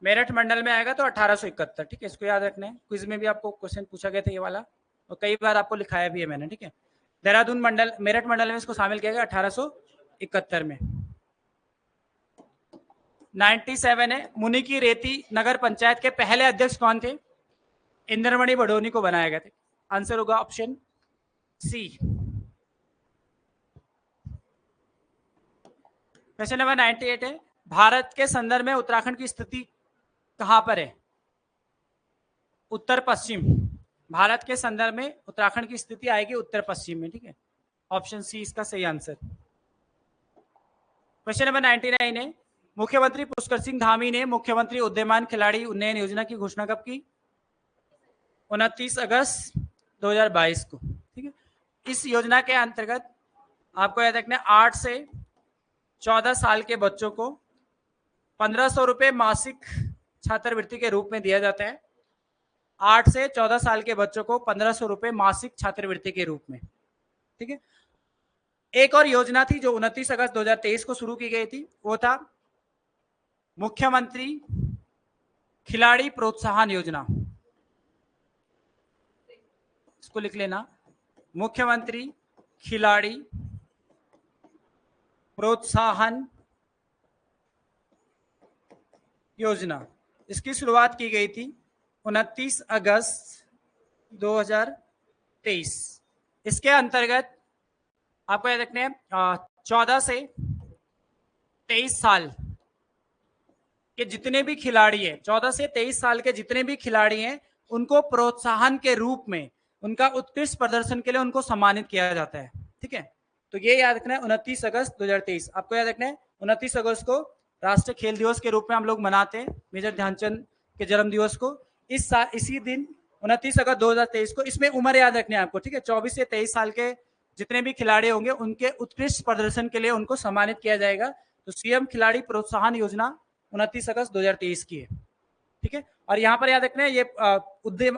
मेरठ मंडल में आएगा तो 1871। ठीक है, इसको याद रखना है। क्विज में भी आपको क्वेश्चन पूछा गया था ये वाला, और कई बार आपको लिखाया भी है मैंने। ठीक है, देहरादून मंडल, मेरठ मंडल में इसको शामिल किया गया 1871 में। 97 है, मुनि की रेती नगर पंचायत के पहले अध्यक्ष कौन थे? इंद्रमणि बडोनी को बनाया गया था। आंसर होगा ऑप्शन सी। क्वेश्चन नंबर 98 है, भारत के संदर्भ में उत्तराखंड की स्थिति कहां पर है? उत्तर पश्चिम। भारत के संदर्भ में उत्तराखंड की स्थिति आएगी उत्तर पश्चिम में। ठीक है, ऑप्शन सी इसका सही आंसर। क्वेश्चन नंबर 99 है, मुख्यमंत्री पुष्कर सिंह धामी ने मुख्यमंत्री उद्यमान खिलाड़ी उन्नयन योजना की घोषणा कब की? 29 अगस्त 2022 को। ठीक है, इस योजना के अंतर्गत आपको याद रखना है 8 से 14 साल के बच्चों को 1500 रुपए मासिक छात्रवृत्ति के रूप में दिया जाता है। 8 से 14 साल के बच्चों को 1500 रुपए मासिक छात्रवृत्ति के रूप में। ठीक है, एक और योजना थी जो 29 अगस्त 2023 को शुरू की गई थी, वो था मुख्यमंत्री खिलाड़ी प्रोत्साहन योजना। इसको लिख लेना, मुख्यमंत्री खिलाड़ी प्रोत्साहन योजना। इसकी शुरुआत की गई थी 29 अगस्त 2023। इसके अंतर्गत आपको याद रखना है 14 से 23 साल के जितने भी खिलाड़ी हैं, 14 से 23 साल के जितने भी खिलाड़ी हैं, उनको प्रोत्साहन के रूप में उनका उत्कृष्ट प्रदर्शन के लिए उनको सम्मानित किया जाता है। ठीक है, तो ये याद रखना है 29 अगस्त 2023। आपको याद रखना है 29 अगस्त को राष्ट्रीय खेल दिवस के रूप में हम लोग मनाते हैं, मेजर ध्यानचंद के जन्म दिवस को। इसी दिन 29 अगस्त 2023 को, इसमें उम्र याद रखनी है आपको। ठीक है, 24 से 23 साल के जितने भी खिलाड़ी होंगे उनके उत्कृष्ट प्रदर्शन के लिए उनको सम्मानित किया जाएगा। तो सीएम खिलाड़ी प्रोत्साहन योजना 29 अगस्त 2023 की है। ठीक है, और यहाँ पर याद रखना है ये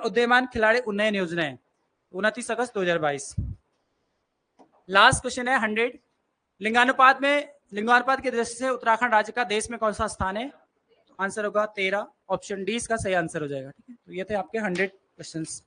उद्यमान खिलाड़ी उन्नयन योजना है 29 अगस्त 2022। लास्ट क्वेश्चन है 100, लिंगानुपात की दृष्टि से उत्तराखंड राज्य का देश में कौन सा स्थान है? आंसर होगा 13। ऑप्शन डी इसका सही आंसर हो जाएगा। ठीक है, तो ये थे आपके 100 क्वेश्चंस।